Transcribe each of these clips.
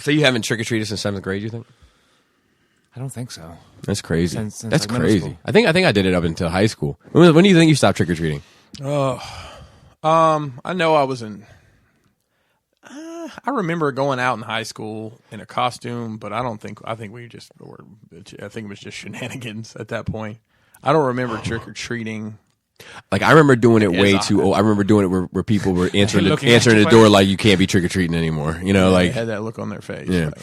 So you haven't trick-or-treated since 7th grade, you think? I don't think so. That's crazy. Since That's like, middle crazy. school. I think I did it up until high school. When do you think you stopped trick-or-treating? I know I was in. I remember going out in high school in a costume, but I think we just were. I think it was just shenanigans at that point. I don't remember trick or treating. Like I remember doing it way Yes, too old. I remember doing it where people were answering Looking at the you door like you can't be trick or treating anymore. You know, They like had that look on their face. yeah. Like,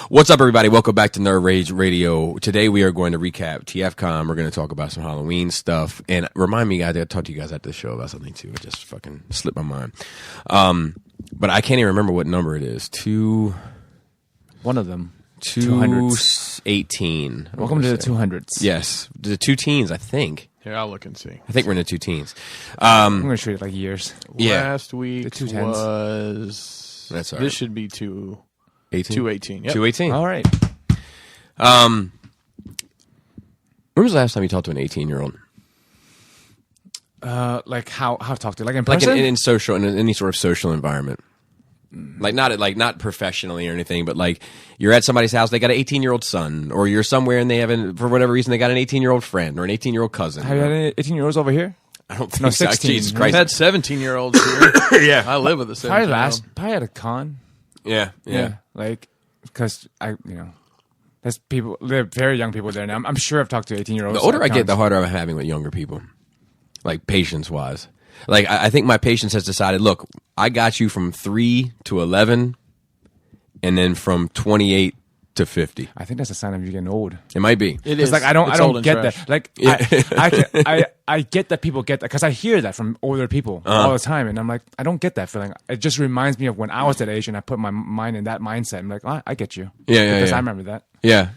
What's up, everybody? Welcome back to Nerd Rage Radio. Today we are going to recap TFCon. We're going to talk about some Halloween stuff. And remind me, guys, I'll talk to you guys after the show about something too. It just fucking slipped my mind. But I can't even remember what number it is. One of them. 218. Welcome to the 200s. Yes. The two teens, I think. here, I'll look and see. I think we're in the two teens. I'm going to treat it like years. Yeah. Last week The 210s. was. That's all This right. should be 218. 18? Yep. 218. All right. When was the last time you talked to an 18-year-old? Like how to talk to, like in Like person? in social, in any sort of social environment. Like not professionally or anything, but like you're at somebody's house, they got an 18-year-old son, or you're somewhere and they have, for whatever reason, they got an 18-year-old friend or an 18-year-old cousin. Have you had any 18-year-olds over here? I don't think No, so. 16. Jesus I've Christ. had 17-year-olds here. Yeah. I live with a 17 Probably at a con. Yeah. Like, because there's people, there are very young people there now. I'm sure I've talked to 18-year-olds. The older at I get, the cons. harder I'm having with younger people. Like patience-wise. Like I think my patience has decided, look, I got you from 3 to 11 and then from 28 to 50. I think that's a sign of you getting old. It might be. It It's is. like I It's don't old and get trash. that. Like I get that people get that because I hear that from older people all the time, and I'm like, I don't get that feeling. It just reminds me of when I was that age, and I put my mind in that mindset. I'm like, oh, I get you. Yeah, because yeah. I remember that. Yeah.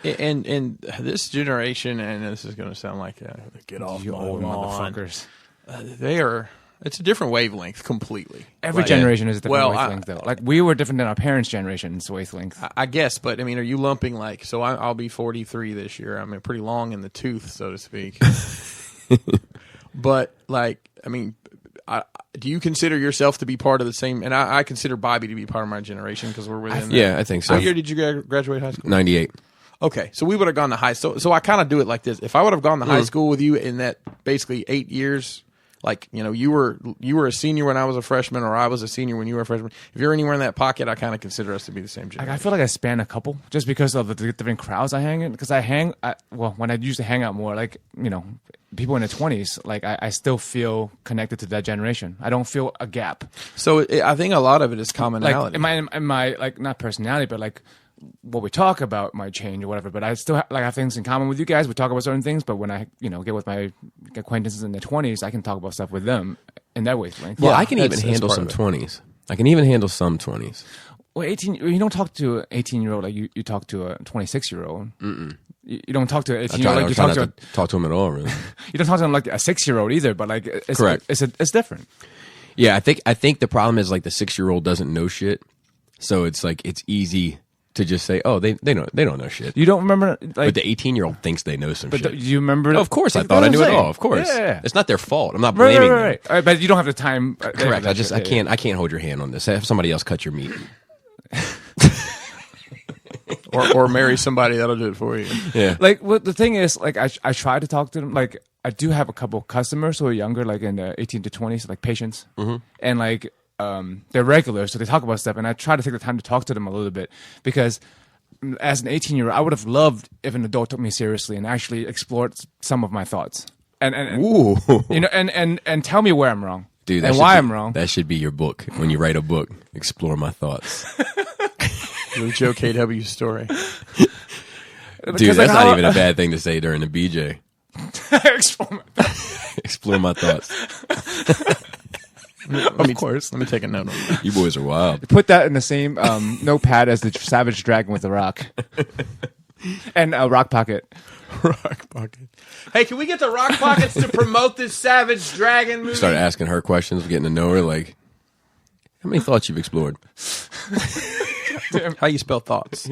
And this generation, and this is going to sound like get off You my old lawn. motherfuckers. They are. It's a different wavelength completely. Every Like, generation is a different well, wavelength, though. Like we were different than our parents' generation's wavelength. I guess, but I mean, are you lumping like? So I'll be 43 this year. I mean, pretty long in the tooth, so to speak. But like, I mean, do you consider yourself to be part of the same? And I consider Bobby to be part of my generation because we're within. Yeah, I think so. What year did you graduate high school? 98. Okay, so we would have gone to high. So I kind of do it like this. If I would have gone to high school with you in that basically 8 years. Like, you know, you were a senior when I was a freshman, or I was a senior when you were a freshman. If you're anywhere in that pocket, I kind of consider us to be the same Like generation. I feel like I span a couple just because of the different crowds I hang in. Because when I used to hang out more, like, you know, people in their 20s, like I still feel connected to that generation. I don't feel a gap. So I think a lot of it is Like commonality. in my like not personality, but like what we talk about might change or whatever. But I still have things in common with you guys. We talk about certain things, but when I get with my acquaintances in their 20s, I can talk about stuff with them in that wavelength. Well, I can even that's handle part some of it. 20s. I can even handle some 20s. Well, 18. You don't talk to an 18-year-old like you talk to a 26-year-old. You don't talk to an 18-year-old like you talk to. Talk to him at all, really. You don't talk to them like a 6-year-old either. But like, it's Correct. It's different. Yeah, I think the problem is like the 6-year-old doesn't know shit, so it's like it's easy to just say, oh, they don't know shit. You don't remember like. But the 18-year-old thinks they know some But shit. do you remember? Of course, I That's thought what I I'm knew it saying. all. Of course, Yeah. it's not their fault. I'm not Right, blaming right. them. But you don't have the time. Correct. I can't hold your hand on this. Have somebody else cut your meat. or marry somebody that'll do it for you. Yeah. Like, what the thing is, like, I try to talk to them. Like, I do have a couple customers who are younger, like in the 18 to 20s, like patients, and like they're regulars, so they talk about stuff, and I try to take the time to talk to them a little bit because. As an 18-year-old, I would have loved if an adult took me seriously and actually explored some of my thoughts, and Ooh. you know, and tell me where I'm wrong, Dude, and why I'm wrong. That should be your book. When you write a book, explore my thoughts. The Joe KW story. Dude, Because, that's like, not even a bad thing to say during the BJ. Explore my- Explore my thoughts. Of course. Let me take a note on that. You boys are wild. Put that in the same notepad as the Savage Dragon with the rock, and a rock pocket. Rock Pocket. Hey, can we get the Rock Pockets to promote this Savage Dragon movie? Started asking her questions, getting to know her. Like, how many thoughts you've explored? How you spell thoughts?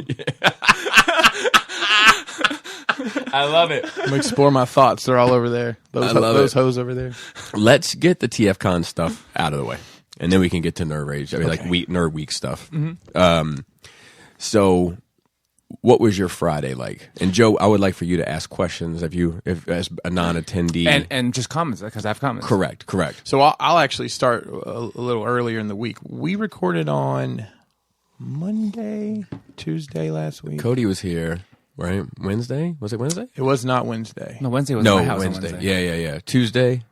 I love it. I'm gonna explore my thoughts. They're all over there. Those hoes over there. Let's get the TFCon stuff out of the way, and then we can get to Nerd Rage. I mean, like Nerd Week stuff. So, what was your Friday like? And Joe, I would like for you to ask questions if as a non-attendee. And just comments, because I have comments. Correct. So I'll actually start a little earlier in the week. We recorded on Monday, Tuesday last week. Cody was here, right? Wednesday? Was it Wednesday? It was not Wednesday. No, Wednesday was No, my house on Wednesday. Wednesday. Yeah. Tuesday?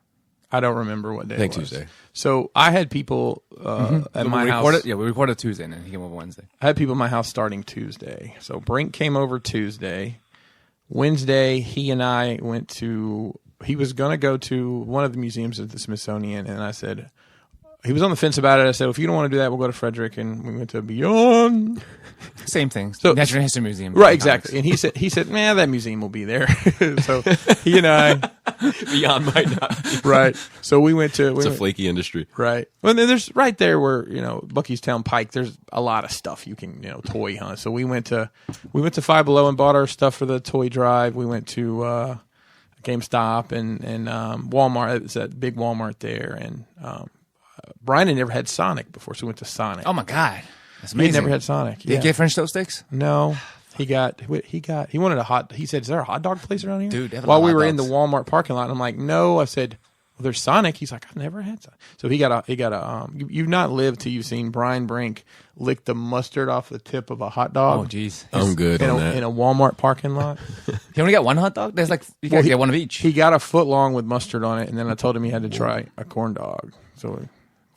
I don't remember what day I think it was. Tuesday. So I had people at my house. We recorded Tuesday, and then he came over Wednesday. I had people at my house starting Tuesday. So Brink came over Tuesday. Wednesday, he and I went to. He was going to go to one of the museums at the Smithsonian, and I said. He was on the fence about it. I said, well, if you don't want to do that, we'll go to Frederick, and we went to Beyond. Same thing. So, Natural History Museum. Right, exactly. And he said, man, that museum will be there. So he and I. Beyond might not be. Right. So we went to. It's a flaky industry. Right. Well, then there's right there where, Buckystown Pike, there's a lot of stuff you can, toy hunt. So we went to Five Below and bought our stuff for the toy drive. We went to GameStop and Walmart. It's that big Walmart there. And Brian had never had Sonic before, so we went to Sonic. Oh my God, that's He amazing. had never had Sonic. Did you get French toast sticks? No. He wanted a hot. He said, "Is there a hot dog place around here?" Dude, they have a while lot we of were hot in the dogs. Walmart parking lot, I'm like, "No." I said, "Well, there's Sonic." He's like, "I've never had Sonic." So he got a. You've not lived till you've seen Brian Brink lick the mustard off the tip of a hot dog. Oh, jeez. I'm good on that. in a Walmart parking lot. You only got one hot dog? There's you gotta get one of each. He got a foot long with mustard on it, and then I told him he had to try a corn dog. So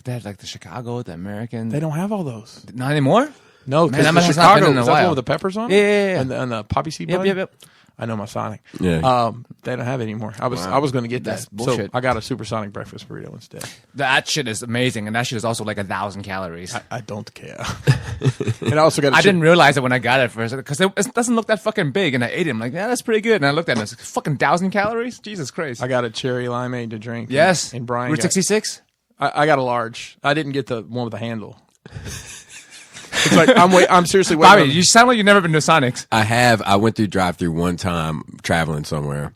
They had the Chicago, the American. they don't have all those. Not anymore? No, Man, because that the must have not Chicago been in a is that the one while. with the peppers on it. Yeah. And the poppy seed. Yep, bun? yep. I know my Sonic. Yeah. They don't have it anymore. I was going to get That's that. bullshit. So I got a supersonic breakfast burrito instead. That shit is amazing, and that shit is also 1,000 calories. I don't care. And I also got. I didn't realize it when I got it first because it doesn't look that fucking big, and I ate it. I'm like, yeah, that's pretty good. And I looked at it, and it's fucking 1,000 calories. Jesus Christ! I got a cherry limeade to drink. Yes, And Brian. Route 66. I got a large. I didn't get the one with the handle. It's like I'm seriously waiting. Bobby, you sound like you've never been to Sonic's. I went through drive-through one time traveling somewhere.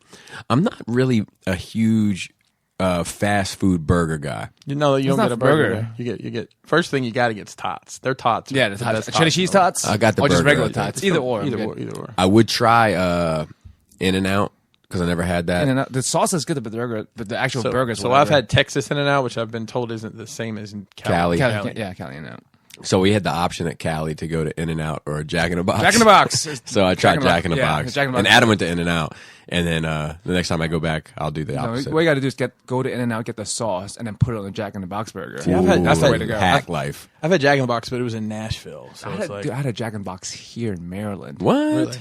I'm not really a huge fast food burger guy. You know you don't not get a burger. burger. You get first thing you got to get's tots. They're tots. Yeah, the the tots. best Chili cheese tots. I got the or just burger regular right there. tots. Either or. Either I'm good. or. I would try In-N-Out because I never had that. And then, the sauce is good, but the burger, but the actual burgers. So I've had Texas In-N-Out, which I've been told isn't the same as in Cali. Cali. Cali and out. So we had the option at Cali to go to In-N-Out or Jack in the Box. Jack in the Box. So I tried Jack in the Yeah, Box. Jack in the And Box. Adam went to In-N-Out. And then the next time I go back, I'll do the No, opposite. what you got to do is go to In-N-Out, get the sauce, and then put it on the Jack in the Box burger. Yeah, That's the I've way to go. Hack life. I've had Jack in the Box, but it was in Nashville. So it's like I had a Jack in the Box here in Maryland. What? really?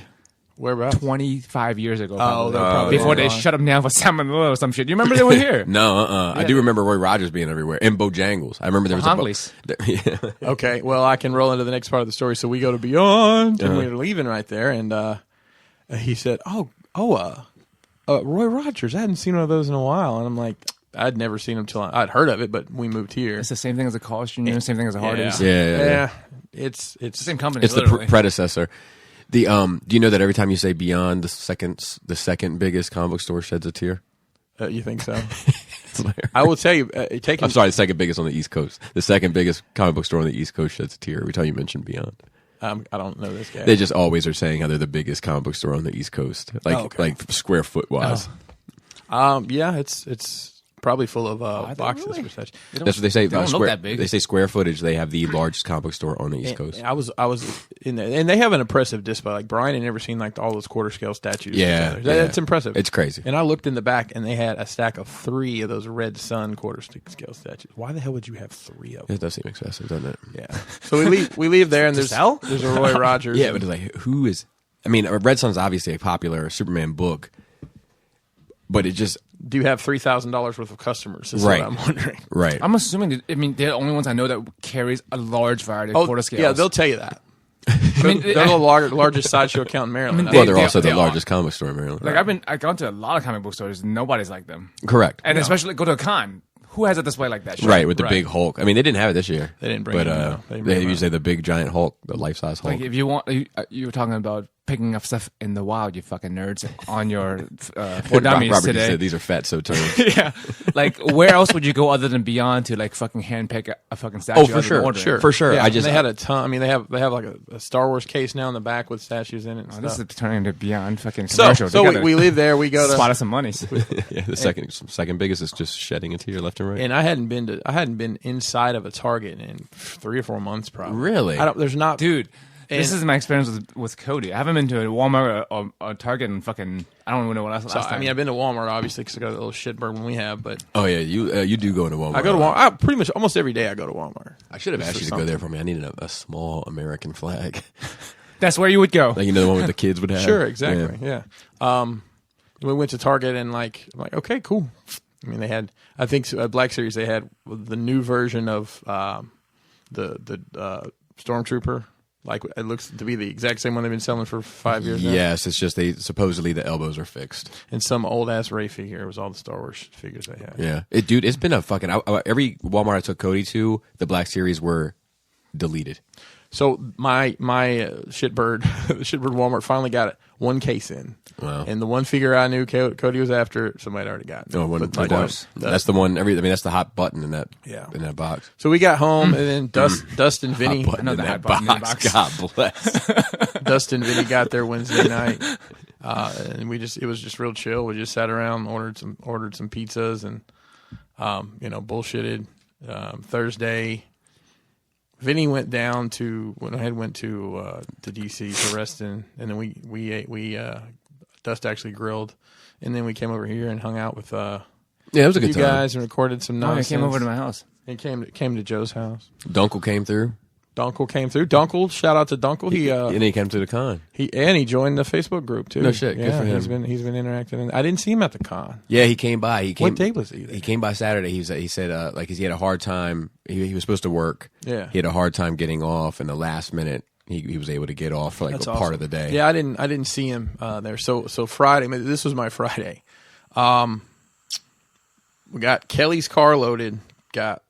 Whereabouts? 25 years ago. Oh, Probably. they're probably Before they gone. shut them down for salmonella or some shit. You remember they were here? No, I do remember Roy Rogers being everywhere. And Bojangles. I remember there was Hongley's. Yeah. Okay, well, I can roll into the next part of the story. So we go to Beyond, and we're leaving right there, and he said, Roy Rogers. I hadn't seen one of those in a while. And I'm like, I'd never seen him till I'd heard of it, but we moved here. It's the same thing as a College Junior, same thing as a Hardee's. Yeah. It's The same company. It's the literally. predecessor. The do you know that every time you say Beyond, the second biggest comic book store sheds a tear? you think so? It's hilarious. I will tell you, taking I'm sorry, the second biggest on the East Coast. The second biggest comic book store on the East Coast sheds a tear every time you mention Beyond. I don't know this guy. They just always are saying how they're the biggest comic book store on the East Coast, like square foot wise. Yeah, it's probably full of boxes really? for such. That's what they say. They don't look that big. They say square footage. They have the largest comic book store on the East Coast. I was in there, and they have an impressive display. Like Brian had never seen all those quarter scale statues. Yeah, It's impressive. It's crazy. And I looked in the back, and they had a stack of 3 of those Red Sun quarter scale statues. Why the hell would you have 3 of them? It does seem excessive, doesn't it? Yeah. So we leave there, and there's sell? there's a Roy Rogers. Yeah, but it's like, who is? I mean, Red Son's obviously a popular Superman book, but it just do you have $3,000 worth of customers? Is Right. what I'm wondering. right. I'm assuming. They're the only ones I know that carries a large variety of quarter scales. yeah, they'll tell you that. mean, they're the largest sideshow account in Maryland. well, they're they- also they the are. largest comic store in Maryland. I've gone to a lot of comic book stores. Nobody's like them, Correct. and especially go to a con. Who has a display like that? Right, with the Right. big Hulk. I mean, they didn't have it this year. They didn't bring but it, no. They didn't bring they it usually the big giant Hulk, the life size Hulk. Like if you want, you were talking about picking up stuff in the wild, you fucking nerds, on your for dummies Robert today. just said these are fat so turds. Yeah, like where else would you go other than Beyond to like fucking handpick a fucking statue? Oh, for sure, for sure. Yeah, I just they had a ton. I mean, they have like a Star Wars case now in the back with statues in it. And This stuff. is turning into Beyond fucking So commercial. we leave there. We go to spot us some monies. yeah, the second biggest is just shedding a tear left and right. And I hadn't been inside of a Target in 3 or 4 months probably. Really? There's not, Dude, And- this is my experience with Cody. I haven't been to a Walmart or a Target and fucking, I don't even know what last So, time. I mean, I've been to Walmart obviously because I got a little shit burn we have, but Oh yeah, you do go into Walmart. I go to Walmart. Pretty much almost every day I go to Walmart. I should have Just asked for you to go something. there for me. I needed a small American flag, That's where you would go. like the one with the kids would have. Sure, exactly. Yeah. We went to Target and I'm like, okay, cool. I mean, they had, I think at Black Series they had the new version of the Stormtrooper. Like it looks to be the exact same one they've been selling for 5 years now. Yes, it's just supposedly the elbows are fixed. And some old ass Ray figure. It was all the Star Wars figures they had. Yeah, it's been a fucking every Walmart I took Cody to, the Black Series were deleted. So my shitbird Walmart finally got it. One case in. Wow. And the one figure I knew Cody was after, somebody had already gotten. No, But, no like, doubt. That's the one. That's the hot button in that. Yeah. in that box. So we got home, and then Dust and Vinny, Hot button in the that hot button in the box. box. God bless. Dust and Vinny got there Wednesday night, and it was just real chill. We just sat around, ordered some pizzas, and bullshitted. Thursday, Vinny went to DC for resting, and then we ate. Dust actually grilled, and then we came over here and hung out with Yeah, it was a you good time. guys and recorded some Oh, nonsense. I came over to my house. and came to Joe's house. Dunkel came through. Dunkel came through. Dunkel, shout out to Dunkel. And he came to the con. He joined the Facebook group too. No shit, good for him. He's been interacting. I didn't see him at the con. Yeah, he came by. What day was he there? He came by Saturday. He said he had a hard time. He was supposed to work. Yeah. He had a hard time getting off, and the last minute he was able to get off for That's a part awesome. of the day. Yeah, I didn't see him there. So Friday, this was my Friday. We got Kelly's car loaded. Got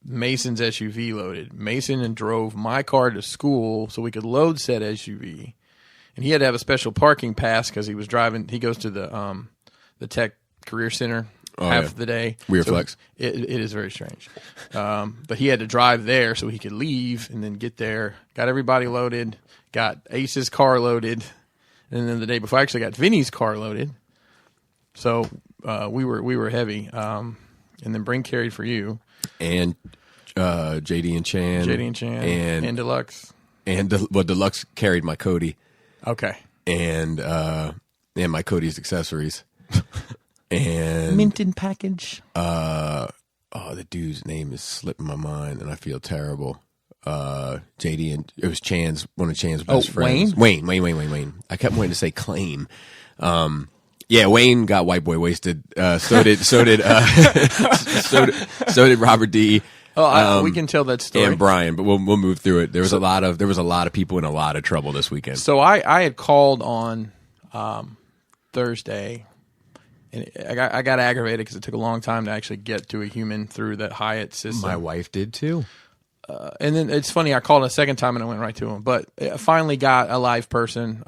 Mason's SUV loaded. Mason and drove my car to school so we could load said SUV, and he had to have a special parking pass because he was driving. He goes to the Tech Career Center half the day. Weird So flex. It is very strange, but he had to drive there so he could leave and then get there. Got everybody loaded. Got Ace's car loaded, and then the day before, I actually got Vinny's car loaded. So we were heavy, and then Brink carried for you. And JD and Chan. And Deluxe. And Deluxe carried my Cody Okay. and my Cody's accessories. And Minted package. the dude's name is slipping my mind, and I feel terrible. JD and it was one of Chan's best friends. Wayne. I kept wanting to say Claim. Yeah, Wayne got white boy wasted. So did Robert D. We can tell that story. And Brian, but we'll move through it. There was a lot of people in a lot of trouble this weekend. So I had called on Thursday, and I got aggravated because it took a long time to actually get to a human through that Hyatt system. My wife did too. And then it's funny, I called a second time and I went right to him. But I finally got a live person,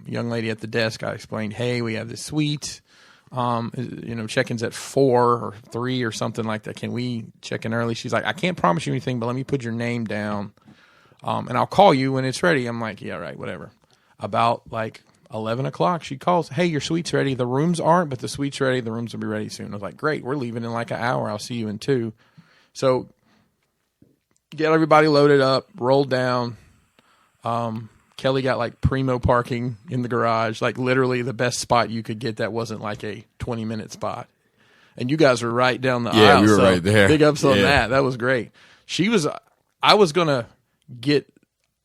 young lady at the desk. I explained, hey, we have this suite. Check-in's at 4 or 3 or something like that. Can we check in early? She's like, I can't promise you anything, but let me put your name down, and I'll call you when it's ready. I'm like, yeah, right, whatever. About like 11 o'clock, she calls, hey, your suite's ready. The rooms aren't, but the suite's ready. The rooms will be ready soon. I was like, great, we're leaving in like an hour. I'll see you in 2. So get everybody loaded up, rolled down. Kelly got like primo parking in the garage, like literally the best spot you could get that wasn't like a 20-minute spot. And you guys were right down the aisle. Yeah, we were so right there. Big ups on Yeah. that. That was great. I was going to get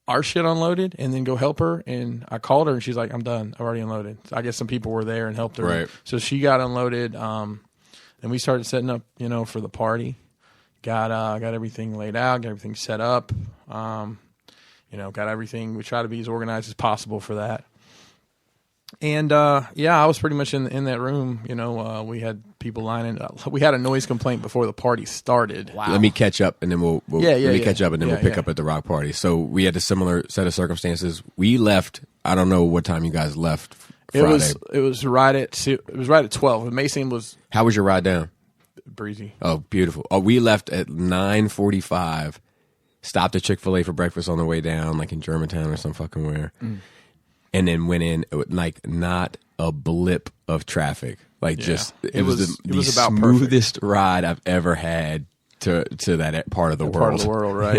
our shit unloaded and then go help her. And I called her and she's like, I'm done. I've already unloaded. So I guess some people were there and helped her. Right. So she got unloaded. And we started setting up, for the party. Got everything laid out, got everything set up. Got everything. We try to be as organized as possible for that. And I was pretty much in that room. We had people lining up. We had a noise complaint before the party started. Let me catch up, and then we'll catch pick up at the rock party. So we had a similar set of circumstances. We left I don't know what time you guys left Friday. It was right at 12. Mason was How was your ride down? breezy. Oh, beautiful. Oh, we left at 9:45. Stopped at Chick-fil-A for breakfast on the way down, like in Germantown or some fucking where. And then went in, like, not a blip of traffic. Like, just, it was the about smoothest ride I've ever had to that part of the world. Part of the world, right?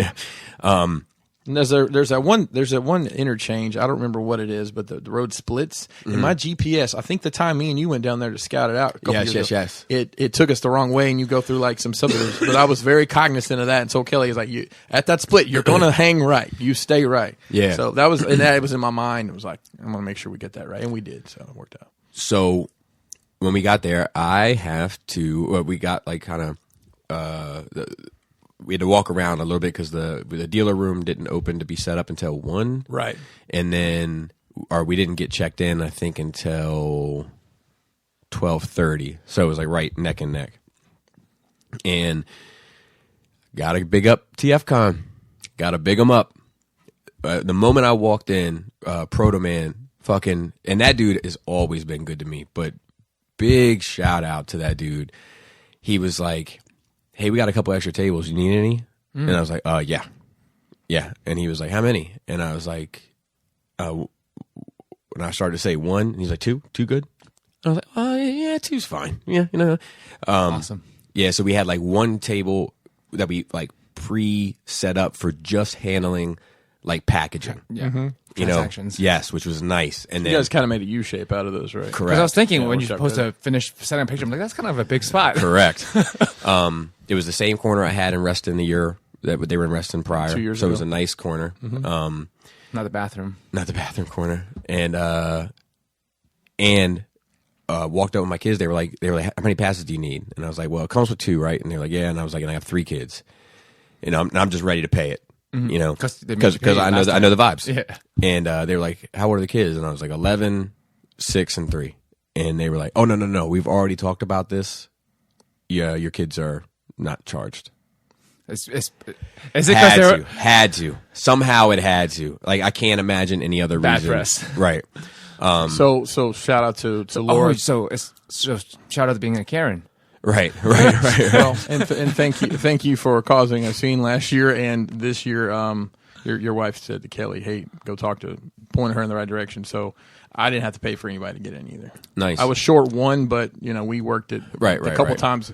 Yeah. And there's that one interchange. I don't remember what it is, but the road splits. And my GPS, I think the time me and you went down there to scout it out. Yes. It took us the wrong way, and you go through like some subdivisions. But I was very cognizant of that, and so Kelly was like, "You at that split, you're gonna hang right. You stay right." Yeah. So that was in my mind. It was like, I'm gonna make sure we get that right, and we did. So it worked out. So when we got there, we got like kind of, we had to walk around a little bit because the dealer room didn't open to be set up until 1. Right. And then, we didn't get checked in, I think, until 12:30. So it was like right neck and neck. And got to big up TFCon. Got to big them up. The moment I walked in, PODBEAN, and that dude has always been good to me, but big shout out to that dude. He was like, "Hey, we got a couple extra tables. You need any?" And I was like, yeah. Yeah. And he was like, "How many?" And I was like, when I started to say 1, and he's like, 2 good? I was like, "Oh, yeah, 2's fine." Yeah, Awesome. Yeah, so we had like one table that we like pre-set up for just handling like packaging. Yeah. You know, Transactions. yes, which was nice. And You then guys kind of made a U shape out of those, right? correct. Because I was thinking when worked you're out supposed good. to finish setting a picture, I'm like, that's kind of a big spot. Correct. It was the same corner I had in Reston the year that they were in Reston prior. 2 years so it was ago. a nice corner. Not the bathroom. Not the bathroom corner. And walked up with my kids. They were like, "How many passes do you need?" And I was like, "Well, it comes with 2, right?" And they were like, "Yeah." And I was like, "And I have 3 kids. And I'm just ready to pay it." You know, 'Cause they made you pay I know last I know the vibes. Yeah. And they were like, "How old are the kids?" And I was like, 11, 6, and 3. And they were like, "Oh, no. We've already talked about this. Yeah, your kids are not charged." Is it because they're Had to. Somehow it had to. Like, I can't imagine any other Bad reason. press. Right. So shout out to Laura. Oh, so shout out to being a Karen. Right. Well, and thank you for causing a scene last year and this year. Your wife said to Kelly, "Hey, go point her in the right direction." So I didn't have to pay for anybody to get in either. Nice. I was short 1, but we worked it. Right, a couple right. times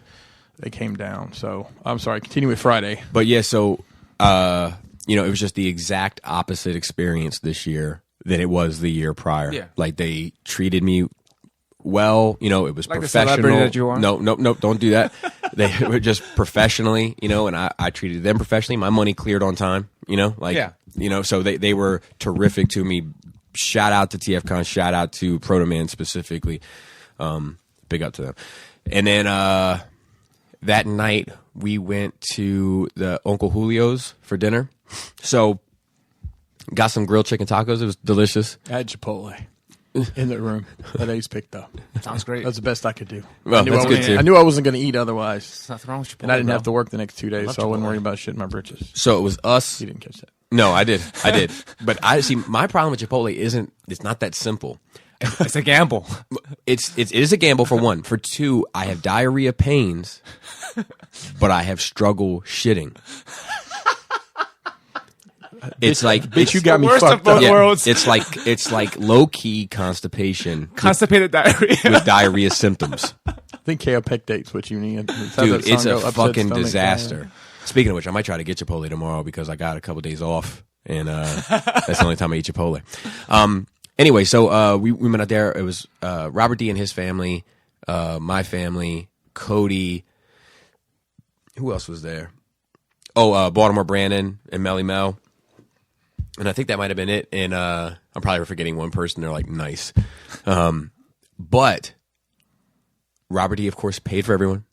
they came down. So I'm sorry. Continue with Friday. But yeah, so it was just the exact opposite experience this year than it was the year prior. Yeah. Like, they treated me well, it was Like the professional. celebrity that you are? No, don't do that. They were just professionally, and I treated them professionally. My money cleared on time, so they were terrific to me. Shout out to TFCon, shout out to PODBEAN specifically. Big up to them. And then that night we went to the Uncle Julio's for dinner. So got some grilled chicken tacos. It was delicious. I had Chipotle in the room that Ace picked up. Sounds great. That's the best I could do. Well, that's good too. I knew I wasn't going to eat otherwise. There's nothing wrong with Chipotle. And I didn't bro. have to work the next 2 days, love so I wasn't Chipotle. worrying about shitting my britches. So it was us. You didn't catch that. No, I did. But I see, my problem with Chipotle it's not that simple. It's a gamble. It is a gamble, for 1. For 2, I have diarrhea pains, but I have struggle shitting. It's like, Bitch, you got me worst of fucked both up. yeah, worlds. it's like low key constipation Constipated diarrhea. with diarrhea symptoms. I think kaopectate's what you need. Dude, it's a fucking disaster. Speaking of which, I might try to get Chipotle tomorrow because I got a couple days off, and that's the only time I eat Chipotle. Anyway, so we went out there. It was Robert D and his family, my family, Cody. Who else was there? Oh, Baltimore Brandon and Melly Mel. And I think that might have been it. And I'm probably forgetting one person. They're like, nice. But Robert D, of course, paid for everyone.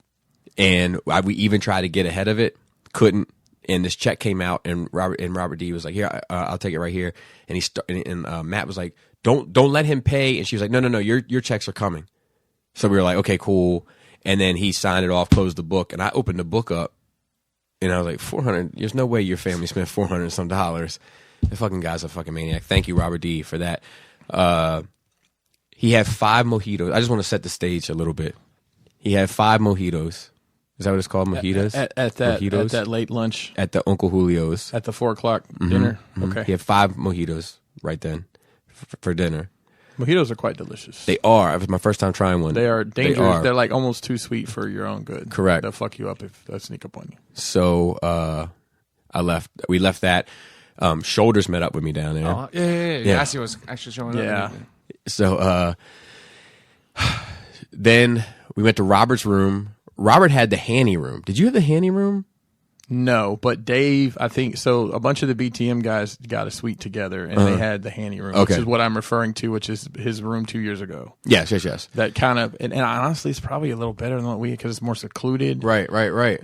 And we even tried to get ahead of it. Couldn't. And this check came out, and Robert D was like, "Here, I'll take it right here." And Matt was like, "Don't let him pay." And she was like, "No, your checks are coming." So we were like, "Okay, cool." And then he signed it off, closed the book, and I opened the book up, and I was like, $400. There's no way your family spent $400 some dollars. The fucking guy's a fucking maniac. Thank you, Robert D, for that. He had 5 mojitos. I just want to set the stage a little bit. He had 5 mojitos. Is that what it's called? Mojitos? At that late lunch. At the Uncle Julio's. At the 4 o'clock dinner. Okay. He had 5 mojitos right then for dinner. Mojitos are quite delicious. They are. It was my first time trying one. They are dangerous. They're like almost too sweet for your own good. Correct. They'll fuck you up if they sneak up on you. So we left that. Shoulders met up with me down there. Oh, yeah. Ashley was actually showing up. Yeah. So then we went to Robert's room. Robert had the Hanny room. Did you have the Hanny room? No, but Dave, I think so. A bunch of the BTM guys got a suite together, and they had the Hanny room, which is what I'm referring to, which is his room 2 years ago. Yes. That kind of, and honestly, it's probably a little better than what we, because it's more secluded. Right.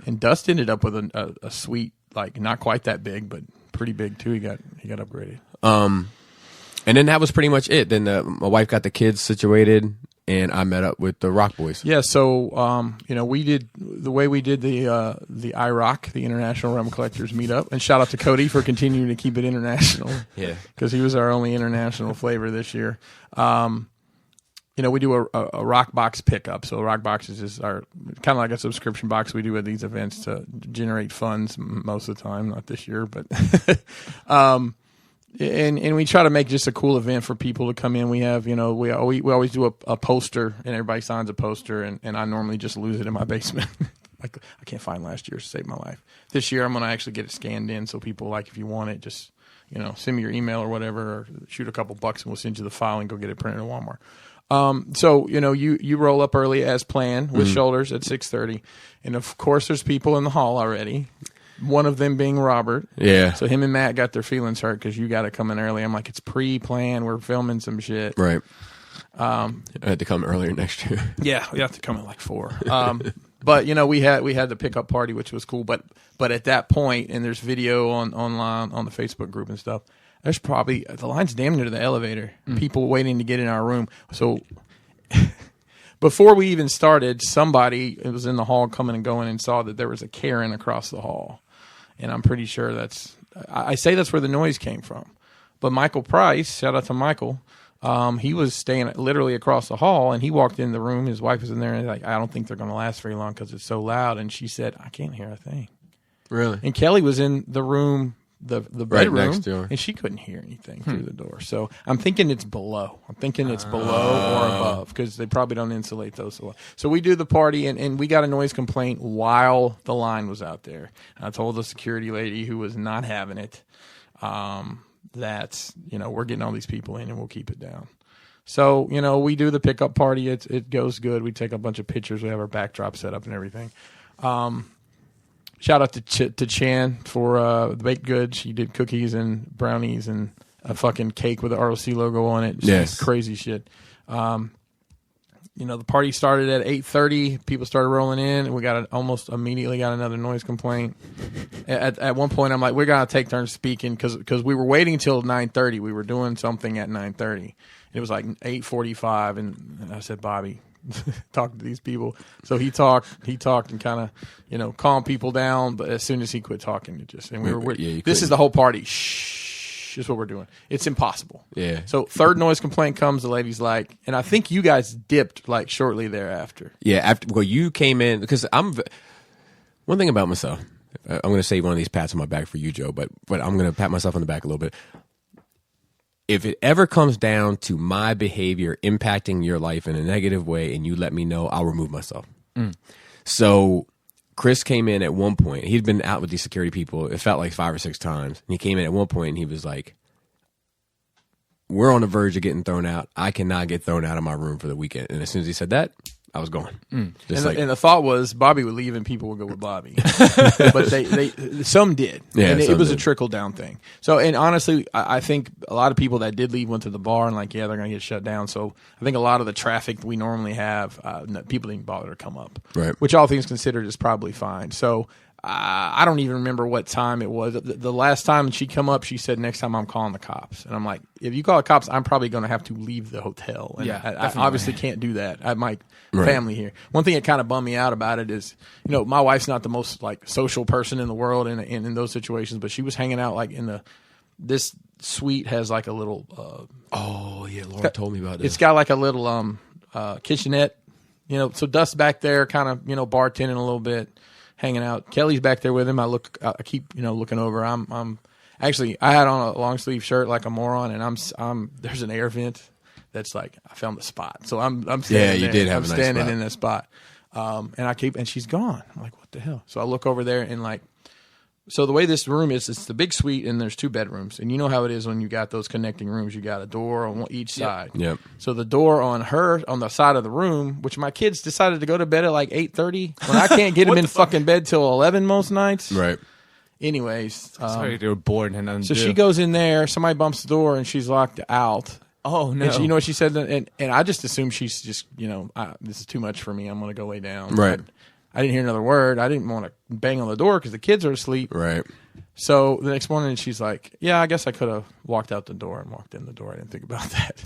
And Dust ended up with a suite, like not quite that big, but pretty big too. He got upgraded. And then that was pretty much it. Then my wife got the kids situated, and I met up with the Rock Boys. Yeah, so we did the way we did the IROC, the International Rum Collectors Meetup, and shout out to Cody for continuing to keep it international. Yeah, because he was our only international flavor this year. We do a rock box pickup. So rock boxes is our kind of like a subscription box we do at these events to generate funds most of the time. Not this year, but and we try to make just a cool event for people to come in. We have, we always do a poster, and everybody signs a poster, and I normally just lose it in my basement. Like, I can't find last year's to save my life. This year I'm going to actually get it scanned in, so people, like, if you want it, just send me your email or whatever, or shoot a couple bucks and we'll send you the file and go get it printed at Walmart. So you roll up early as planned with Shoulders at 6:30, and of course there's people in the hall already. One of them being Robert. Yeah. So him and Matt got their feelings hurt because you got to come in early. I'm like, it's pre-planned. We're filming some shit. Right. I had to come earlier next year. Yeah, we have to come at like 4. But we had the pickup party, which was cool. But at that point, and there's video online on the Facebook group and stuff. There's probably the line's damn near to the elevator. People waiting to get in our room. So before we even started, somebody was in the hall coming and going and saw that there was a Karen across the hall. And I'm pretty sure I say that's where the noise came from. But Michael Price, shout out to Michael, he was staying literally across the hall, and he walked in the room. His wife was in there, and like, I don't think they're going to last very long because it's so loud. And she said, I can't hear a thing. Really? And Kelly was in the room, the bedroom, right next door, and she couldn't hear anything through the door. So I'm thinking it's below. I'm thinking it's below or above, because they probably don't insulate those. So we do the party, and we got a noise complaint while the line was out there. And I told the security lady, who was not having it, that we're getting all these people in and we'll keep it down. So we do the pickup party. It goes good. We take a bunch of pictures. We have our backdrop set up and everything. Shout out to Chan for the baked goods. She did cookies and brownies and a fucking cake with the ROC logo on it. Yes. Crazy shit. The party started at 8:30. People started rolling in, and we almost immediately got another noise complaint. At one point, I'm like, we're gonna take turns speaking because we were waiting until 9:30. We were doing something at 9:30. It was like 8:45, and I said, Bobby, talk to these people. So he talked and kind of calmed people down. But as soon as he quit talking, this is the whole party. Shh. Is what we're doing. It's impossible. Yeah. So third noise complaint comes. The lady's like, and I think you guys dipped like shortly thereafter. Yeah. You came in, because one thing about myself. I'm going to save one of these pats on my back for you, Joe, but I'm going to pat myself on the back a little bit. If it ever comes down to my behavior impacting your life in a negative way, and you let me know, I'll remove myself. So Chris came in at one point. He'd been out with these security people, it felt like 5 or 6 times. And he came in at one point and he was like, we're on the verge of getting thrown out. I cannot get thrown out of my room for the weekend. And as soon as he said that, I was gone. And the thought was Bobby would leave and people would go with Bobby. But some did. Yeah, and it was a trickle down thing. So, and honestly, I think a lot of people that did leave went to the bar and they're going to get shut down. So I think a lot of the traffic we normally have, people didn't bother to come up. Right. Which, all things considered, is probably fine. So I don't even remember what time it was. The last time she come up, she said, next time I'm calling the cops. And I'm like, if you call the cops, I'm probably going to have to leave the hotel. And I obviously can't do that. I have my family here. One thing that kind of bummed me out about it is, my wife's not the most social person in the world in those situations, but she was hanging out in suite has like a little. Oh yeah, Laura told me about this. It's got like a little kitchenette, so Dust's back there, kind of bartending a little bit, hanging out. Kelly's back there with him. I keep looking over. I'm actually, I had on a long sleeve shirt like a moron, and I'm there's an air vent that's like I found the spot, so I'm standing you there. did have I'm a nice standing spot. in that spot, and she's gone. I'm like, what the hell? So I look over there and like. So the way this room is, it's the big suite, and there's 2 bedrooms. And you know how it is when you got those connecting rooms. You got a door on each side. Yep. So the door on the side of the room, which my kids decided to go to bed at like 8:30, when I can't get them in fucking bed till 11 most nights. Right. Anyways. Sorry, they were bored and had nothing to So do. she goes in there. Somebody bumps the door, and she's locked out. Oh, no. And you know what she said? And I just assumed she's just, this is too much for me. I'm going to go lay down. Right. I didn't hear another word. I didn't want to bang on the door because the kids are asleep. Right. So the next morning, she's like, "Yeah, I guess I could have walked out the door and walked in the door. I didn't think about that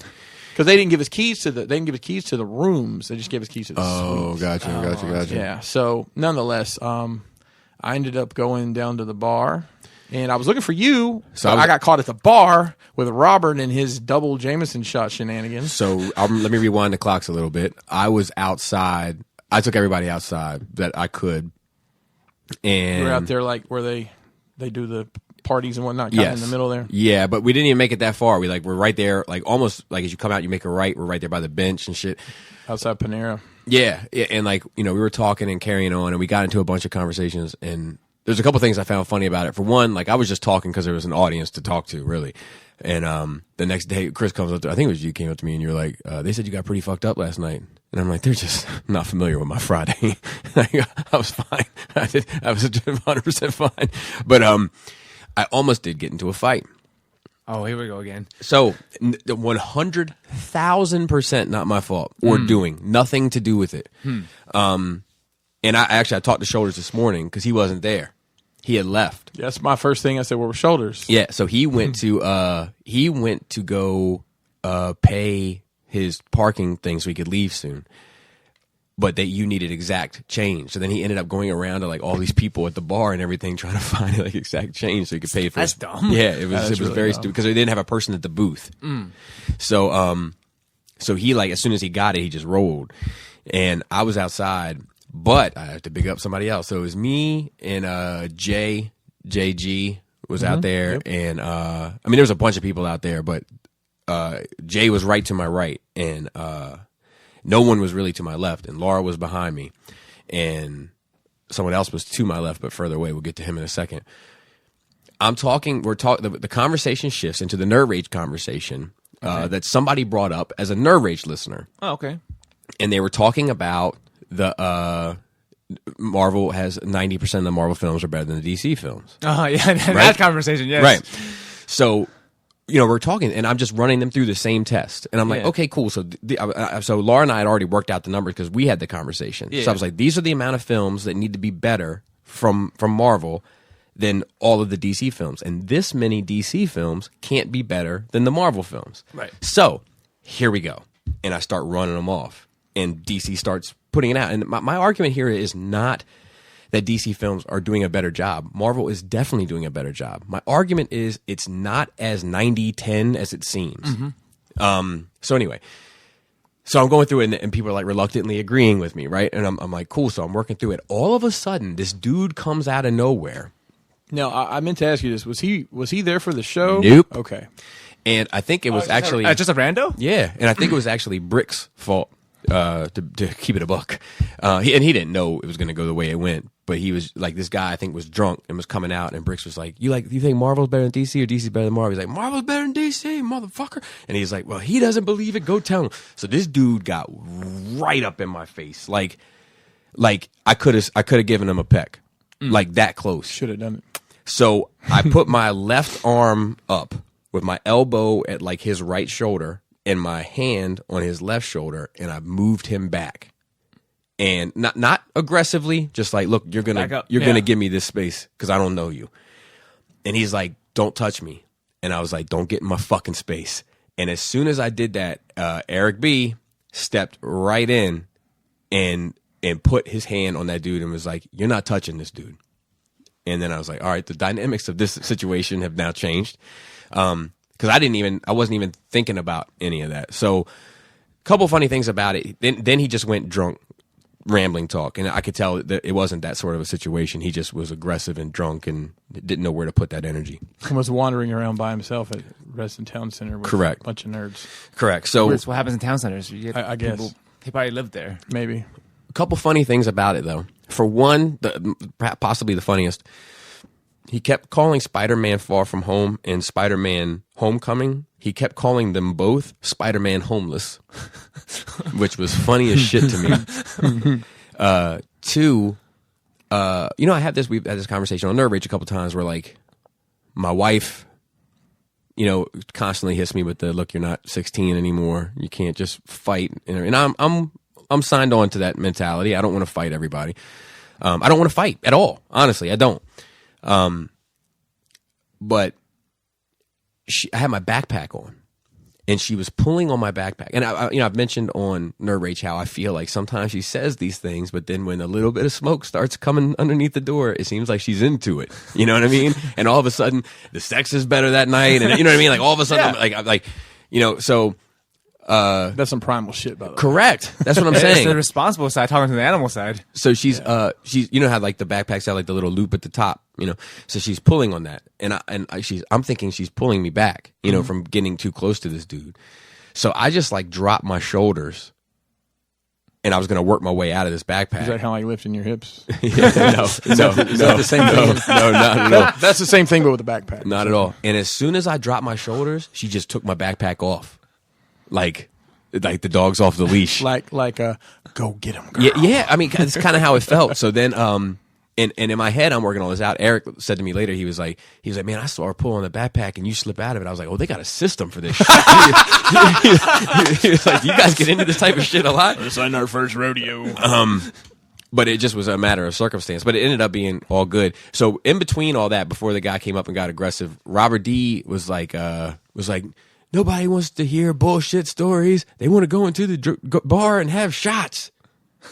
because they didn't give us keys to the rooms. They just gave us keys to the suites. Gotcha. Yeah. So nonetheless, I ended up going down to the bar, and I was looking for you. So I got caught at the bar with Robert and his double Jameson shot shenanigans. So let me rewind the clocks a little bit. I was outside. I took everybody outside that I could, and You were out there like where they do the parties and whatnot, kind of in the middle there. Yeah, but we didn't even make it that far. We're right there, like almost like as you come out, you make a right. We're right there by the bench and shit. Outside Panera. Yeah, and like we were talking and carrying on, and we got into a bunch of conversations. And there's a couple things I found funny about it. For one, like I was just talking because there was an audience to talk to, really. And the next day, Chris comes up to, I think it was you, came up to me, and you were like, "They said you got pretty fucked up last night." And I'm like, they're just not familiar with my Friday. I was fine. I was 100% fine. But I almost did get into a fight. Oh, here we go again. So 100,000% not my fault or doing nothing to do with it. And I talked to Shoulders this morning because he wasn't there. He had left. That's my first thing I said. Where were Shoulders? Yeah. So he went to go pay his parking thing so he could leave soon. But that you needed exact change. So then he ended up going around to like all these people at the bar and everything trying to find like exact change so he could pay for it. That's dumb. Yeah, it was really very dumb. stupid because they didn't have a person at the booth. So so he like as soon as he got it, he just rolled. And I was outside, but I have to big up somebody else. So it was me and JG was out there, and there was a bunch of people out there, but Jay was right to my right, and no one was really to my left, and Laura was behind me, and someone else was to my left but further away. We'll get to him in a second. The conversation shifts into the nerd rage conversation that somebody brought up as a nerd rage listener. Oh, okay. And they were talking about the Marvel has 90% of the Marvel films are better than the DC films. Oh, yeah, that conversation, yes. Right. So, we're talking, and I'm just running them through the same test. And I'm like, Yeah. okay, cool. So so Laura and I had already worked out the numbers because we had the conversation. Yeah. So I was like, these are the amount of films that need to be better from Marvel than all of the DC films. And this many DC films can't be better than the Marvel films. Right. So here we go. And I start running them off. And DC starts putting it out. And my argument here is not that DC films are doing a better job. Marvel is definitely doing a better job. My argument is it's not as 90-10 as it seems. So anyway, so I'm going through it, and people are like reluctantly agreeing with me, right? And I'm like, cool. So I'm working through it. All of a sudden, this dude comes out of nowhere. Now, I meant to ask you this. Was he there for the show? Nope. Okay. And I think it was actually just a rando? Yeah, and I think it was actually Brick's fault to keep it a buck. He didn't know it was going to go the way it went, but he was like, this guy I think was drunk and was coming out, and Bricks was like, you think Marvel's better than DC or DC's better than Marvel? He's like, Marvel's better than DC, motherfucker. And he's like, well, he doesn't believe it. Go tell him. So this dude got right up in my face, like I could have given him a peck, like that close. Should have done it. So I put my left arm up with my elbow at like his right shoulder and my hand on his left shoulder, and I moved him back. And not aggressively, just like, look, you're gonna give me this space because I don't know you. And he's like, don't touch me. And I was like, don't get in my fucking space. And as soon as I did that, Eric B stepped right in and put his hand on that dude and was like, you're not touching this dude. And then I was like, all right, the dynamics of this situation have now changed. because I wasn't even thinking about any of that. So, a couple funny things about it. Then he just went drunk, rambling talk, and I could tell that it wasn't that sort of a situation. He just was aggressive and drunk and didn't know where to put that energy. He was wandering around by himself at Reston Town Center with Correct. a bunch of nerds. Correct. So That's what happens in town centers. You get I guess. he probably lived there. Maybe. a couple funny things about it, though. For one, possibly the funniest, he kept calling Spider-Man Far From Home and Spider-Man Homecoming. He kept calling them both Spider-Man Homeless, which was funny as shit to me. Two, I had this. We've had this conversation on Nerve Rage a couple times where, like, my wife, constantly hits me with the look. You're not 16 anymore. You can't just fight. And I'm signed on to that mentality. I don't want to fight everybody. I don't want to fight at all. Honestly, I don't. But I had my backpack on, and she was pulling on my backpack. And I've mentioned on Nerd Rage how I feel like sometimes she says these things, but then when a little bit of smoke starts coming underneath the door, it seems like she's into it. You know what I mean? And all of a sudden, the sex is better that night, and you know what I mean? Like all of a sudden, so. That's some primal shit, by the way. Correct. That's what I'm It's saying. the responsible side talking to the animal side. So she's how like the backpacks have like the little loop at the top, So she's pulling on that, and I'm thinking she's pulling me back, from getting too close to this dude. So I just like dropped my shoulders, and I was gonna work my way out of this backpack. Is that how I lifting your hips? No, the same thing? No, not at all. That's the same thing, but with a backpack. Not at all. And as soon as I dropped my shoulders, she just took my backpack off. Like the dog's off the leash. Like go get him, girl. Yeah. I mean, it's kind of how it felt. So then, and in my head, I'm working all this out. Eric said to me later, he was like, man, I saw her pull on the backpack and you slip out of it. I was like, oh, they got a system for this shit. He was like, you guys get into this type of shit a lot. This ain't our first rodeo. But it just was a matter of circumstance. But it ended up being all good. So in between all that, before the guy came up and got aggressive, Robert D was like, nobody wants to hear bullshit stories. They want to go into the bar and have shots.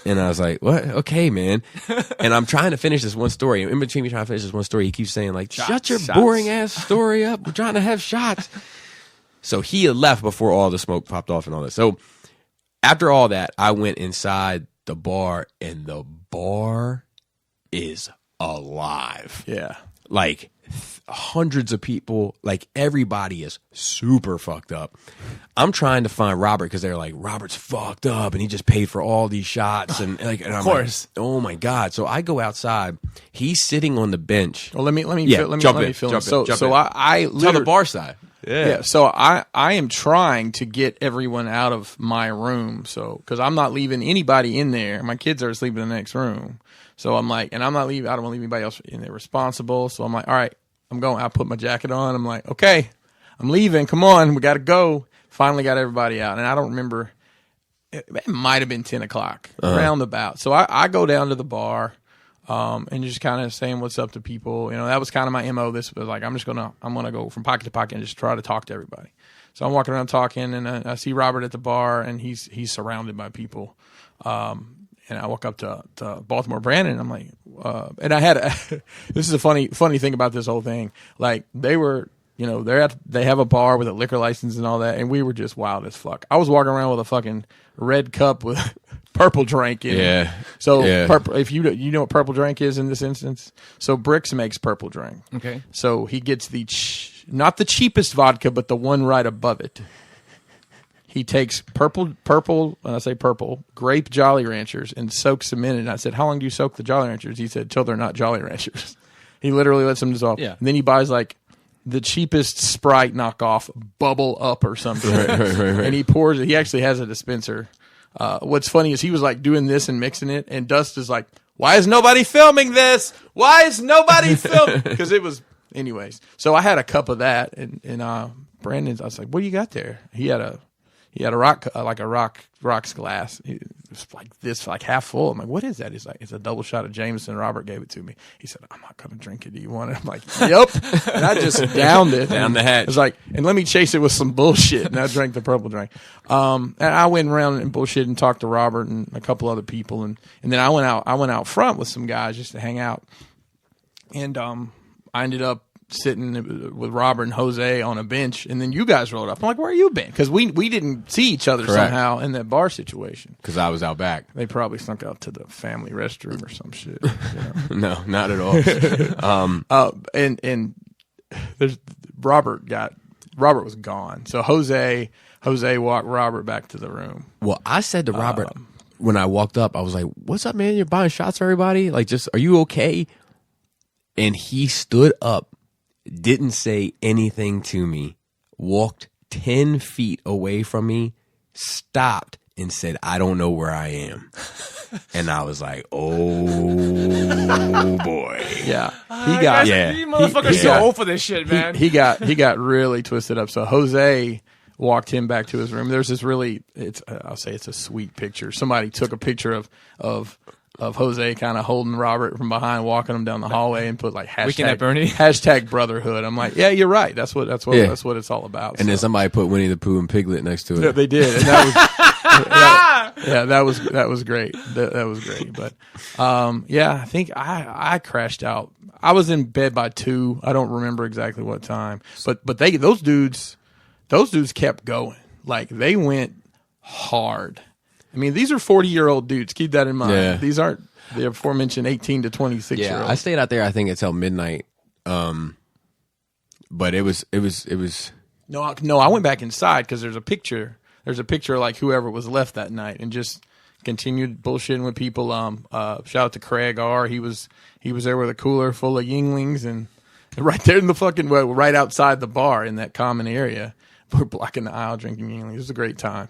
And I was like, what? Okay, man. And I'm trying to finish this one story. In between me trying to finish this one story, he keeps saying, like, shut your boring ass story up. We're trying to have shots. So he had left before all the smoke popped off and all that. So after all that, I went inside the bar, and the bar is alive. Yeah. Like, hundreds of people, like everybody is super fucked up. I'm trying to find Robert because they're like, Robert's fucked up and he just paid for all these shots, and like, and I'm of course, like, oh my god. So I go outside. He's sitting on the bench. Well, let me jump in. So I Tell the bar side. Yeah. So I am trying to get everyone out of my room. So because I'm not leaving anybody in there. My kids are asleep in the next room. So I'm like, and I'm not leaving. I don't want to leave anybody else in there responsible. So I'm like, all right, I'm going. I put my jacket on. I'm like, okay, I'm leaving. Come on, we got to go. Finally got everybody out, and I don't remember. It might have been 10 o'clock, roundabout. So I go down to the bar, and just kind of saying what's up to people. That was kind of my MO. This was like, I'm gonna go from pocket to pocket and just try to talk to everybody. So I'm walking around talking, and I see Robert at the bar, and he's surrounded by people. And I walk up to Baltimore Brandon, and I'm like, and I had this is a funny thing about this whole thing. Like they were, they have a bar with a liquor license and all that, and we were just wild as fuck. I was walking around with a fucking red cup with purple drink in it. So purple, if you know what purple drink is in this instance, so Bricks makes purple drink. Okay. So he gets not the cheapest vodka, but the one right above it. He takes purple, when I say purple, grape Jolly Ranchers and soaks them in it. And I said, how long do you soak the Jolly Ranchers? He said, till they're not Jolly Ranchers. He literally lets them dissolve. Yeah. And then he buys like the cheapest Sprite knockoff, Bubble Up or something. Right. And he pours it. He actually has a dispenser. What's funny is he was like doing this and mixing it. And Dust is like, why is nobody filming this? Why is nobody filming? Because it was, anyways. So I had a cup of that. And Brandon's, I was like, what do you got there? He had a rocks glass. It was like this, like half full. I'm like, what is that? He's like, it's a double shot of Jameson. Robert gave it to me. He said, I'm not gonna drink it. Do you want it? I'm like, yep. And I just downed it. Down the hatch. I was like, and let me chase it with some bullshit. And I drank the purple drink. And I went around and bullshit and talked to Robert and a couple other people. And then I went out front with some guys just to hang out. And I ended up sitting with Robert and Jose on a bench, and then you guys rolled up. I'm like, where you been? Because we didn't see each other somehow in that bar situation. Because I was out back. They probably snuck out to the family restroom or some shit. You know? No, not at all. And there's Robert was gone. So Jose walked Robert back to the room. Well, I said to Robert when I walked up, I was like, "What's up, man? You're buying shots for everybody? Like, just are you okay?" And he stood up, didn't say anything to me, walked 10 feet away from me, stopped, and said, "I don't know where I am." And I was like, "Oh boy." Yeah. You motherfuckers so old for this shit, man. He got really twisted up. So Jose walked him back to his room. There's this I'll say it's a sweet picture. Somebody took a picture of Jose kind of holding Robert from behind, walking him down the hallway, and put like Weekend at Bernie. hashtag brotherhood. I'm like, yeah, you're right. That's what it's all about. And then somebody put Winnie the Pooh and Piglet next to it. Yeah, they did. And that was that was great. That was great. But I think I crashed out. I was in bed by 2. I don't remember exactly what time. But those dudes kept going. Like they went hard. I mean, these are 40-year-old dudes. Keep that in mind. Yeah. These aren't the aforementioned 18 to 26-year-olds. I stayed out there, I think, until midnight. But it was. No, I went back inside because there's a picture. There's a picture of like whoever was left that night, and just continued bullshitting with people. Shout out to Craig R. He was there with a cooler full of Yinglings, and right there in the fucking right outside the bar in that common area, we're blocking the aisle drinking Yinglings. It was a great time.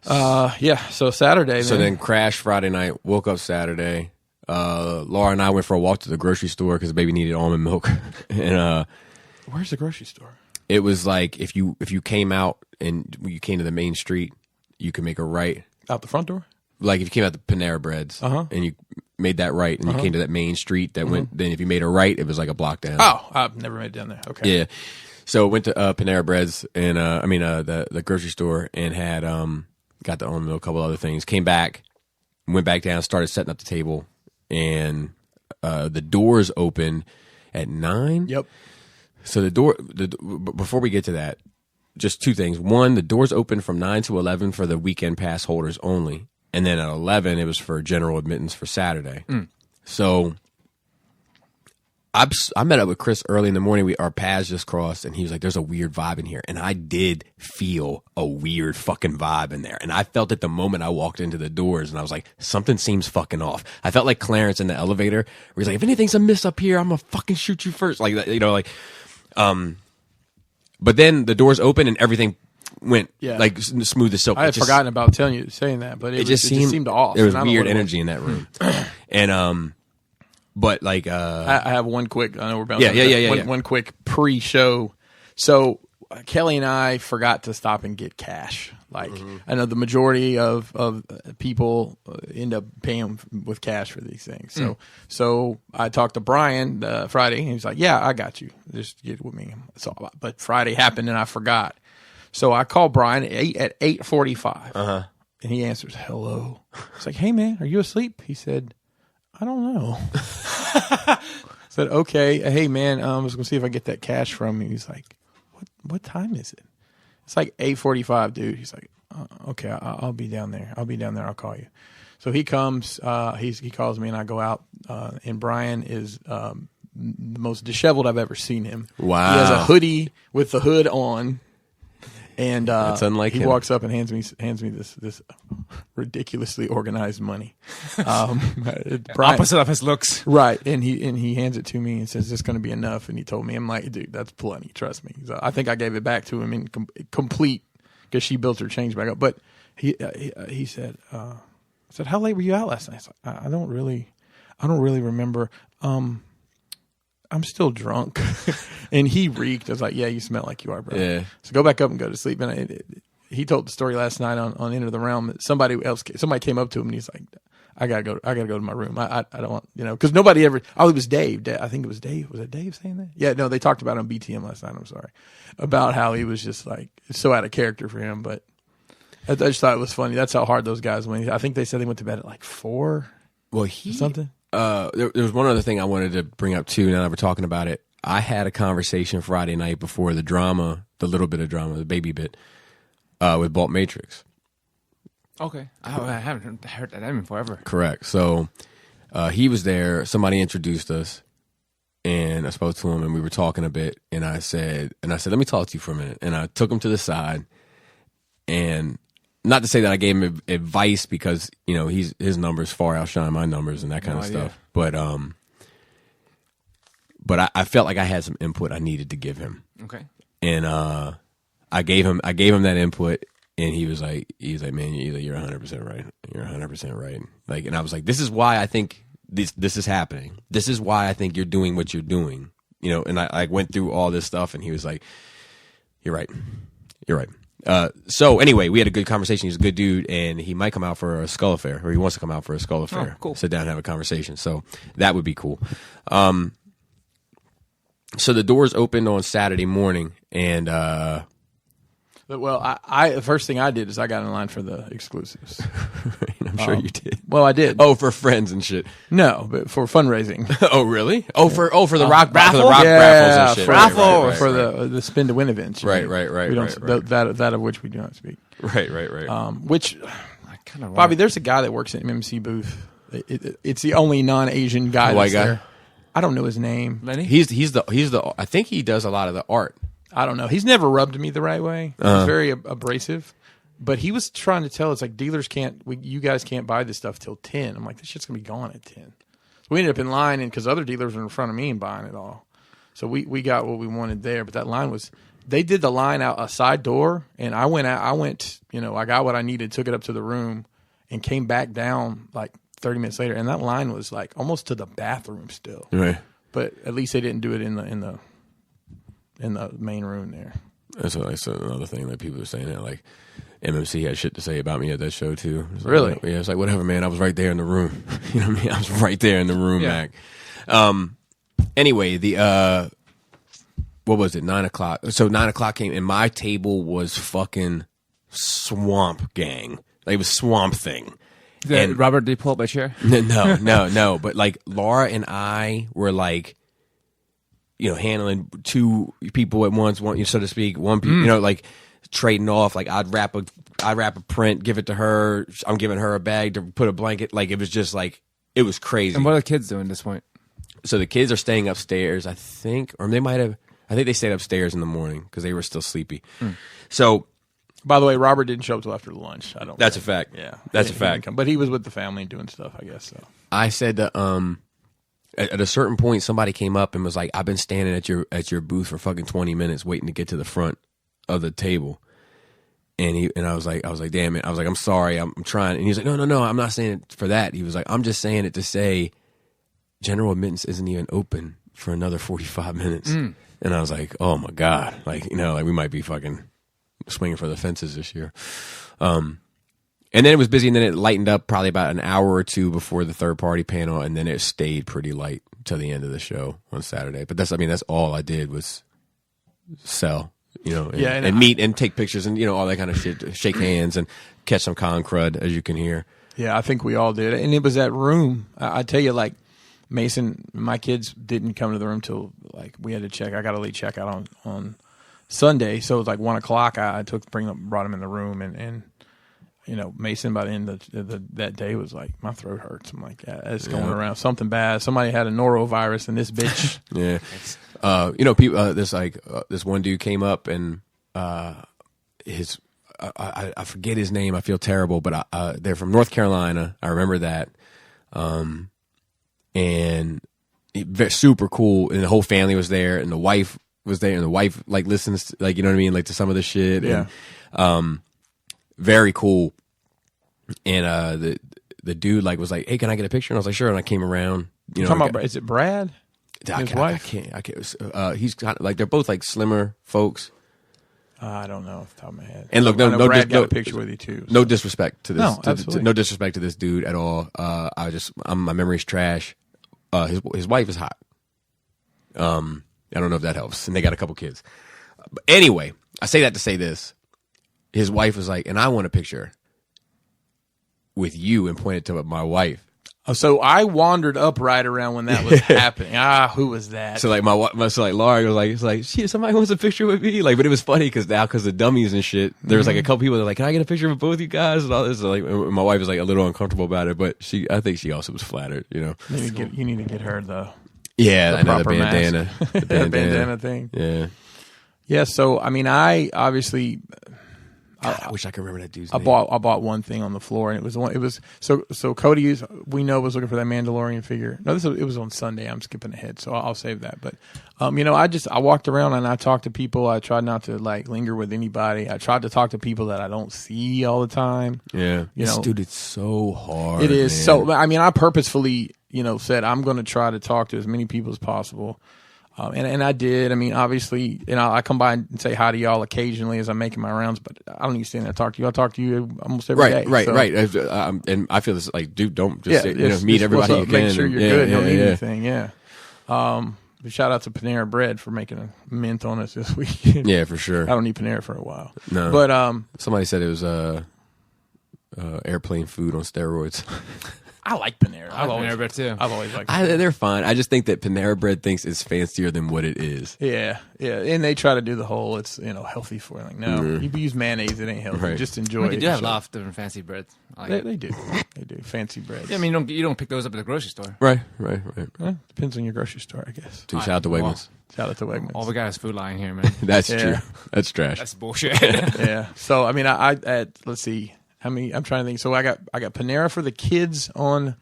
So Saturday. Then crashed Friday night, woke up Saturday. Laura and I went for a walk to the grocery store because the baby needed almond milk. And where's the grocery store? It was like if you came out and you came to the main street, you could make a right. Out the front door? Like if you came out to Panera Bread's and you made that right and you came to that main street that went, then if you made a right, it was like a block down. Oh, I've never made it down there. Okay. Yeah. So went to Panera Bread's and the grocery store and had got the almond milk, a couple other things. Came back, went back down, started setting up the table, and the doors open at 9. Yep. So before we get to that, just 2 things. One, the doors open from 9 to 11 for the weekend pass holders only, and then at 11 it was for general admittance for Saturday. So I met up with Chris early in the morning. Our paths just crossed, and he was like, "There's a weird vibe in here," and I did feel a weird fucking vibe in there, and I felt it the moment I walked into the doors, and I was like, something seems fucking off. I felt like Clarence in the elevator, where he's like, "If anything's amiss up here, I'm gonna fucking shoot you first." Like, you know, like, but then the doors open and everything went like smooth as silk. I had forgotten about saying that, but it just seemed off. There was weird energy in that room, and but like I have one quick. I know we're about one quick pre-show. So Kelly and I forgot to stop and get cash. Like I know the majority of people end up paying with cash for these things. So I talked to Brian Friday, and he's like, "Yeah, I got you. Just get with me." So, but Friday happened, and I forgot. So I called Brian at 8:45, and he answers, "Hello." It's like, "Hey man, are you asleep?" He said, "I don't know." I said, "Okay, hey man, I was gonna see if I get that cash from you." He's like, "What time is it?" It's like 8:45, dude. He's like, "Okay, I'll be down there. I'll call you." So he comes. He calls me, and I go out. And Brian is the most disheveled I've ever seen him. Wow. He has a hoodie with the hood on. And that's unlike he him. walks up and hands me this ridiculously organized money. Opposite of his looks, right? And he hands it to me and says, "This is going to be enough." And he told me, I'm like, "Dude, that's plenty. Trust me." So I think I gave it back to him in complete because she built her change back up. But he said, "I said, how late were you out last night?" I said, I don't really remember. I'm still drunk. And he reeked. I was like, "Yeah, you smell like you are, bro." Yeah. So go back up and go to sleep. And he told the story last night on Into the Realm that somebody came up to him and he's like, I gotta go to my room. I don't want, because nobody ever, it was Dave. I think it was Dave. Was it Dave saying that? Yeah, no, they talked about it on BTM last night. I'm sorry. About how he was just like, so out of character for him. But I just thought it was funny. That's how hard those guys went. I think they said they went to bed at like 4. Well, something. there was one other thing I wanted to bring up too. Now that we're talking about it, I had a conversation Friday night before the drama, the little bit of drama, the baby bit, with Bolt Matrix. Okay. I haven't heard that name in forever. Correct. So he was there. Somebody introduced us, and I spoke to him, and we were talking a bit. And I said, let me talk to you for a minute. And I took him to the side, and not to say that I gave him advice because his numbers far outshine my numbers and that kind of stuff. But I felt like I had some input I needed to give him. Okay. And I gave him that input. And he was like, man, you're 100% right. You're 100% right. Like, and I was like, this is why I think this is happening. This is why I think you're doing what you're doing. And I went through all this stuff, and he was like, you're right. You're right. So anyway, we had a good conversation. He's a good dude, and he might come out for a skull affair, or he wants to come out for a skull affair. Oh, cool. Sit down and have a conversation. So that would be cool. So the doors opened on Saturday morning, and well, I the first thing I did is I got in line for the exclusives. I'm sure you did. Well, I did. Oh, for friends and shit. No, but for fundraising. Oh, really? Oh, for the rock raffle? for the rock raffles and shit. Raffle for the spin to win events. Right. We don't, that of which we do not speak. Right. Which, Bobby, there's a guy that works at MMC booth. It's the only non-Asian guy White that's guy? there. I don't know his name. Lenny? He's the. I think he does a lot of the art. I don't know. He's never rubbed me the right way. He's very abrasive. But he was trying to tell us, like, dealers you guys can't buy this stuff till 10. I'm like, this shit's going to be gone at 10. So we ended up in line, and because other dealers were in front of me and buying it all. So we got what we wanted there. But that line they did the line out a side door, and I went, I got what I needed, took it up to the room, and came back down like 30 minutes later. And that line was like almost to the bathroom still. Right. But at least they didn't do it in the main room there. That's another thing that people are saying that, like, MMC had shit to say about me at that show too. Really? Yeah, it's like, whatever, man. I was right there in the room. You know what I mean? I was right there in the room, Yeah. Mac. Anyway, what was it? 9:00. So 9:00 came, and my table was fucking swamp gang. Like, it was Swamp Thing. And Robert, did you pull up my chair? No. But like Laura and I were like, handling two people at once, so to speak. One, like trading off. Like I'd wrap a print, give it to her. I'm giving her a bag to put a blanket. Like it was just like it was crazy. And what are the kids doing at this point? So the kids are staying upstairs, I think, or they might have. I think they stayed upstairs in the morning because they were still sleepy. So. By the way, Robert didn't show up till after lunch. That's a fact. Yeah, that's a fact. But he was with the family doing stuff, I guess. So I said that at a certain point, somebody came up and was like, "I've been standing at your booth for fucking 20 minutes waiting to get to the front of the table." And I was like, "Damn it!" I was like, "I'm sorry, I'm trying." And he was like, "No, I'm not saying it for that." He was like, "I'm just saying it to say, general admittance isn't even open for another 45 minutes." And I was like, "Oh my god!" Like we might be fucking swinging for the fences this year. And then it was busy, and then it lightened up probably about an hour or two before the third party panel, and then it stayed pretty light till the end of the show on Saturday. But that's all I did was sell, and meet and take pictures and all that kind of shit, shake hands and catch some con crud, as you can hear. Yeah, I think we all did. And it was that room. I tell you, like, Mason, my kids didn't come to the room till like we had to check. I got a late checkout on Sunday, so it was like 1:00. I brought him in the room, and Mason by the end of that day was like, my throat hurts. I'm like, yeah, it's going around something bad. Somebody had a norovirus, and this bitch. Yeah, people. This one dude came up, and I forget his name. I feel terrible, but they're from North Carolina. I remember that, and super cool. And the whole family was there, and the wife was there, and the wife like listens, like, you know what I mean, like to some of the shit. Yeah. And, very cool. And the dude like was like, "Hey, can I get a picture?" And I was like, "Sure." And I came around. Is it Brad? His wife? I can't. He's kind of like, they're both like slimmer folks. I don't know off the top of my head. And look, no, Brad got a picture with you too. So. No disrespect to this. No, absolutely. No disrespect to this dude at all. My memory's trash. His wife is hot. I don't know if that helps. And they got a couple kids. But anyway, I say that to say this. His wife was like, "And I want a picture with you," and pointed to my wife. So I wandered up right around when that was happening. Who was that? So like Laura was like, it's like, shit, somebody wants a picture with me. Like, but it was funny because the dummies and shit, there was like a couple people that were like, can I get a picture of both you guys and all this? So, like, and my wife was like a little uncomfortable about it, but I think she also was flattered, you know. You need to get her the another bandana, the bandana thing. Yeah. Yeah. So I mean, I obviously. I wish I could remember that dude's I name. bought one thing on the floor, and it was so Cody was looking for that Mandalorian figure. No, it was on Sunday. I'm skipping ahead, so I'll save that. But I walked around and I talked to people. I tried not to like linger with anybody. I tried to talk to people that I don't see all the time. Yeah, dude, it's so hard. It is man. so. I mean, I purposefully said I'm going to try to talk to as many people as possible. And I did. I mean, obviously, I come by and say hi to y'all occasionally as I'm making my rounds, but I don't need to stand there and talk to you. I talk to you almost every day. Right. So. And I feel this like, dude, don't just meet everybody you can. Make sure you're good. Don't need anything. Yeah. Shout out to Panera Bread for making a mint on us this week. Yeah, for sure. I don't need Panera for a while. No, but somebody said it was airplane food on steroids. I like Panera. I like Panera Bread too. I've always liked Panera. They're fine. I just think that Panera Bread thinks it's fancier than what it is. Yeah, and they try to do the whole it's healthy for you. Like no, you use mayonnaise, it ain't healthy. Right. Just enjoy it. They do have a lot of different fancy breads. They do fancy breads. Yeah, I mean you don't pick those up at the grocery store. Right. Depends on your grocery store, I guess. Dude, shout out to Wegmans. Shout out to Wegmans. All we got is Food Lion here, man. That's true. That's trash. That's bullshit. Yeah. So I mean, I let's see how many. I'm trying to think. So I got Panera for the kids on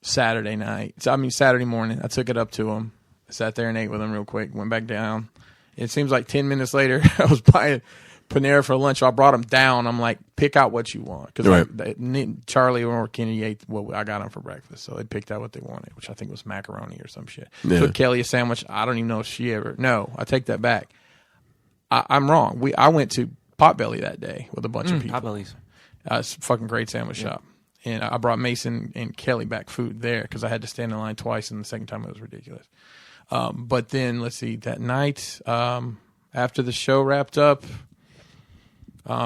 Saturday morning. I took it up to them. I sat there and ate with them real quick. Went back down. It seems like 10 minutes later, I was buying Panera for lunch. So I brought them down. I'm like, pick out what you want. Because Charlie or Kenny ate what I got them for breakfast. So they picked out what they wanted, which I think was macaroni or some shit. Yeah. Took Kelly a sandwich. I don't even know if she ever. No, I take that back. I'm wrong. I went to Potbelly that day with a bunch of people. Potbelly's. It's a fucking great sandwich shop. And I brought Mason and Kelly back food there because I had to stand in line twice, and the second time it was ridiculous. But then, let's see, that night, after the show wrapped up,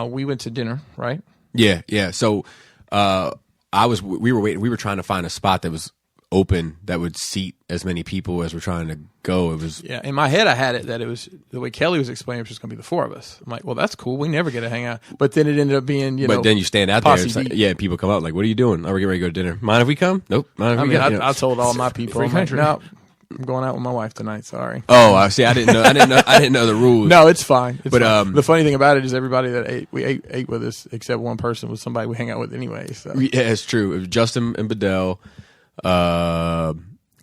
we went to dinner, right? Yeah. So we were trying to find a spot that was open that would seat as many people as we're trying to go. It was in my head I had it that it was the way Kelly was explaining, it was just going to be the four of us. I'm like, well, that's cool. We never get to hang out. But then it ended up being but then you stand out there. It's like, people come up like, what are you doing? Oh, we're getting ready to go to dinner. Mind if we come? Nope. Mind if we come? I told all my people, I'm like, no, I'm going out with my wife tonight. Sorry. Oh, I see. I didn't know the rules. No, it's fine. But fine. The funny thing about it is everybody that ate with us except one person was somebody we hang out with anyway. So yeah, it's true. It was Justin and Bedell,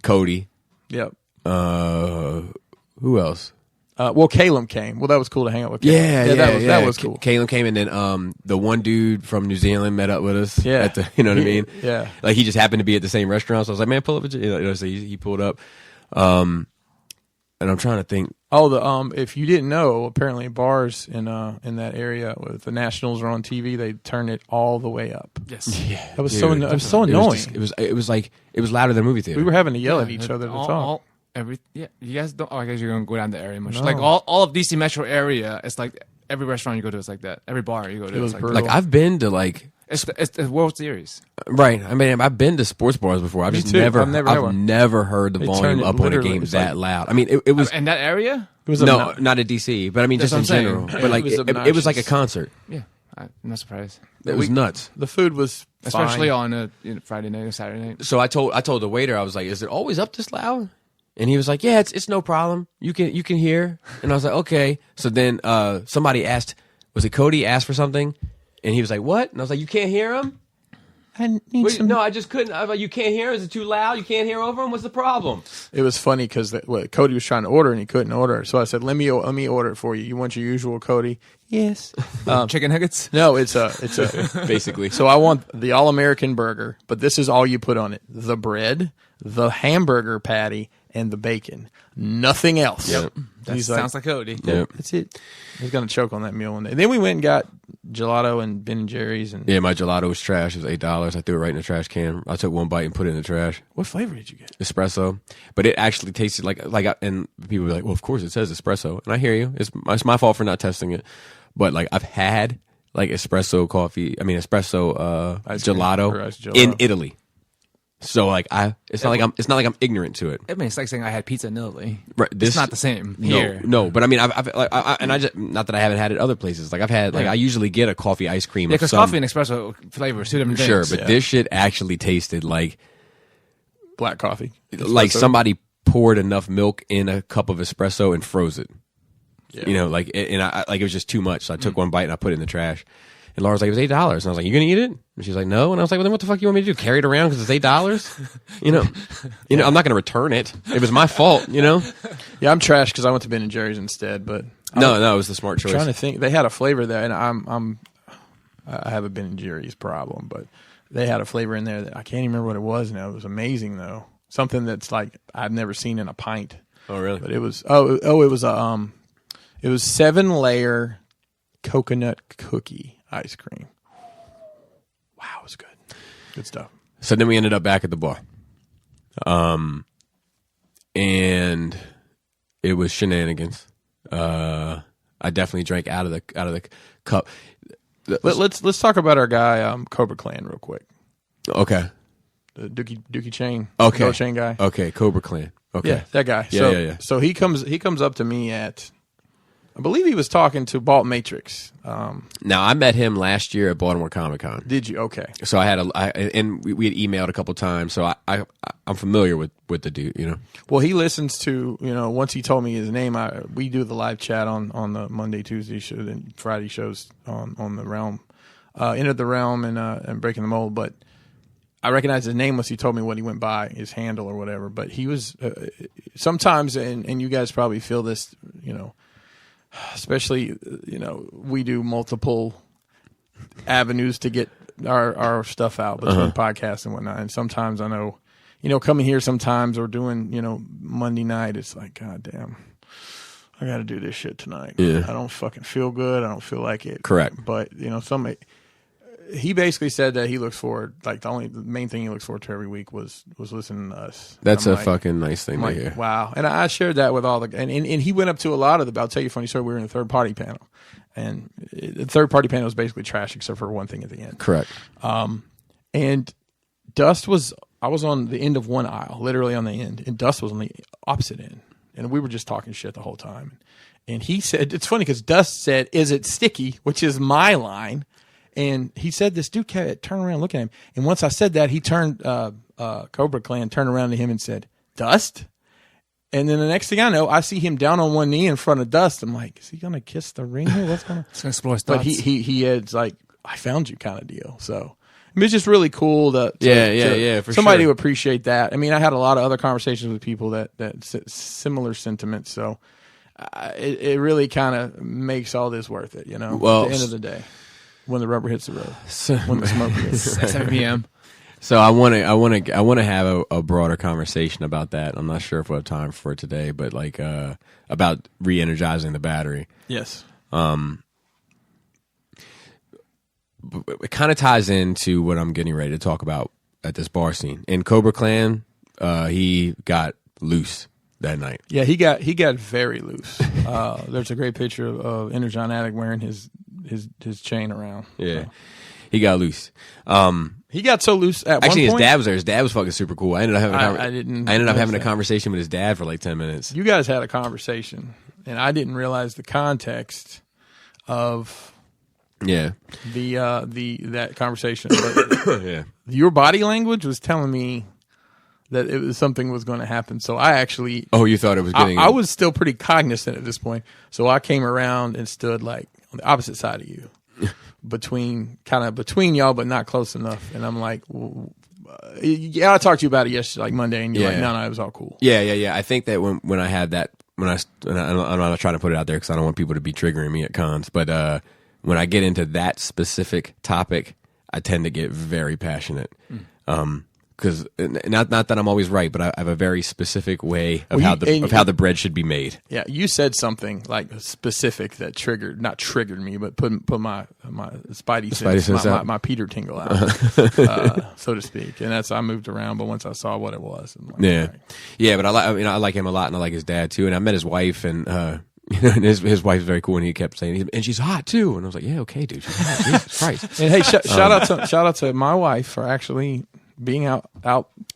Cody. Yep. Who else? Well, Caleb came. Well, that was cool to hang out with. Caleb. That was cool. Caleb came, and then the one dude from New Zealand met up with us. Yeah, at the, you know what I mean. Yeah, like he just happened to be at the same restaurant. So I was like, man, pull up. So he pulled up. And I'm trying to think. Oh, if you didn't know, apparently bars in that area, if the Nationals are on TV, they turn it all the way up. Yes. Yeah. That was so annoying. It was louder than a movie theater. We were having to yell at each other to talk. You guys don't. I guess you're gonna go down the area much. No. Like all of DC metro area, it's like every restaurant you go to is like that. Every bar you go to, it was like brutal. Like I've been to like. It's the World Series, right? I mean, I've been to sports bars before. I've never heard the volume up on a game that loud. I mean, it was in that area. It was not at DC, but I mean, just in general. But like, it was like a concert. Yeah, I'm not surprised. It was nuts. The food was especially fine. on a Friday night or Saturday night. So I told the waiter, I was like, "Is it always up this loud?" And he was like, "Yeah, it's no problem. You can hear." And I was like, "Okay." So then somebody asked, was it Cody asked for something? And he was like, "What?" And I was like, "You can't hear him?" No, I just couldn't. I was like, "You can't hear him? Is it too loud? You can't hear over him? What's the problem?" It was funny because Cody was trying to order and he couldn't order. So I said, "Let me order it for you. You want your usual, Cody?" Yes. Chicken nuggets? No, it's a basically. So I want the all-American burger, but this is all you put on it: the bread, the hamburger patty, and the bacon. Nothing else. Yep. That sounds like Cody. Yep. That's it. I was gonna choke on that meal one day. Then we went and got gelato and Ben and Jerry's, and yeah, my gelato was trash. It was $8. I threw it right in the trash can. I took one bite and put it in the trash. What flavor did you get? Espresso, but it actually tasted like and people were like, "Well, of course it says espresso," and I hear you. It's my fault for not testing it, but like I've had like espresso gelato in Italy. So like it's not like I'm ignorant to it. I mean, it's like saying I had pizza in Italy. Right, It's not the same here. No, but I mean, I just not that I haven't had it other places. Like I've had, like I usually get a coffee ice cream. Yeah, because coffee and espresso flavor are two different things. Sure, but this shit actually tasted like black coffee. Like somebody poured enough milk in a cup of espresso and froze it. Yeah. You know, like, and I like it was just too much. So I took one bite and I put it in the trash. And Laura's like, it was $8. And I was like, you gonna eat it? And she's like, no. And I was like, well, then what the fuck you want me to do? Carry it around because it's $8? You know, I'm not gonna return it. It was my fault. You know. Yeah, I'm trash because I went to Ben and Jerry's instead. But no, it was the smart choice. I'm trying to think, they had a flavor there, and I have a Ben and Jerry's problem, but they had a flavor in there that I can't even remember what it was now. It was amazing though. Something that's like I've never seen in a pint. Oh really? But it was it was 7-layer coconut cookie ice cream. Wow, it was good. Good stuff. So then we ended up back at the bar. And it was shenanigans. I definitely drank out of the cup. Let's talk about our guy Cobra Clan real quick. Okay. The Dookie Chain. Okay. Gold Chain guy. Okay, Cobra Clan. Okay. Yeah, that guy. Yeah. So he comes up to me at, I believe he was talking to Balt Matrix. Now I met him last year at Baltimore Comic Con. Did you? Okay. So we had emailed a couple times, so I'm familiar with the dude. You know. Well, he listens to, once he told me his name, we do the live chat on the Monday, Tuesday show, and Friday shows on the Realm, Enter the Realm and Breaking the Mold. But I recognized his name once he told me what he went by, his handle or whatever. But he was sometimes, and you guys probably feel this, especially, we do multiple avenues to get our stuff out between podcasts and whatnot. And sometimes I know, coming here sometimes or doing, Monday night, it's like, God damn, I got to do this shit tonight. Yeah. I don't fucking feel good. I don't feel like it. Correct. But, he basically said that he looks forward, like the main thing he looks forward to every week was listening to us. That's a fucking nice thing to hear. Wow. And I shared that with all and he went up to a lot of I'll tell you a funny story. We were in a third party panel, and the third party panel was basically trash except for one thing at the end. Correct. And I was on the end of one aisle, literally on the end, and Dust was on the opposite end. And we were just talking shit the whole time. And he said, it's funny because Dust said, "Is it sticky?" which is my line. And he said, this dude kept turning around looking at him. And once I said that, he turned, Cobra Clan turned around to him and said, "Dust?" And then the next thing I know, I see him down on one knee in front of Dust. I'm like, is he going to kiss the ring here? What's going to explore his But thoughts. he had like, I found you kind of deal. So I mean, it's just really cool to for somebody sure. to appreciate that. I mean, I had a lot of other conversations with people that similar sentiments. So it really kind of makes all this worth it, Well, at the end of the day. When the rubber hits the road, when the smoke hits. At 7 p.m. So I want to have a broader conversation about that. I'm not sure if we'll have time for it today, but like about re-energizing the battery. Yes. It kind of ties into what I'm getting ready to talk about at this bar scene. In Cobra Clan, he got loose that night. Yeah, he got very loose. There's a great picture of Intergenerational wearing his chain around. Yeah, so. He got loose. He got so loose at actually, one point. his dad was there. His dad was fucking super cool. I ended up having a that. conversation with his dad for like 10 minutes. You guys had a conversation, and I didn't realize the context of that conversation. But Yeah. Your body language was telling me that something was going to happen. So I actually, you thought it was getting. I was still pretty cognizant at this point. So I came around and stood like on the opposite side of you, between y'all, but not close enough. And I'm like, yeah, I talked to you about it yesterday, like Monday, and you're like, no, it was all cool. Yeah. I think that when I had that, and I'm not trying to put it out there because I don't want people to be triggering me at cons, but when I get into that specific topic, I tend to get very passionate. Because not that I'm always right, but I have a very specific way of how the bread should be made. Yeah, you said something like specific that not triggered me, but put my spidey sense, my Peter tingle out, so to speak. And I moved around, but once I saw what it was, I'm like, yeah. But I like him a lot, and I like his dad too. And I met his wife, and and his wife's very cool, and he kept saying, and she's hot too. And I was like, yeah, okay, dude, she's hot. Jesus Christ. And hey, shout out to my wife for actually being out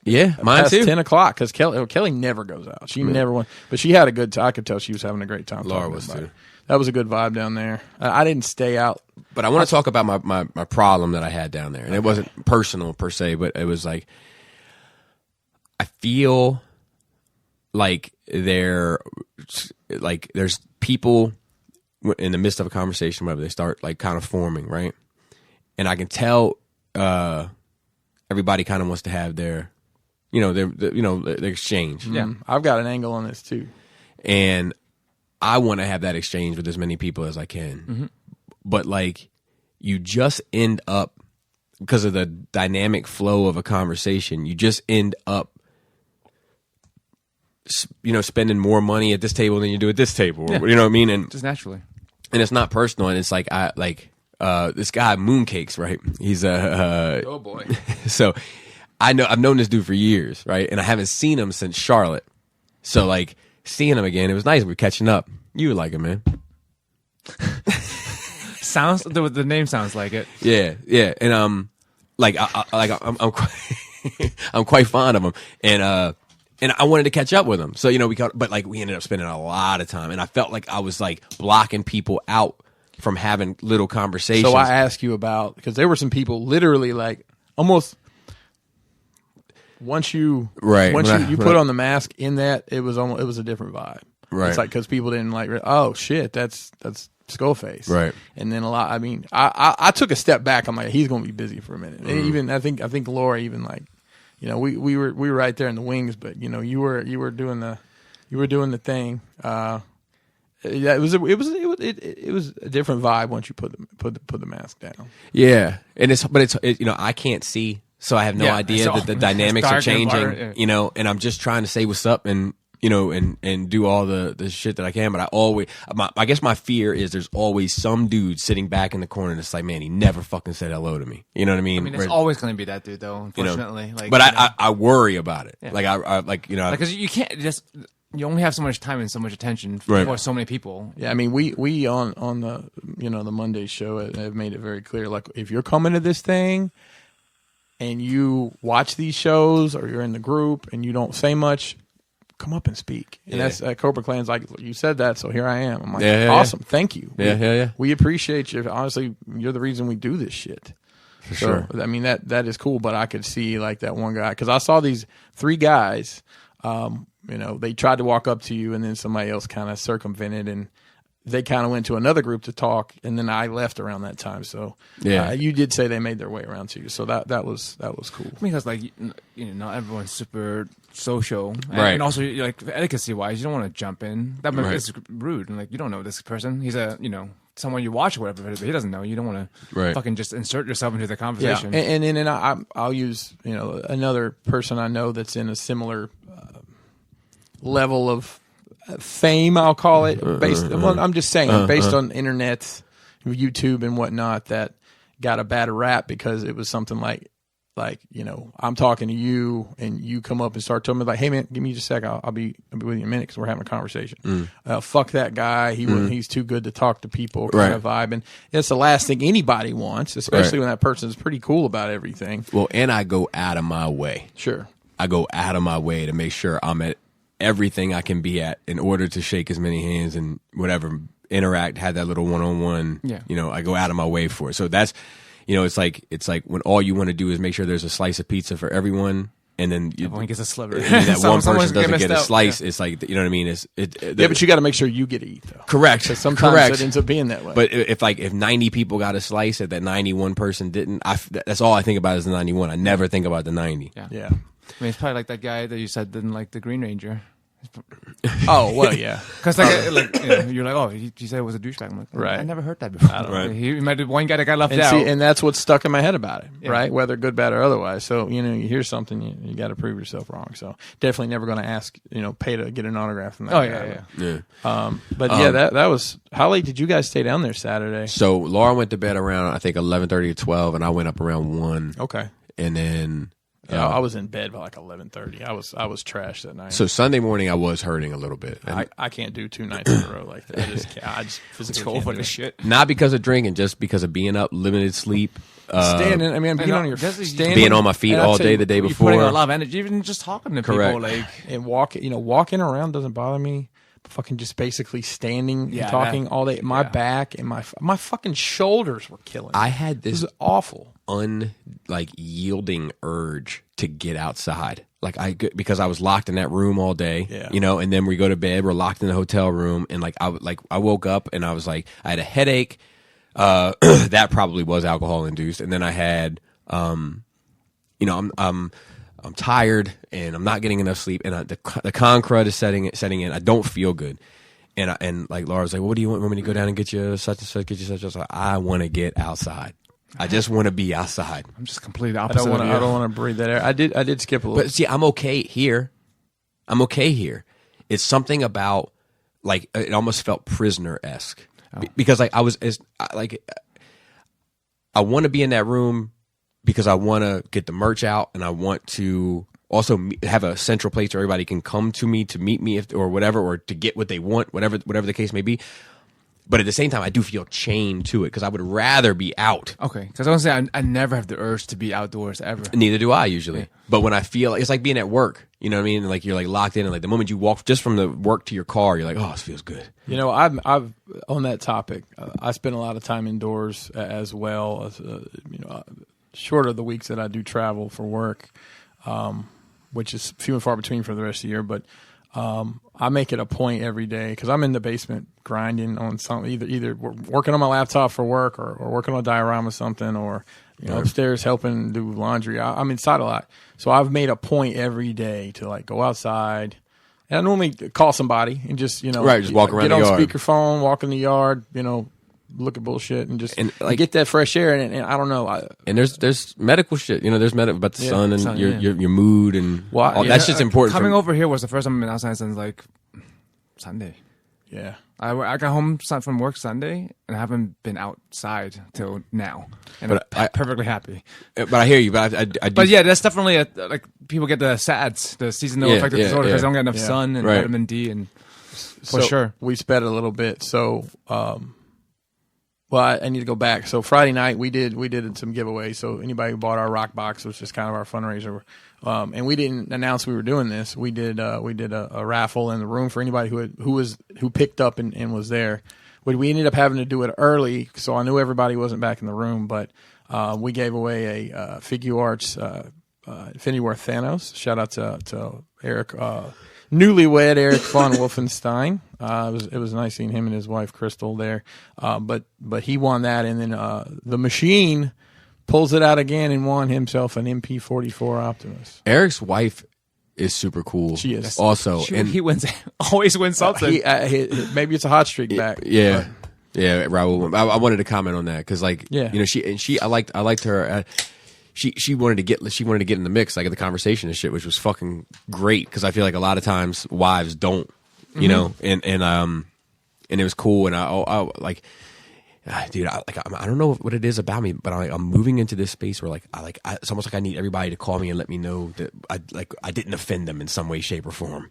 Yeah, mine past too. 10 o'clock because Kelly never goes out. She never went, but she had a good time. I could tell she was having a great time. Laura was too. That was a good vibe down there. I didn't stay out. But I want to talk about my problem that I had down there. And it wasn't personal per se, but it was like, I feel like there's people in the midst of a conversation, whether they start like kind of forming, right? And I can tell everybody kind of wants to have their exchange. Yeah, I've got an angle on this too. And I want to have that exchange with as many people as I can. Mm-hmm. But like, you just end up, because of the dynamic flow of a conversation, you just end up, spending more money at this table than you do at this table. Yeah. You know what I mean? And Just naturally. and it's not personal. And it's like, this guy Mooncakes, right? He's Oh boy. so I've known this dude for years, right? And I haven't seen him since Charlotte. So like, seeing him again, it was nice. We're catching up. You would like him, man. Sounds the name sounds like it. Yeah, and I'm quite, I'm quite fond of him, and I wanted to catch up with him. So we ended up spending a lot of time, and I felt like I was like blocking people out from having little conversations. So I asked you about, because there were some people literally like almost. Once you put on the mask in that, it was a different vibe. Right. It's like, because people didn't like, oh shit, that's Skullface. Right. And then I took a step back. I'm like, he's going to be busy for a minute. And even I think Laura even like, we were right there in the wings, but you were doing the thing. It was a different vibe once you put the mask down. Yeah, and it's I can't see. So I have no idea that the dynamics are changing, and I'm just trying to say what's up and do all the shit that I can. But I guess my fear is there's always some dude sitting back in the corner that's like, man, he never fucking said hello to me. You know what I mean? I mean, there's always going to be that dude, though. Unfortunately, but I worry about it. Yeah. Because you can't just. You only have so much time and so much attention for so many people. Yeah, I mean, we on the the Monday show have made it very clear. Like, if you're coming to this thing and you watch these shows, or you're in the group and you don't say much, come up and speak. And that's Cobra Clan's like, you said that, so here I am. I'm like, awesome, thank you. Yeah. We appreciate you. Honestly, you're the reason we do this shit. For sure. I mean, that is cool, but I could see like that one guy, because I saw these 3 guys. They tried to walk up to you, and then somebody else kind of circumvented, and they kind of went to another group to talk, and then I left around that time. So you did say they made their way around to you, so that was cool. Because like not everyone's super social, right? And also like etiquette wise, you don't want to jump in. That is rude, and like you don't know this person. He's someone you watch or whatever, but he doesn't know. You don't want to fucking just insert yourself into the conversation. Yeah, and I'll use another person I know that's in a similar level of fame, I'll call it, I'm just saying, based on internet, YouTube and whatnot, that got a bad rap because it was something like I'm talking to you and you come up and start telling me like, hey man, give me just a sec, I'll be with you in a minute because we're having a conversation. Fuck that guy, he's too good to talk to people kind of vibe, and it's the last thing anybody wants, especially when that person is pretty cool about everything. Well, and I go out of my way. Sure. I go out of my way to make sure I'm at everything I can be at in order to shake as many hands and whatever, interact, have that little one-on-one. Yeah. I go out of my way for it. So that's, it's like when all you want to do is make sure there's a slice of pizza for everyone, and then everyone gets a sliver. And that one person doesn't get a slice. Yeah. It's like, you know what I mean? But you got to make sure you get to eat though. Correct. Because sometimes it ends up being that way. But if 90 people got a slice and that 91 person didn't, that's all I think about is the 91. I never think about the 90. Yeah. I mean, it's probably like that guy that you said didn't like the Green Ranger. Oh, well, yeah. Because you're like, oh, he said it was a douchebag. I'm like, right. I never heard that before. Right. He might be one guy that got left out. And that's what's stuck in my head about it, right? Whether good, bad, or otherwise. So, you hear something, you got to prove yourself wrong. So, definitely never going to ask, pay to get an autograph from that guy. Yeah. That was, how late did you guys stay down there Saturday? So, Laura went to bed around, I think, 11:30 or 12, and I went up around 1. Okay. And then I was in bed by like 11:30. I was trashed that night. So Sunday morning, I was hurting a little bit. I can't do 2 nights in a row like that. I just physically can't do it. Shit. Not because of drinking, just because of being up, limited sleep. Standing, I mean, being on your standing, being on my feet all day the day You're before. putting a lot of energy, even just talking to Correct. people. Like, and walking around doesn't bother me. But fucking just basically standing and talking all day. My back and my fucking shoulders were killing me. I had this was awful. Yielding urge to get outside. Because I was locked in that room all day, you know, and then we go to bed, we're locked in the hotel room, and I woke up and I was like, I had a headache. That probably was alcohol induced, and then I had, I'm tired and I'm not getting enough sleep, and the con crud is setting in. I don't feel good, and like Laura's like, well, what do you want me to go down and get you such and such? Get you such and such? I want to get outside. I just want to be outside. I'm just completely opposite. I don't want to breathe that air. I did skip a little. But see, I'm okay here. It's something about it almost felt prisoner-esque. Because I want to be in that room because I want to get the merch out, and I want to also have a central place where everybody can come to me to meet me or whatever, or to get what they want, whatever the case may be. But at the same time, I do feel chained to it because I would rather be out. Okay, because I was saying I never have the urge to be outdoors ever. Neither do I usually. Yeah. But when I feel, it's like being at work. You know what I mean? Like you're like locked in, and like the moment you walk just from the work to your car, you're like, oh, this feels good. You know, I've on that topic. I spend a lot of time indoors as well. As, short of the weeks that I do travel for work, which is few and far between for the rest of the year. But I make it a point every day because I'm in the basement grinding on something, either working on my laptop for work or working on a diorama or something, or upstairs helping do laundry. I'm inside a lot, so I've made a point every day to go outside. And I normally call somebody and just just walk around get the on yard. speakerphone, walk in the yard, look at bullshit and just get that fresh air. And I don't know. And there's medical shit. There's medical about the sun and your mood and all that's just important. Coming over here was the first time I've been outside since Sunday. Yeah. I got home from work Sunday and I haven't been outside till now, and I'm perfectly happy. But I hear you. But I do. But yeah, that's definitely people get the SADS, the seasonal affective disorder, because they don't get enough sun and vitamin D, and for sure we sped a little bit. So, I need to go back. So Friday night we did some giveaways. So anybody who bought our rock box, which is kind of our fundraiser, and we didn't announce we were doing this. We did a raffle in the room for anybody who picked up and was there. We ended up having to do it early, so I knew everybody wasn't back in the room. But we gave away a Figure Arts Infinity War Thanos. Shout out to Eric, newlywed Eric von Wolfenstein. It was nice seeing him and his wife Crystal there. But he won that, and then the machine pulls it out again and won himself an MP44 Optimus. Eric's wife is super cool. She is also, and he always wins something. Maybe it's a hot streak back. Yeah. Yeah, Raul. I wanted to comment on that because, I liked her. She wanted to get in the mix, the conversation and shit, which was fucking great because I feel like a lot of times wives don't, and it was cool, and I don't know what it is about me, but I'm moving into this space where it's almost like I need everybody to call me and let me know that I didn't offend them in some way, shape, or form,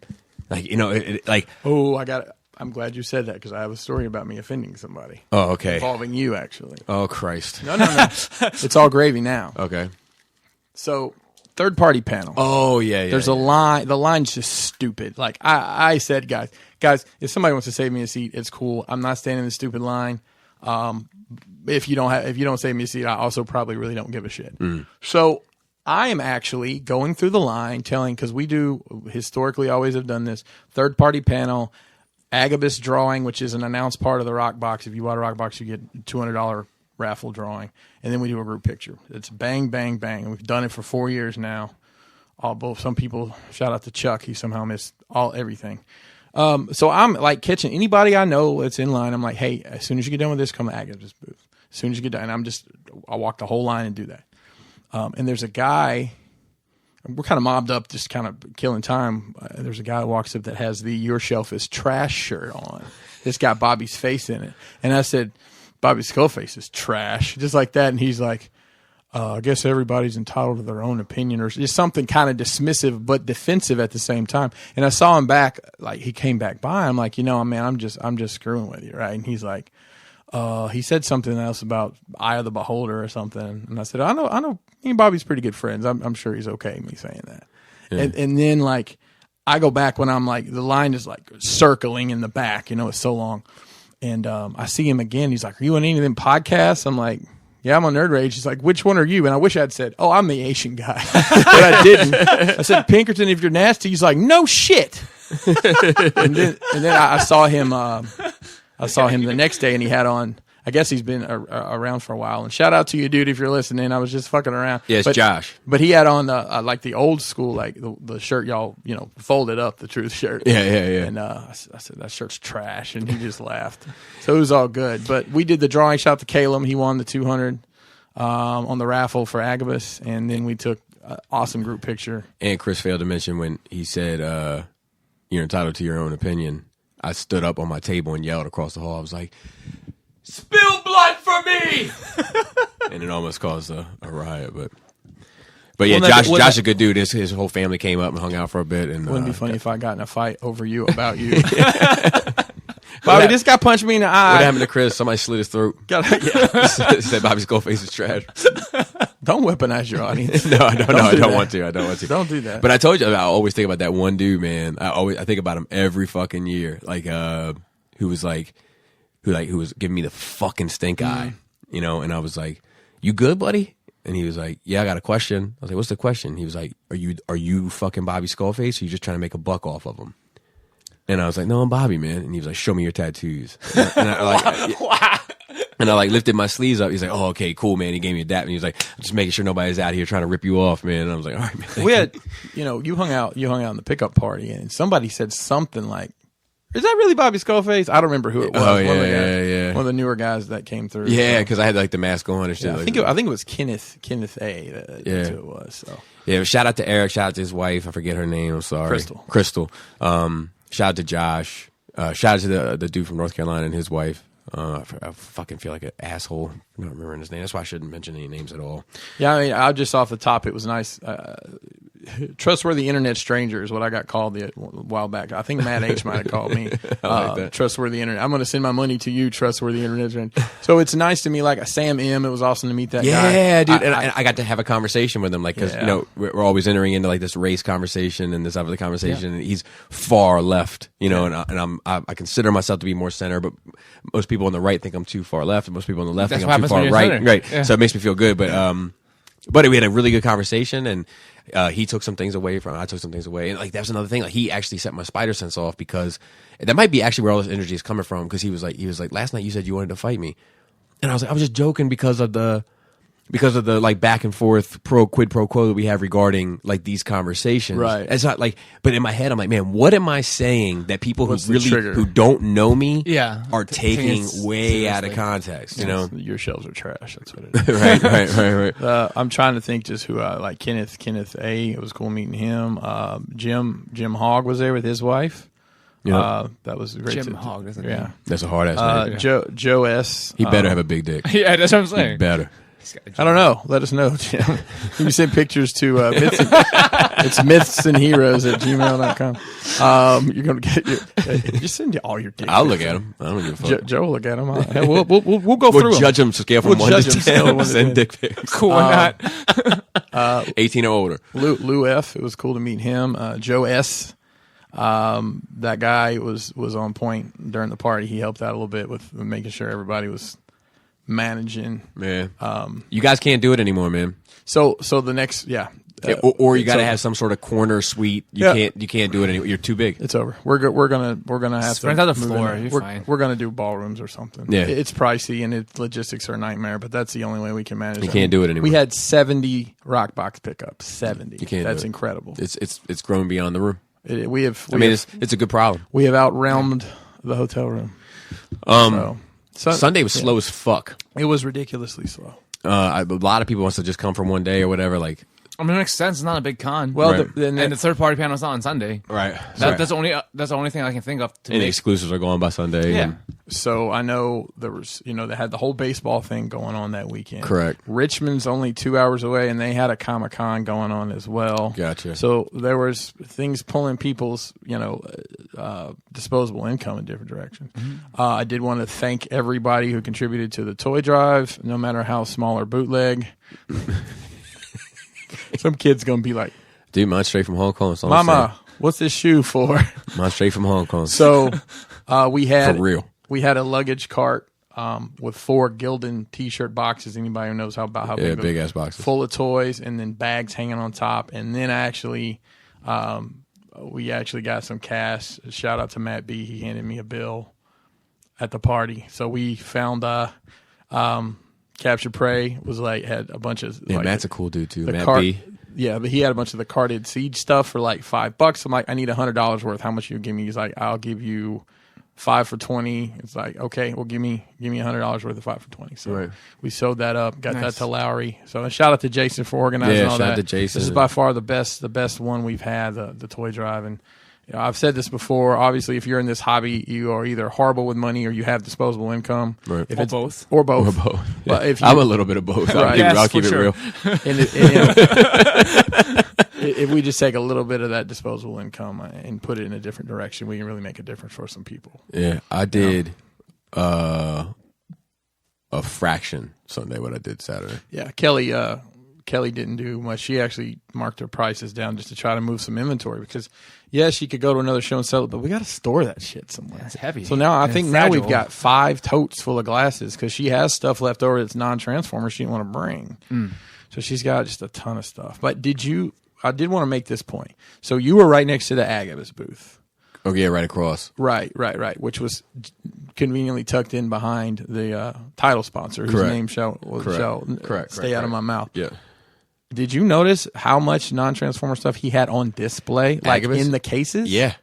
I'm glad you said that because I have a story about me offending somebody. Oh, okay. Involving you, actually. Oh, Christ. No. It's all gravy now. Okay. So, third-party panel. Oh, yeah. There's a line. The line's just stupid. I said, guys, if somebody wants to save me a seat, it's cool. I'm not standing in the stupid line. If you don't save me a seat, I also probably really don't give a shit. So, I am actually going through the line because we do historically always have done this third-party panel. Agabus drawing, which is an announced part of the rock box. If you bought a rock box, you get $200 raffle drawing, and then we do a group picture. It's bang, bang, bang, and we've done it for 4 years now. Some people, shout out to Chuck, he somehow missed everything. So I'm catching anybody I know that's in line. I'm like, hey, as soon as you get done with this, come to Agabus booth. As soon as you get done, and I walk the whole line and do that. And there's a guy. We're kind of mobbed up, just kind of killing time. There's a guy who walks up that has the "Your Shelf is Trash" shirt on. It's got Bobby's face in it. And I said, Bobby Skullface is trash. Just like that. And he's like, I guess everybody's entitled to their own opinion, or just something kind of dismissive but defensive at the same time. And I saw him back, like he came back by. I'm like, man, I'm just screwing with you, right? And he's like, he said something else about eye of the beholder or something. And I said, I know. Me and Bobby's pretty good friends. I'm sure he's okay me saying that. Yeah. And then like I go back when I'm like the line is like circling in the back. It's so long. And I see him again. He's like, "Are you on any of them podcasts?" I'm like, "Yeah, I'm on Nerd Rage." He's like, "Which one are you?" And I wish I'd said, "Oh, I'm the Asian guy," but I didn't. I said, "Pinkerton, if you're nasty." He's like, "No shit." and then I saw him. I saw him the next day, and he had on. I guess he's been around for a while. And shout out to you, dude, if you're listening. I was just fucking around. Yeah, it's Josh. But he had on like the old school, like the shirt y'all, folded up, the Truth shirt. Yeah. And I said, that shirt's trash. And he just laughed. So it was all good. But we did the drawing. Shout out to Caleb. He won the 200 on the raffle for Agabus. And then we took an awesome group picture. And Chris failed to mention when he said, you're entitled to your own opinion. I stood up on my table and yelled across the hall. I was like, "Spill blood for me!" And it almost caused a riot, but yeah, Josh is a good dude. His whole family came up and hung out for a bit. And wouldn't be funny if I got in a fight over you about you. Bobby, this guy punched me in the eye. What happened to Chris? Somebody slit his throat. Said Bobby's Skullface is trash. Don't weaponize your audience. No, I don't. I don't want to. I don't want to. Don't do that. But I told you, I always think about that one dude, man. I think about him every fucking year. Like, who was giving me the fucking stink eye, And I was like, "You good, buddy?" And he was like, "Yeah, I got a question." I was like, "What's the question?" He was like, "Are you fucking Bobby Skullface? Or you just trying to make a buck off of him?" And I was like, "No, I'm Bobby, man." And he was like, "Show me your tattoos." And I lifted my sleeves up. He's like, "Oh, okay, cool, man." He gave me a dap, and he was like, "I'm just making sure nobody's out here trying to rip you off, man." And I was like, "All right, man." We had, you hung out in the pickup party, and somebody said something like, "Is that really Bobby Skullface?" I don't remember who it was. Oh yeah. One of the newer guys that came through. Yeah, because I had like the mask on and shit. Yeah, I think it was Kenneth A. That's who it was. So yeah, shout out to Eric. Shout out to his wife. I forget her name. I'm sorry. Crystal. Shout out to Josh. Shout out to the dude from North Carolina and his wife. I fucking feel like an asshole for not remembering his name. That's why I shouldn't mention any names at all. Yeah, I mean, I just off the top, it was nice. Trustworthy internet stranger is what I got called a while back. I think Matt H might have called me. I like that. Trustworthy internet. I'm going to send my money to you, trustworthy internet stranger. So it's nice to me, like a Sam M. It was awesome to meet that guy. Yeah, dude. And I got to have a conversation with him, like, because we're always entering into like this race conversation and this other conversation. And he's far left, and I consider myself to be more center, but most people on the right think I'm too far left, and most people on the left think I'm too far right. Right. Yeah. So it makes me feel good, but we had a really good conversation, and he took some things away from it. I took some things away. And like that was another thing. Like he actually set my spider sense off, because that might be actually where all this energy is coming from, because he was like, "Last night you said you wanted to fight me." And I was like, I was just joking because of the like back and forth quid pro quo that we have regarding like these conversations. Right. It's not like, but in my head I'm like, man, what am I saying that people who don't know me are taking way out of context, Your shelves are trash. That's what it is. Right. I'm trying to think just who like Kenneth A. It was cool meeting him. Jim Hogg was there with his wife. Yeah, that was great. Jim Hogg, isn't it? Yeah, that's a hard ass name. Joe S. He better have a big dick. Yeah, that's what I'm saying. He better. I don't know. Let us know, Jim. You can send pictures to it's mythsandheroes@gmail.com. You're going to get just send you all your dick. I'll look at them. I don't give a fuck. Joe will look at them. We'll go through them. Judge them scale from 1 to 10. Send dick pics. Cool or not. 18 or older. Lou F. It was cool to meet him. Joe S. That guy was on point during the party. He helped out a little bit with making sure everybody was managing. Man, you guys can't do it anymore, man. So the next, or you got to have some sort of corner suite. You can't do it anymore. You're too big. It's over. We're gonna have to rent out the floor. We're gonna do ballrooms or something. Yeah, it's pricey and logistics are a nightmare, but that's the only way we can manage. You can't do it anymore. We had 70 rock box pickups. 70. You can't. That's incredible. It's grown beyond the room. It's a good problem. We have outrealmed the hotel room. Sunday was slow as fuck. It was ridiculously slow. A lot of people wants to just come from one day or whatever. Like I mean, it makes sense. It's not a big con. Well, Right. and and the third party panel's not on Sunday. Right. That's the only thing I can think of to And the make. exclusives are going by Sunday. Yeah. and- so I know there was, they had the whole baseball thing going on that weekend. Correct. Richmond's only 2 hours away, and they had a Comic-Con going on as well. Gotcha. So there was things pulling people's, disposable income in different directions. I did want to thank everybody who contributed to the toy drive, no matter how small or bootleg. Some kid's gonna be like, Dude, mine's straight from Hong Kong. So I'm "Mama, what's this shoe for?" saying. Mine's straight from Hong Kong. So we had For real. We had a luggage cart with 4 Gildan T-shirt boxes. Anybody who knows how Yeah, big big ass boxes. full of toys, and then bags hanging on top. And then we actually got some cash. Shout out to Matt B. He handed me a bill at the party. So we found Capture Prey was had a bunch of Matt's a cool dude too. the Matt cart. B. Yeah, but he had a bunch of the carded Siege stuff for like $5. I'm like, I need $100 worth. How much you give me? He's like, I'll give you 5 for 20. It's like, okay, well, give me $100 worth of 5 for 20. So Right. we sold that up, got Nice. that to Lowry. So shout out to Jason for organizing all shout that. out to Jason. This is by far the best one we've had, the toy drive. And I've said this before. Obviously, if you're in this hobby, you are either horrible with money or you have disposable income. Right. If Or it's both. Or both. Or both. But if I'm a little bit of both. Right. I'll Yes, keep for it sure. real. if we just take a little bit of that disposable income and put it in a different direction, we can really make a difference for some people. Yeah, I did a fraction Sunday what I did Saturday. Yeah, Kelly didn't do much. She actually marked her prices down just to try to move some inventory because, yeah, she could go to another show and sell it, but we got to store that shit somewhere. It's heavy. So now I And think now we've fragile. got 5 totes full of glasses because she has stuff left over that's non-transformer she didn't want to bring. So she's got just a ton of stuff. But I did want to make this point. So you were right next to the Agabus booth. Oh yeah, right across. Right. Which was conveniently tucked in behind the title sponsor, whose Correct. name shall Correct. stay out of my mouth. Yeah. Did you notice how much non-transformer stuff he had on display, like Agabus? in the cases? Yeah.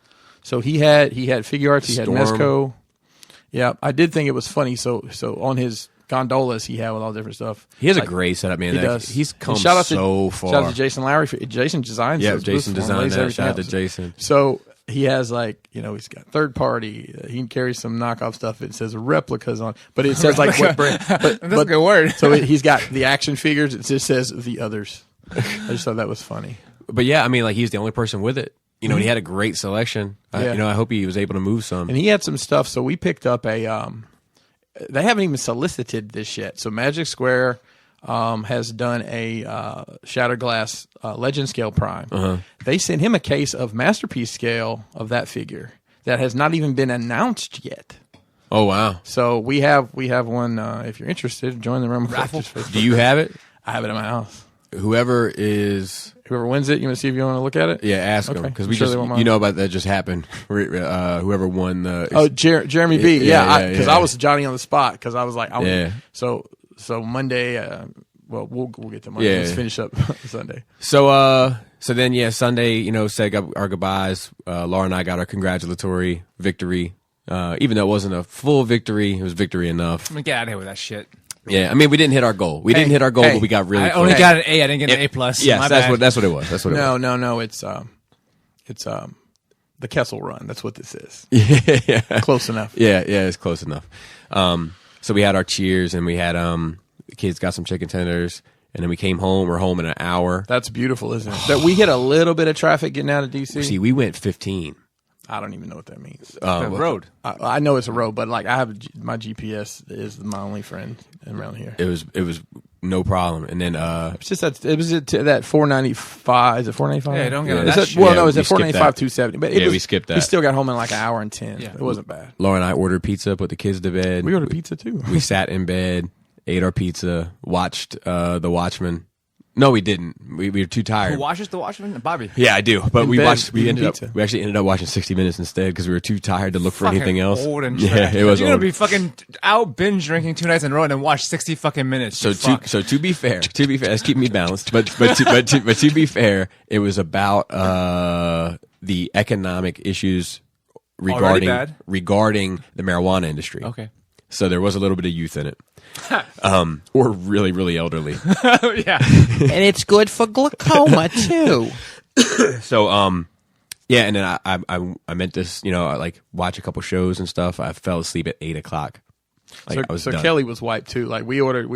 So he had figure arts, he had Storm. Mezco. Yeah, I did think it was funny. So on his gondolas he had with all different stuff. He has Like, a great setup, man. He does. He's come And shout out so to, far. Shout out to Jason Lowry. Jason designs. Yeah, those Jason booths for him, designed lays that. everything Shout out to else. Jason. So he has he's got third party. He carries some knockoff stuff. It says replicas on, but it says like what brand. But, That's a good word. So he's got the action figures. It just says the others. I just thought that was funny. But yeah, I mean, like he's the only person with it. You know, he had a great selection. Yeah. I hope he was able to move some. And he had some stuff. So we picked up a. They haven't even solicited this yet. So Magic Square has done a Shattered Glass Legend Scale Prime. They sent him a case of Masterpiece Scale of that figure that has not even been announced yet. Oh wow! So we have one. If you're interested, join the Realm of Raffle. Collectors Facebook. Do you have it? I have it in my house. Whoever is, Whoever wins it, you want to see if you want to look at it? yeah, ask him Okay. because I'm we sure just, they won't mind. you know about that just happened. Whoever won the Oh, Jeremy B. Yeah, Because yeah. I was Johnny on the spot because I was like, Yeah. So Monday. Well, we'll get to Monday. Yeah. Let's finish up Sunday. So then yeah, Sunday, said our goodbyes. Laura and I got our congratulatory victory. Even though it wasn't a full victory, it was victory enough. I mean, get out of here with that shit. Yeah, I mean we didn't hit our goal. We didn't hit our goal, hey, but we got really I close. only got an A. I didn't get an A plus. Yes, My that's bad. what it was. That's what it was. No. It's the Kessel Run. That's what this is. Yeah. Close enough. Yeah, it's close enough. So we had our cheers and we had the kids got some chicken tenders and then we came home. We're home in an hour. That's beautiful, isn't it? That we hit a little bit of traffic getting out of DC. See, we went 15. I don't even know what that means. The road. I know it's a road, but I have my GPS is my only friend around here. It was no problem. And then It's just that 495. Is it 495? Yeah, don't get on Is that it- shit. Well, Yeah, no, it's we at skipped 495, that. 270. But Yeah, we skipped We that. still got home in like an hour and 10. Yeah. It wasn't bad. Laura and I ordered pizza, put the kids to bed. We ordered pizza too. We sat in bed, ate our pizza, watched The Watchmen. No, we didn't. We were too tired. Who watches the Watchmen? Bobby. Yeah, I do. But In we bed, watched. We eating actually ended up watching 60 Minutes instead because we were too tired to look for Fucking anything else. Old and Yeah, trash. it was You're gonna old. be fucking out binge drinking 2 nights in a row and then watch 60 fucking minutes. So Fuck. to be fair, let's keep me balanced. But to be fair, it was about the economic issues regarding bad? regarding the marijuana industry. Okay. So there was a little bit of youth in it. or really, really elderly. Yeah. And it's good for glaucoma too. So, yeah, and then I meant this, like watch a couple shows and stuff. I fell asleep at 8:00. Like, I was so done. Kelly was wiped too. Like we ordered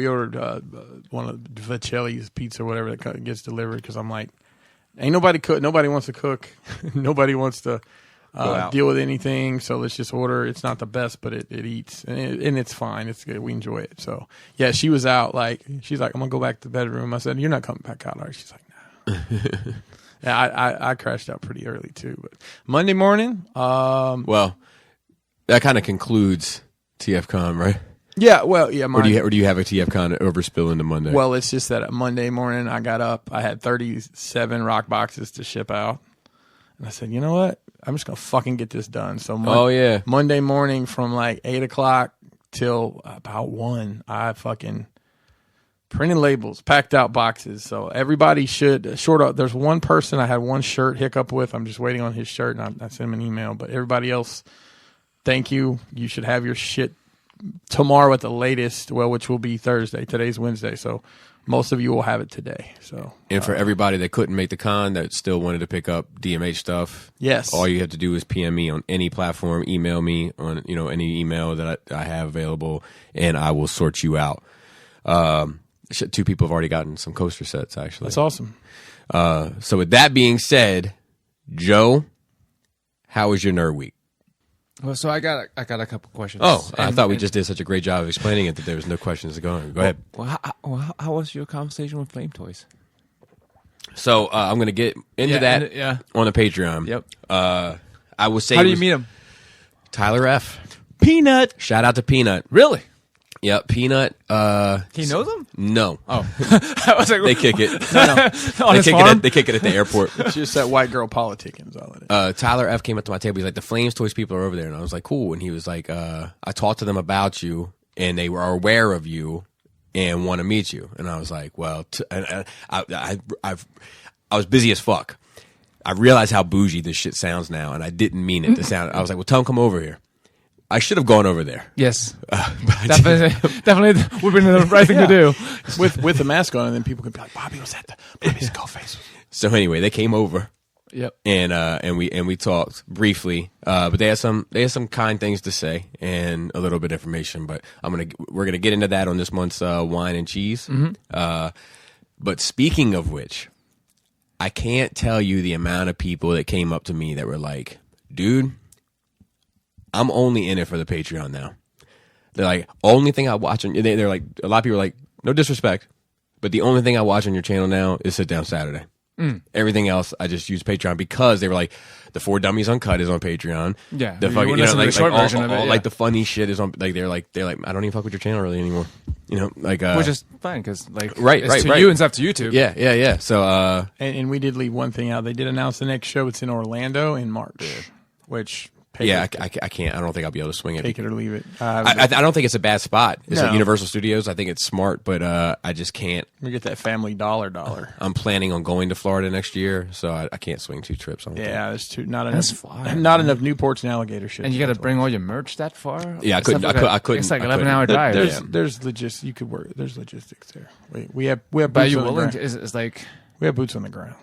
one of Vicelli's pizza or whatever that gets delivered because I'm like, ain't nobody cook. Nobody wants to cook. Nobody wants to deal with anything. So let's just order. It's not the best, but it eats and it's fine. It's good. We enjoy it. So yeah, she was out. Like she's like, I'm gonna go back to the bedroom. I said, you're not coming back out, are you? She's like, no. Yeah, I crashed out pretty early too. But Monday morning, well, that kind of concludes TFCon, right? yeah, well, yeah. Or do you have a TFCon overspill into Monday? Well, it's just that Monday morning I got up. I had 37 rock boxes to ship out, and I said, you know what? I'm just gonna fucking get this done. So Monday morning from like 8:00 till about 1, I fucking printed labels, packed out boxes. So everybody should short up. There's one person I had one shirt hiccup with. I'm just waiting on his shirt, and I sent him an email. But everybody else, thank you. You should have your shit tomorrow at the latest. Well, which will be Thursday. Today's Wednesday, so most of you will have it today. So, and for everybody that couldn't make the con that still wanted to pick up DMH stuff, yes, all you have to do is PM me on any platform, email me on any email that I have available, and I will sort you out. 2 people have already gotten some coaster sets, actually. That's awesome. So with that being said, Joe, how was your nerd week? Well, so I got a couple questions. Oh, I thought we just did such a great job of explaining it that there was no questions to go on. Go ahead. Well, how was your conversation with Flame Toys? So I'm going to get into that on the Patreon. Yep. I will say, how do you meet him? Tyler F. Peanut. Shout out to Peanut. Really? Yep, Peanut. He knows him? No. Oh, I was like, they kick it. On his farm? They kick it at the airport. It's just that white girl politicking is all it is. Tyler F came up to my table. He's like, the Flames Toys people are over there, and I was like, cool. And he was like, I talked to them about you, and they were aware of you and want to meet you. And I was like, well, I was busy as fuck. I realized how bougie this shit sounds now, and I didn't mean it to sound. I was like, well, tell him come over here. I should have gone over there. Yes, definitely would have been the right thing to do. with the mask on, and then people could be like, Bobby was at Bobby's skull face. So anyway, they came over. Yep. And we talked briefly, but they had some kind things to say and a little bit of information. But we're gonna get into that on this month's Wine and Cheese. Mm-hmm. But speaking of which, I can't tell you the amount of people that came up to me that were like, dude, I'm only in it for the Patreon now. They're like, only thing I watch on, they're like, a lot of people are like, no disrespect, but the only thing I watch on your channel now is Sit Down Saturday. Everything else, I just use Patreon because they were like, the 4 Dummies Uncut is on Patreon. Yeah, the fucking, like the short version all, of it, like the funny shit is on. Like they're like, I don't even fuck with your channel really anymore. Like which is fine because like right, it's to you and stuff to YouTube. Yeah. So and we did leave one thing out. They did announce the next show. It's in Orlando in March, which. I can't. I don't think I'll be able to swing it. Take it or leave it. I don't think it's a bad spot. It's like Universal Studios. I think it's smart, but I just can't. We get that family dollar. I'm planning on going to Florida next year, so I can't swing 2 trips. Yeah, there's not enough. That's far. Not enough Newports and alligator shit. And you got to bring all your merch that far. Yeah, I couldn't. It's like 11-hour drive. There's logistics. You could work. There's logistics there. We have boots But are you on the willing ground. to? It's like we have boots on the ground.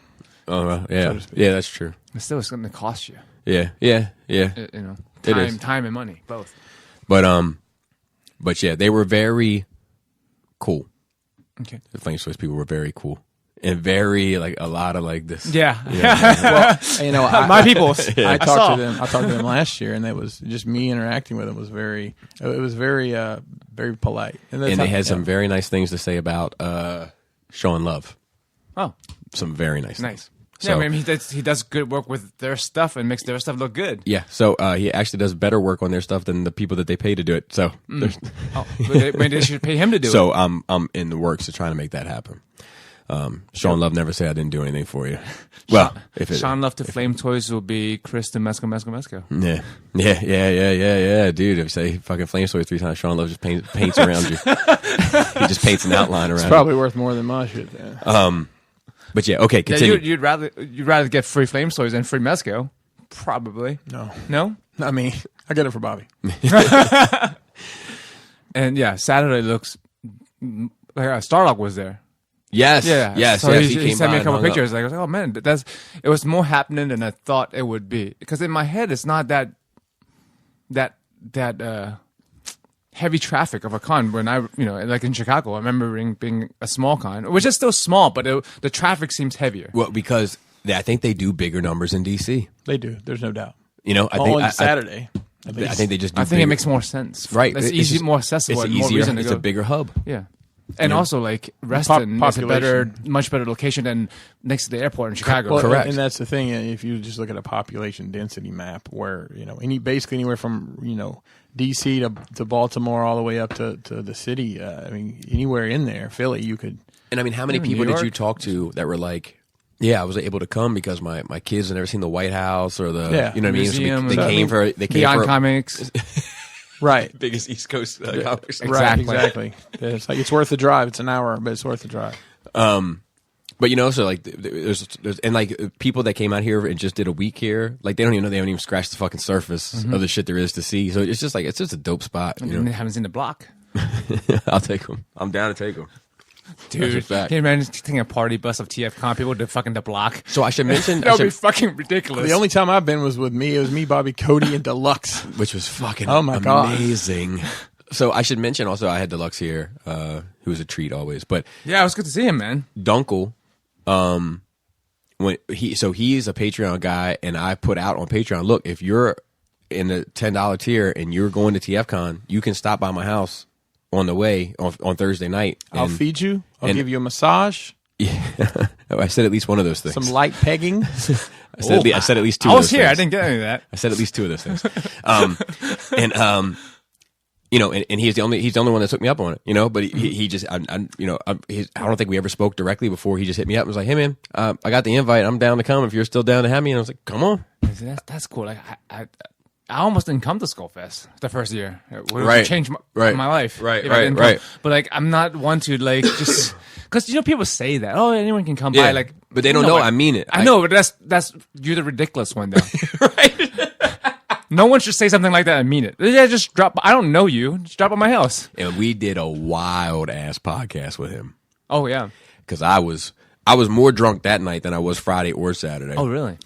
Oh yeah, yeah, that's true. It's still going to cost you. Yeah. Time and money, both. But yeah, they were very cool. Okay. The Flame Toys people were very cool and very like a lot of like this. Yeah. Well, my people. I talked to them last year, and it was just me interacting with them was very. It was very polite, and they had some very nice things to say about showing love. Oh, some very nice things. So, yeah, I mean, he does good work with their stuff and makes their stuff look good. Yeah, so he actually does better work on their stuff than the people that they pay to do it. So, maybe they should pay him to do it. So I'm in the works of trying to make that happen. Sean Love never said I didn't do anything for you. Well, Sean Love to Flame Toys will be Chris to Mesco. Yeah, dude. If you say fucking Flame Toys 3 times, Sean Love just paints around you. He just paints an outline around. It's probably worth more than my shit. Then. But yeah, okay, continue. Yeah, you'd rather get free Flame Toys than free Mesco, probably. No, not me. I get it for Bobby. And yeah, Saturday looks like Starlock was there. Yes, Yeah, yes, so yes. he came sent me by a couple and hung up. pictures. Like, I was like, oh man, it was more happening than I thought it would be. Because in my head, it's not that heavy traffic of a con. When I, like in Chicago, I remember being a small con, which is still small, but the traffic seems heavier. Well, because I think they do bigger numbers in DC. They do. There's no doubt. I think On Saturday. I think they just do I think bigger. it makes more sense. Right. It's easy, just- more accessible, It's and more easier. reason to It's go. a bigger hub. Yeah. And also, like, Reston is a population. much better location than next to the airport in Chicago. Well, Correct. And that's the thing. If you just look at a population density map, where basically anywhere from D.C. to Baltimore, all the way up to the city. I mean, anywhere in there, Philly, you could. And I mean, how many New people did York? you talk to that were like, yeah, I was able to come because my kids have never seen the White House or the, Yeah. you know what I mean? So Museum. they So, I came for Beyond Comics. Right. biggest East Coast comics. Right. Exactly. Exactly. It's like it's worth the drive. It's an hour, but it's worth the drive. But so like there's and like people that came out here and just did a week here, like they don't even know, they haven't even scratched the fucking surface of the shit there is to see. So it's just like it's just a dope spot. And they haven't seen the block. I'll take them. I'm down to take them. Dude, a fact. can you imagine taking a party bus of TFCon people to fucking the block? So I should mention, That would be fucking ridiculous. The only time I've been was with me. It was me, Bobby, Cody, and Deluxe. which was fucking Oh my God. amazing. So I should mention also I had Deluxe here, who was a treat always. But yeah, it was good to see him, man. Dunkel, he's a Patreon guy, and I put out on Patreon, look, if you're in the $10 tier and you're going to TFCon, you can stop by my house on the way on Thursday night. I'll And- feed you. I'll and- give you a massage, Yeah, I said at least one of those things. some light pegging. I said at least two. I of was those here. I things. didn't get any of that. I said at least two of those things. And he's the only one that took me up on it, but he just, I don't think we ever spoke directly before. He just hit me up and was like, hey man, I got the invite. I'm down to come if you're still down to have me. And I was like, come on. That's cool. Like I almost didn't come to Skullfest the first year. It would Right. change my Right. life. Right, if I didn't right. come. But like, I'm not one to like just because people say that. Oh, anyone can come by. Yeah, Like, but they don't know I mean it. I know, but that's you're the ridiculous one though. Right. No one should say something like that and mean it. Yeah, just drop. I don't know you. Just drop at my house. And we did a wild ass podcast with him Oh yeah. because I was more drunk that night than I was Friday or Saturday. Oh really?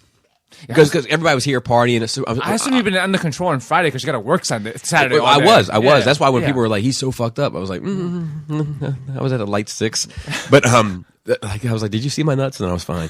Because everybody was here partying. So I assume you've been under control on Friday because you got to work Saturday. all I day. was. Yeah. That's why when Yeah. people were like, "He's so fucked up," I was like, I was at a light 6, but like I was like, "Did you see my nuts?" And I was fine.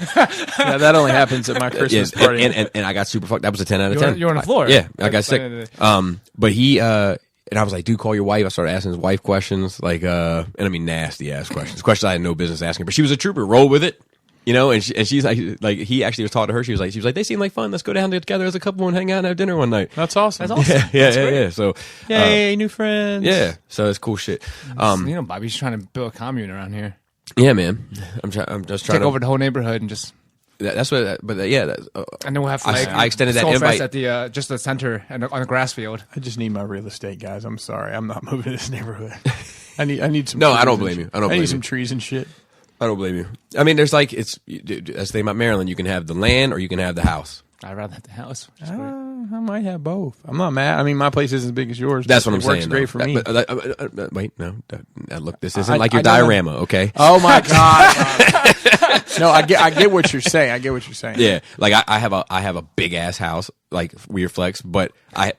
Yeah, that only happens at my Christmas Yeah, party. and I got super fucked. That was a 10 out of 10. You're on the floor. Yeah, I got That's sick. funny today. But he and I was like, "Dude, call your wife." I started asking his wife questions, like and I mean nasty ass questions I had no business asking. But she was a trooper. Roll with it. And she's like he actually was talking to her. She was like, they seem like fun. Let's go down together as a couple and hang out and have dinner one night. That's awesome. That's awesome. Yeah. So, Yay, new friends. yeah. So it's cool shit. Bobby's trying to build a commune around here. Yeah, man. I'm just trying Take to over the whole neighborhood and just. That's what. But yeah, that's, And then we'll have I- like I extended that Skullfest invite. at the just the center and on the grass field. I just need my real estate, guys. I'm sorry. I'm not moving to this neighborhood. I need some. No, trees I don't and blame shit. you. I don't I blame need some you. trees and shit. I don't blame you. I mean, there's like that's the thing about Maryland. You can have the land or you can have the house. I'd rather have the house. which is I great. might have both. I'm not mad. I mean, my place isn't as big as yours. That's but what I'm it saying. Works great for me. Wait, no. Look, this isn't I- like your I don't know. diorama, okay? Oh my god! No, I get what you're saying. I get what you're saying. Yeah, like I have a big ass house, like Weird Flex, but I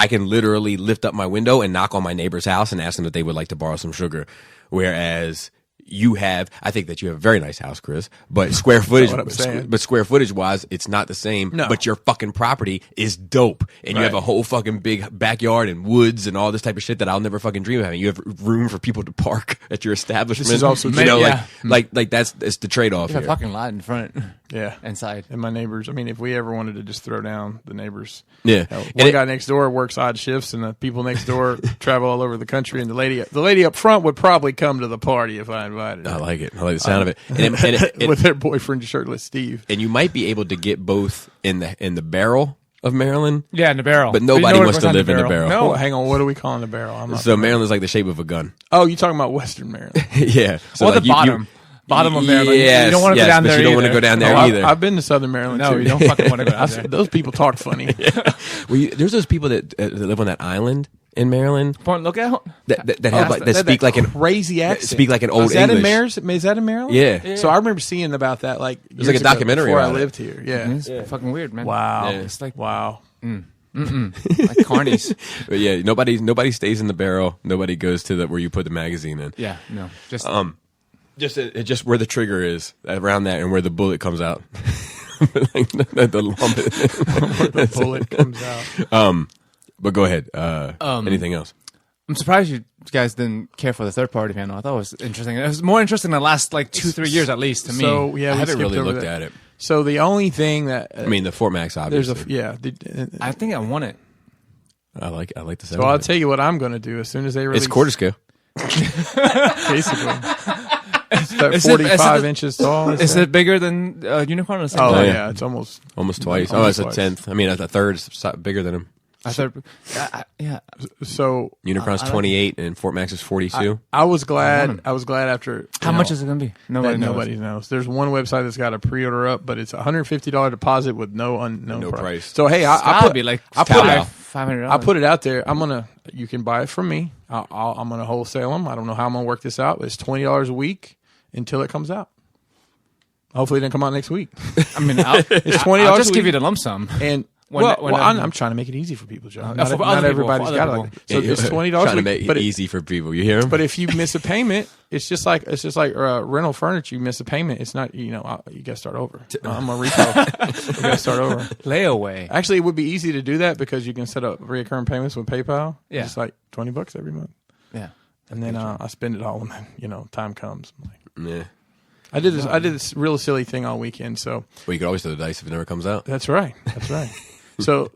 can literally lift up my window and knock on my neighbor's house and ask them if they would like to borrow some sugar, whereas I think that you have a very nice house, Chris, but square footage, what I'm saying. but square footage wise, it's not the same. No. But your fucking property is dope, and you have Right. a whole fucking big backyard and woods and all this type of shit that I'll never fucking dream of having. You have room for people to park at your establishment. This is also you true. know, Yeah. like it's the trade off You have here. a fucking lot in front Yeah. and side. And my neighbors. I mean, if we ever wanted to just throw down the neighbors. Yeah. One And guy next door works odd shifts, and the people next door travel all over the country. And the lady up front would probably come to the party if I invited her. I like it. I like the sound of it. And With their boyfriend, shirtless Steve. and you might be able to get both in the barrel of Maryland. Yeah, in the barrel. But you nobody know what wants goes to on live in the barrel. No. Oh, hang on. What are we calling the barrel? I'm not So Maryland's like the shape of a gun. Oh, you talking about Western Maryland? Yeah. So Or the like bottom. Bottom of Maryland. Yes, You don't want to yes, go down but there you don't want to either. go down there Oh, either. I've been to Southern Maryland No, too. you don't fucking want to go down there. Those people talk funny. There's those people that live on that island, in Maryland Point Lookout. that have like that speak like an crazy accent. speak like an old Is that English. Is that in Maryland? Yeah. So I remember seeing about that like There's like a years ago documentary before I about it. lived here. Yeah. It's fucking weird, man. Wow. Yeah. It's like Wow. like carnies. But yeah, nobody stays in the barrel. Nobody goes to the where you put the magazine in. Yeah, no, just Just where the trigger is around that, and where the bullet comes out. Like, The bullet comes out. But go ahead. Anything else? I'm surprised you guys didn't care for the third party panel. I thought it was interesting. It was more interesting than the last like 2-3 years at least to me. So yeah, I we haven't skipped really over looked that. at it. So the only thing that I mean, the Fort Max, there's obviously. I think I want it. I like the So sound. I'll of it. tell you what I'm going to do as soon as they release. It's quarter scale. basically. It's about Is it- 45 inches tall. Is it bigger than Unicorn? Or Oh something? yeah, it's almost. Almost twice. Almost It's a twice. tenth. I mean, a third is bigger than him. I thought, yeah. So Unicron's 28 and Fort Max is 42. I was glad. I was glad after. How much is it gonna be? Nobody knows. Nobody knows. There's one website that's got a pre-order up, but it's a $150 deposit with no unknown No price. So hey, I Gotta put be like I put it, $500. I put it out there. You can buy it from me. I'm gonna wholesale them. I don't know how I'm gonna work this out, but it's $20 a week until it comes out. Hopefully, it doesn't come out next week. I mean, It's $20. I'll just a give you week. the lump sum. And When I'm trying to make it easy for people, Joe. Not, for not other people, everybody's for got other it. Like that. So it's $20 Trying a to week, make but it easy for people. You hear him? But if you miss a payment, it's just like rental furniture. You miss a payment, it's not you got to start over. I'm a retail. You got to start over. Layaway. Actually, it would be easy to do that because you can set up recurring payments with PayPal. Yeah. It's like $20 every month, Yeah. and then I spend it all when time comes. I'm like, yeah. I did this real silly thing all weekend. So Well, you could always throw the dice if it never comes out. that's right. so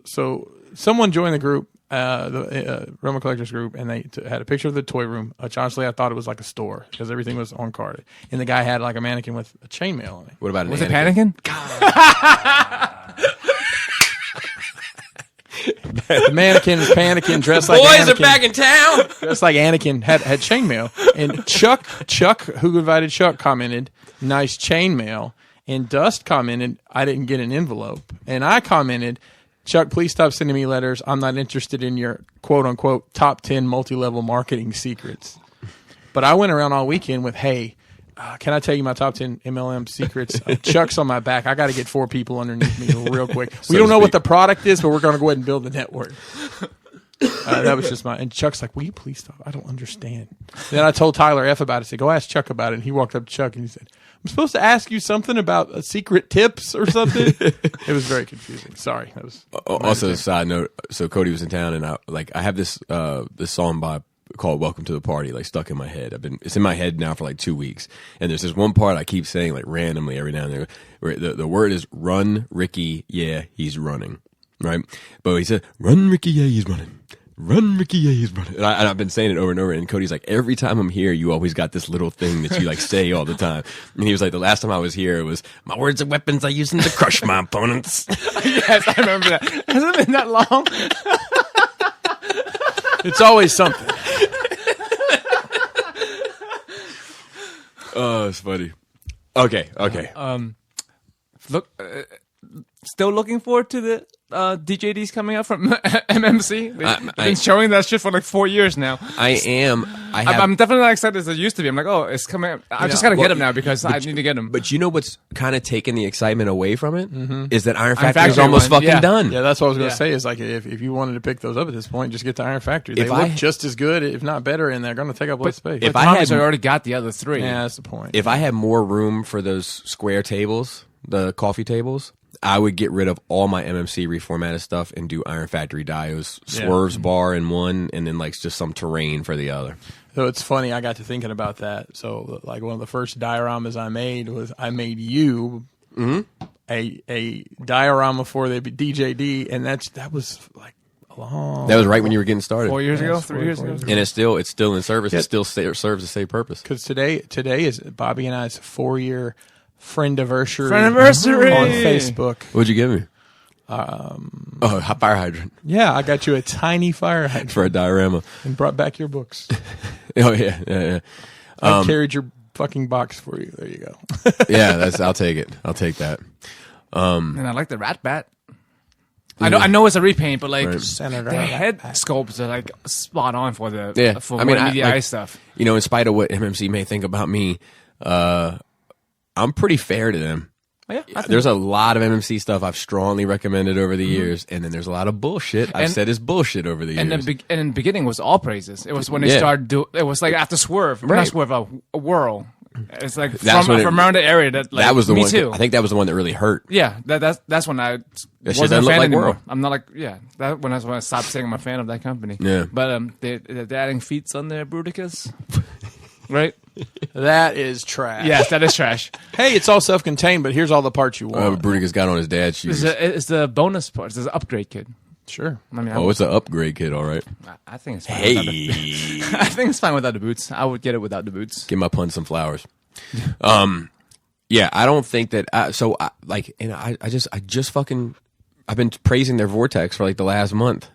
someone joined the group, the Roma Collectors group, and they had a picture of the toy room, which honestly I thought it was like a store because everything was on card. And the guy had like a mannequin with a chainmail on it. What about an Was it Anakin? panicking? The mannequin was panicking, dressed like Boys Anakin. are back in town. Dressed like Anakin, had chainmail. And Chuck, who invited Chuck, commented, "Nice chainmail." And Dust commented, "I didn't get an envelope." And I commented, "Chuck, please stop sending me letters. I'm not interested in your quote unquote top 10 multi-level marketing secrets." But I went around all weekend with, "Hey, can I tell you my top 10 MLM secrets?" Chuck's on my back. I got to get 4 people underneath me real quick. We don't know what the product is, but we're going to go ahead and build the network. That was just and Chuck's like, "Will you please stop? I don't understand." Then I told Tyler F about it. I said, "Go ask Chuck about it." And he walked up to Chuck and he said, "I'm supposed to ask you something about secret tips or something." It was very confusing. Sorry. That was Also, a side note. So Cody was in town, and I have this song called "Welcome to the Party" like stuck in my head. It's in my head now for like 2 weeks, and there's this one part I keep saying like randomly every now and then. Where the word is "run, Ricky, yeah, he's running," right? But he said, "Run, Ricky, yeah, he's running. Run, Ricky, yeah, he's running." And I've been saying it over and over. And Cody's like, "Every time I'm here, you always got this little thing that you like say all the time." And he was like, "The last time I was here, it was my words are weapons. I use them to crush my opponents." Yes, I remember that. Hasn't it been that long? It's always something. Oh, it's funny. Okay. Look, still looking forward to the DJDs coming out from MMC. They've been showing that shit for like 4 years now. I'm definitely not excited as I used to be. I'm like, oh, it's coming. I just gotta get them now because I need to get them. But you know what's kind of taken the excitement away from it is that Iron Factory Factory is almost one, fucking yeah. done. Yeah, that's what I was going to say. Is like if you wanted to pick those up at this point, just get the Iron Factory. They look just as good, if not better, and they're going to take up less space. If But I Tommy's had, already got the other 3. Yeah, that's the point. if I had more room for those square tables, the coffee tables, I would get rid of all my MMC reformatted stuff and do Iron Factory diodes, swerves bar in one, and then like just some terrain for the other. So it's funny, I got to thinking about that. So like one of the first dioramas I made was I made you a diorama for the DJD, and that was like a long. That was right when you were getting started. 4 years ago, Yes, 3 years 4 ago. years And it's still in service. It still serves the same purpose. Because today is Bobby and I's 4-year friendiversary Friendiversary! on Facebook. What'd you give me? A fire hydrant Yeah, I got you a tiny fire hydrant for a diorama. and brought back your books. Oh yeah. I carried your fucking box for you. There you go. Yeah, I'll take it. I'll take that. And I like the Rat Bat. I know it's a repaint, but like Right. Senator the on that head back. sculpts are like spot on for the Yeah. for I mean, media like, eye stuff. You know, in spite of what MMC may think about me, I'm pretty fair to them. Oh, yeah, I think- There's a lot of MMC stuff I've strongly recommended over the years, and then the's a lot of bullshit I've And- said is bullshit over the years. and in the beginning was all praises. It was when they Yeah. started it was like after Swerve, Right. not Swerve, a Whirl. It's like That's from when it- around the area that like that was the me one. too. I think that was the one that really hurt. Yeah, that's when I That shit wasn't doesn't a look fan like anymore. Whirl. I'm not like that's when I stopped saying I'm a fan of that company. Yeah. But they're adding feats on their Bruticus, right? That is trash. Yes, that is trash. Hey, it's all self-contained, but here's all the parts you want. Brunicus got on his dad's shoes. It's the bonus parts. It's the upgrade kit. Sure. I mean, Oh, it's an upgrade kid, all right. I think it's fine. Without the, Hey, I think it's fine without the boots. I would get it without the boots. give my pun some flowers. Yeah, I don't think that. I just fucking. I've been praising their Vortex for like the last month.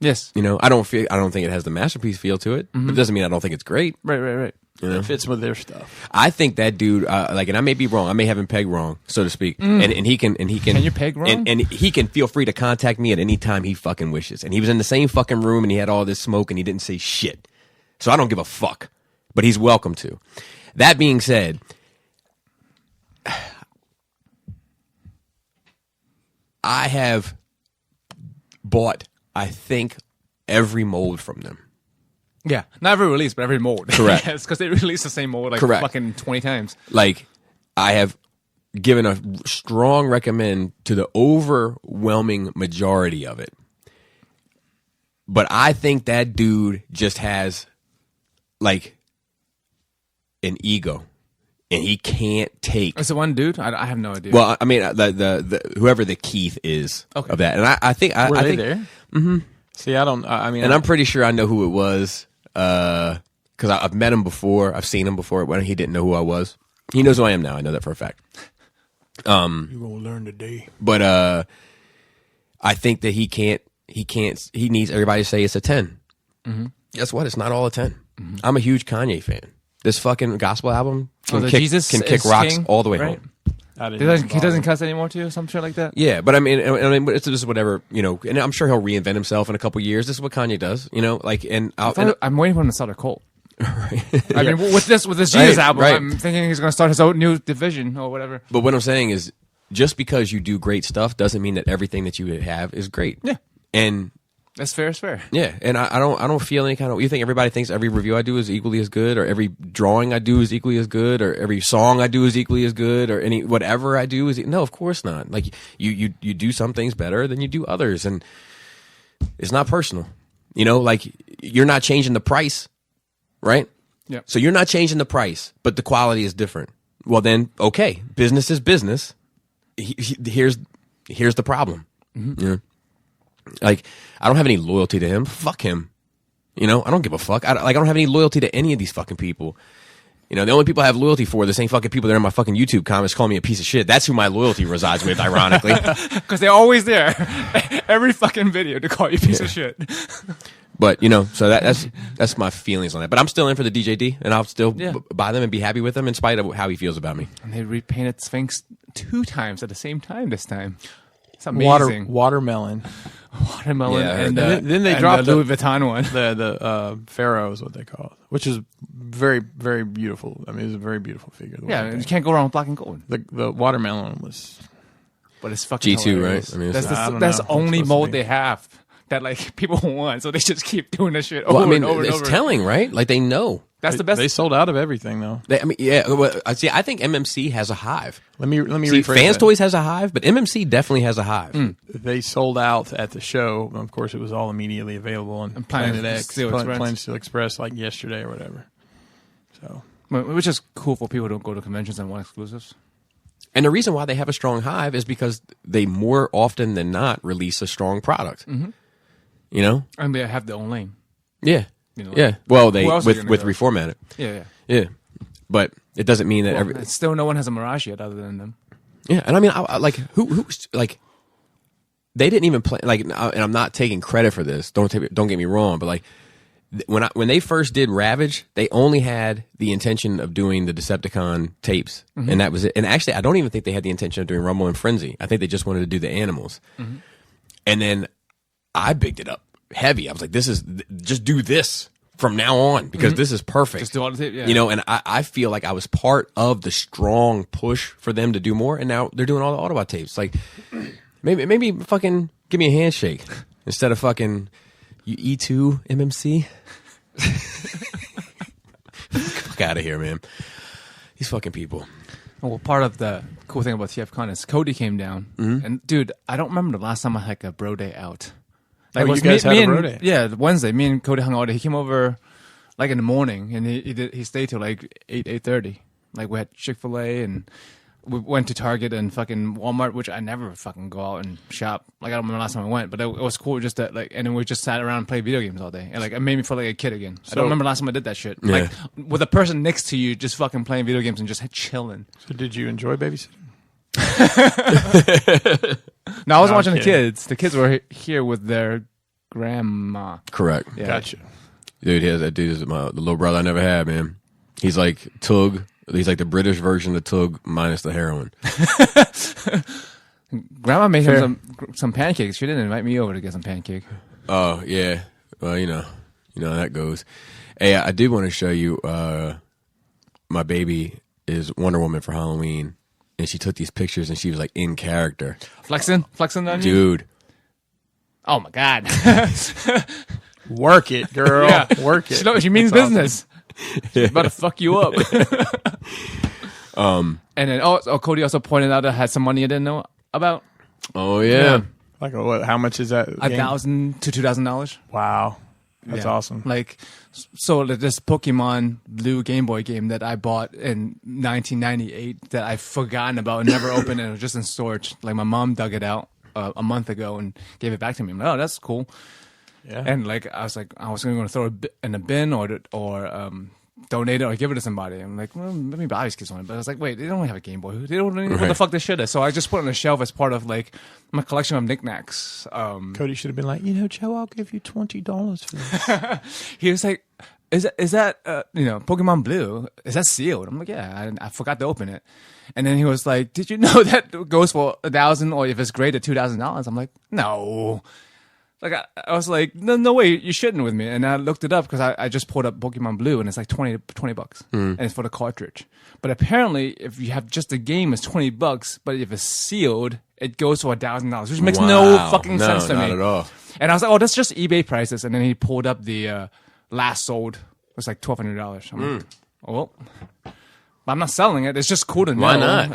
Yes. You know, I don't think it has the masterpiece feel to it. But it doesn't mean I don't think it's great. Right. You know? It fits with their stuff. I think that dude, and I may be wrong. I may have him pegged wrong, so to speak. And he can. Can you peg wrong? And he can feel free to contact me at any time he fucking wishes. And he was in the same fucking room, and he had all this smoke, and he didn't say shit. So I don't give a fuck. But he's welcome to. That being said, I have bought, I think, every mold from them. Yeah, not every release, but every mold. Correct. It's because they release the same mold like Correct. fucking 20 times. Like, I have given a strong recommend to the overwhelming majority of it. But I think that dude just has, like, an ego. And he can't take. It's the one dude? I have no idea. Well, I mean, the whoever the Keith is Okay. of that. And I think. Were I they think, there? Mm-hmm. See, I don't. I mean, And I'm pretty sure I know who it was. Because I've met him before. I've seen him before when he didn't know who I was. He knows who I am now. I know that for a fact. you're gonna learn today. But I think that he can't. He needs everybody to say it's a 10. Mm-hmm. Guess what? It's not all a 10. I'm a huge Kanye fan. This fucking gospel album can the kick, Jesus can kick is rocks King, all the way right? home. He doesn't cuss anymore too, some shit like that. Yeah, but I mean, but it's just whatever, you know. And I'm sure he'll reinvent himself in a couple years. This is what Kanye does, you know. Like, I'm waiting for him to start a cult. right. I mean, with this Jesus Right, album, right. I'm thinking he's going to start his own new division or whatever. But what I'm saying is, just because you do great stuff doesn't mean that everything that you have is great. Yeah. And That's fair. It's fair. yeah, and I don't feel any kind of. You think everybody thinks every review I do is equally as good, or every drawing I do is equally as good, or every song I do is equally as good, or any whatever I do is no, of course not. Like you do some things better than you do others, and it's not personal. You know, like you're not changing the price, right? Yeah. So you're not changing the price, but the quality is different. Well, then okay, business is business. Here's the problem. You know? Like, I don't have any loyalty to him. Fuck him. You know, I don't give a fuck. I don't have any loyalty to any of these fucking people. You know, the only people I have loyalty for are the same fucking people that are in my fucking YouTube comments calling me a piece of shit. That's who my loyalty resides with, ironically. Because they're always there. Every fucking video to call you a piece of shit. But, you know, so that's my feelings on that. But I'm still in for the DJD, and I'll still Yeah. buy them and be happy with them in spite of how he feels about me. And they repainted Sphinx 2 times at the same time this time. It's amazing. Watermelon. Watermelon Yeah, I heard and that. Then they and dropped the Louis Vuitton one. The Pharaoh is what they call it, which is very, very beautiful. I mean, it's a very beautiful figure. the way Yeah, they you paint. can't go wrong with black and gold. The watermelon was. But it's fucking G2, hilarious. right? I mean, that's it's- I don't that's know. the only It's supposed to mold be. they have that like people want, so they just keep doing this shit over Well, I mean, and over and it's over. telling, right? Like, they know. That's the best. They sold out of everything though. I mean, yeah. Well, I think MMC has a hive. Let me See, rephrase Fans that. Toys has a hive, but MMC definitely has a hive. They sold out at the show. Of course, it was all immediately available on Planet Planet X, Steel Express. Planet Steel Express, like yesterday or whatever. So Which is cool for people who don't go to conventions and want exclusives. And the reason why they have a strong hive is because they more often than not release a strong product. You know? And they have their own lane. Yeah. You know, Yeah. Well, they who else are you with gonna go? reformatted. Yeah. Yeah. But it doesn't mean that Well, every. still, no one has a Mirage yet other than them. Yeah, and I mean, I like who's like. They didn't even play like, and I'm not taking credit for this. Don't get me wrong, but like when they first did Ravage, they only had the intention of doing the Decepticon tapes, and that was it. And actually, I don't even think they had the intention of doing Rumble and Frenzy. I think they just wanted to do the animals. And then I bigged it up heavy. I was like, just do this from now on because this is perfect. Just do all the tape, yeah. You know, and I feel like I was part of the strong push for them to do more, and now they're doing all the Autobot tapes. Like, maybe fucking give me a handshake instead of fucking you E2 MMC. Fuck out of here, man. These fucking people. Well, part of the cool thing about TFCon is Cody came down, and dude, I don't remember the last time I had like a bro day out. Like, you guys had a bro day? Yeah, Wednesday. Me and Cody hung out. He came over like in the morning, and he stayed till like 8:30. Like we had Chick-fil-A, and we went to Target and fucking Walmart, which I never fucking go out and shop. Like I don't remember the last time I went, but it was cool. Just that, like, and then we just sat around and played video games all day, and like it made me feel like a kid again. I don't remember the last time I did that shit. Yeah. Like with a person next to you, just fucking playing video games and just chilling. So did you enjoy babysitting? No, I was watching I'm the kidding. kids. The kids were here with their grandma. Correct. Yeah. Gotcha. Dude, that dude is the little brother I never had, man. He's like Tug. He's like the British version of Tug minus the heroin. Grandma made him some pancakes. She didn't invite me over to get some pancake. Oh, yeah. Well, you know how that goes. Hey, I did want to show you my baby is Wonder Woman for Halloween, and she took these pictures, and she was like in character. Flexing on you? Dude. Oh, my God. Work it, girl. Yeah. Work it. She means That's awesome. business. She's about to fuck you up. And then, Cody also pointed out I had some money I didn't know about. Oh, yeah. Like, what? How much is that? $1,000 to $2,000. Wow. That's awesome. Like, so this Pokemon Blue Game Boy game that I bought in 1998 that I've forgotten about and never opened, and it was just in storage. Like, my mom dug it out a month ago and gave it back to me. I'm like, oh, that's cool. Yeah. And like, I was going to throw it in a bin or donate it or give it to somebody. I'm like, well, maybe Bobby's kids want it. But I was like, wait, they don't have a Game Boy. They don't know what the fuck this shit is. So I just put it on a shelf as part of like my collection of knickknacks. Cody should have been like, Joe, I'll give you $20 for this. He was like, is that Pokemon Blue? Is that sealed? I'm like, yeah, I forgot to open it. And then he was like, did you know that goes for $1,000 or if it's graded $2,000? I'm like, no. Like I was like, no way, you shouldn't with me. And I looked it up because I just pulled up Pokemon Blue and it's like $20 and it's for the cartridge. But apparently, if you have just the game, it's $20. But if it's sealed, it goes for $1,000, which makes no fucking sense to me. Not at all. And I was like, oh, that's just eBay prices. And then he pulled up the last sold. It was like $1,200. I'm like, oh, well, I'm not selling it. It's just cool to know. Why not?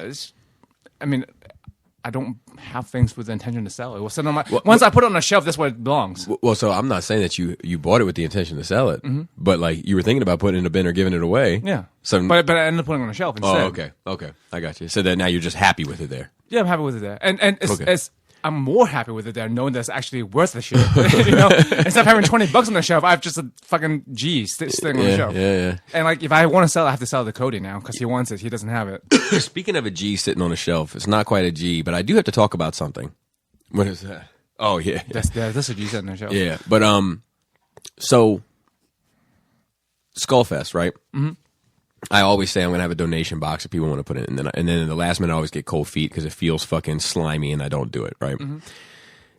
I don't have things with the intention to sell it. It was sitting on my, once I put it on a shelf, that's where it belongs. Well, so I'm not saying that you bought it with the intention to sell it, but like you were thinking about putting it in a bin or giving it away. Yeah. So, but I ended up putting it on a shelf instead. Oh, okay, I got you. So that now you're just happy with it there. Yeah, I'm happy with it there, and Okay. I'm more happy with it there, knowing that it's actually worth the shit. Instead of having $20 on the shelf, I have just a fucking G sitting on the shelf. Yeah. And like, if I want to sell it, I have to sell it to Cody now because he wants it. He doesn't have it. Speaking of a G sitting on a shelf, it's not quite a G, but I do have to talk about something. What is that? Oh yeah, That's a G sitting on the shelf. yeah. But so Skullfest, right? Mm-hmm. I always say I'm going to have a donation box if people want to put it in. And then in the last minute, I always get cold feet because it feels fucking slimy and I don't do it, right? Mm-hmm.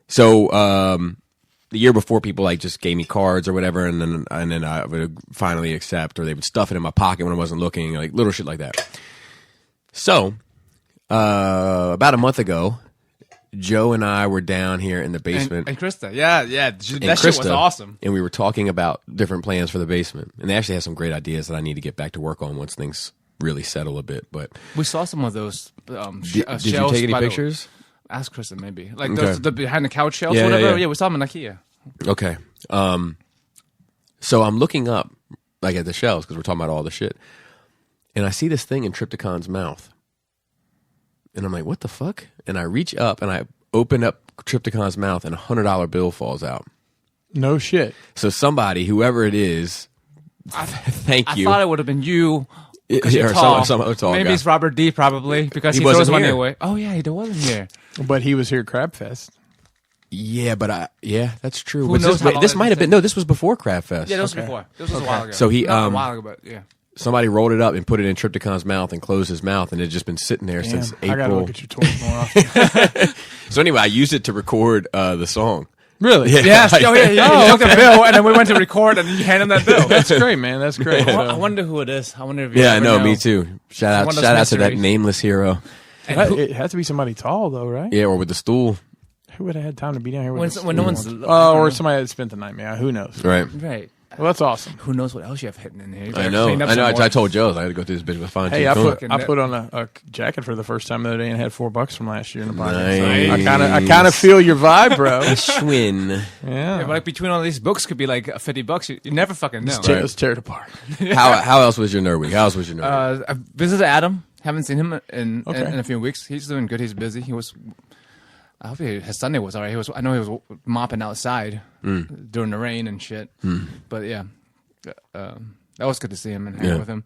So the year before, people like just gave me cards or whatever, and then I would finally accept, or they would stuff it in my pocket when I wasn't looking, like little shit like that. So about a month ago, Joe and I were down here in the basement. And Krista. Yeah. That shit was awesome. And we were talking about different plans for the basement. And they actually had some great ideas that I need to get back to work on once things really settle a bit. But we saw some of those did you take any pictures? Ask Krista, maybe. Like Okay. those, the behind the couch shelves Yeah, or whatever. yeah. Yeah, we saw them in IKEA. Okay. So I'm looking up, like at the shelves, because we're talking about all the shit. And I see this thing in Triptychon's mouth. And I'm like, what the fuck? And I reach up and I open up Triptychon's mouth and a $100 bill falls out. No shit. So somebody, whoever it is, thank you. I thought it would have been you. Because Yeah, you're or tall. some other tall Maybe guy. it's Robert D. Probably because He he throws wasn't money here. away. Oh yeah, he wasn't here. But he was here at Crab Fest. Yeah, but that's true. Who But knows how long this it might have been, took? no, this was before Crab Fest. Yeah, this was before. This was a while ago. So he, Not a while ago, but yeah. Somebody rolled it up and put it in Triptychon's mouth and closed his mouth, and it had just been sitting there since I gotta April. look at your toys more often. So anyway, I used it to record the song. Really? Yes. Oh, yeah. You took the bill, and then we went to record, and you hand him that bill. That's great, man. That's great. I wonder who it is. I wonder if you Yeah, I ever know. Me too. Shout out to that mysteries. nameless hero. It has to be somebody tall, though, right? Yeah, or with the stool. Who would have had time to be down here with When no one's or somebody that spent the night, man. Who knows? Right. right. Well, that's awesome. Who knows what else you have hidden in here? You I better know. clean up I know. some more. I told Joe I had to go through this bitch with fine Hey, tooth comb. I put on a jacket for the first time the other day and had $4 from last year in the pocket. Nice. So I kind of feel your vibe, bro. Schwinn. Yeah, but like between all these books could be like $50. You never fucking know. Let's tear it apart. How else was your nerd week? How else was your nerd week? I visited Adam. Haven't seen him in Okay. a few weeks. He's doing good. He's busy. He was. I hope his Sunday was all right. I know he was mopping outside during the rain and shit. But yeah, that was good to see him and hang out with him.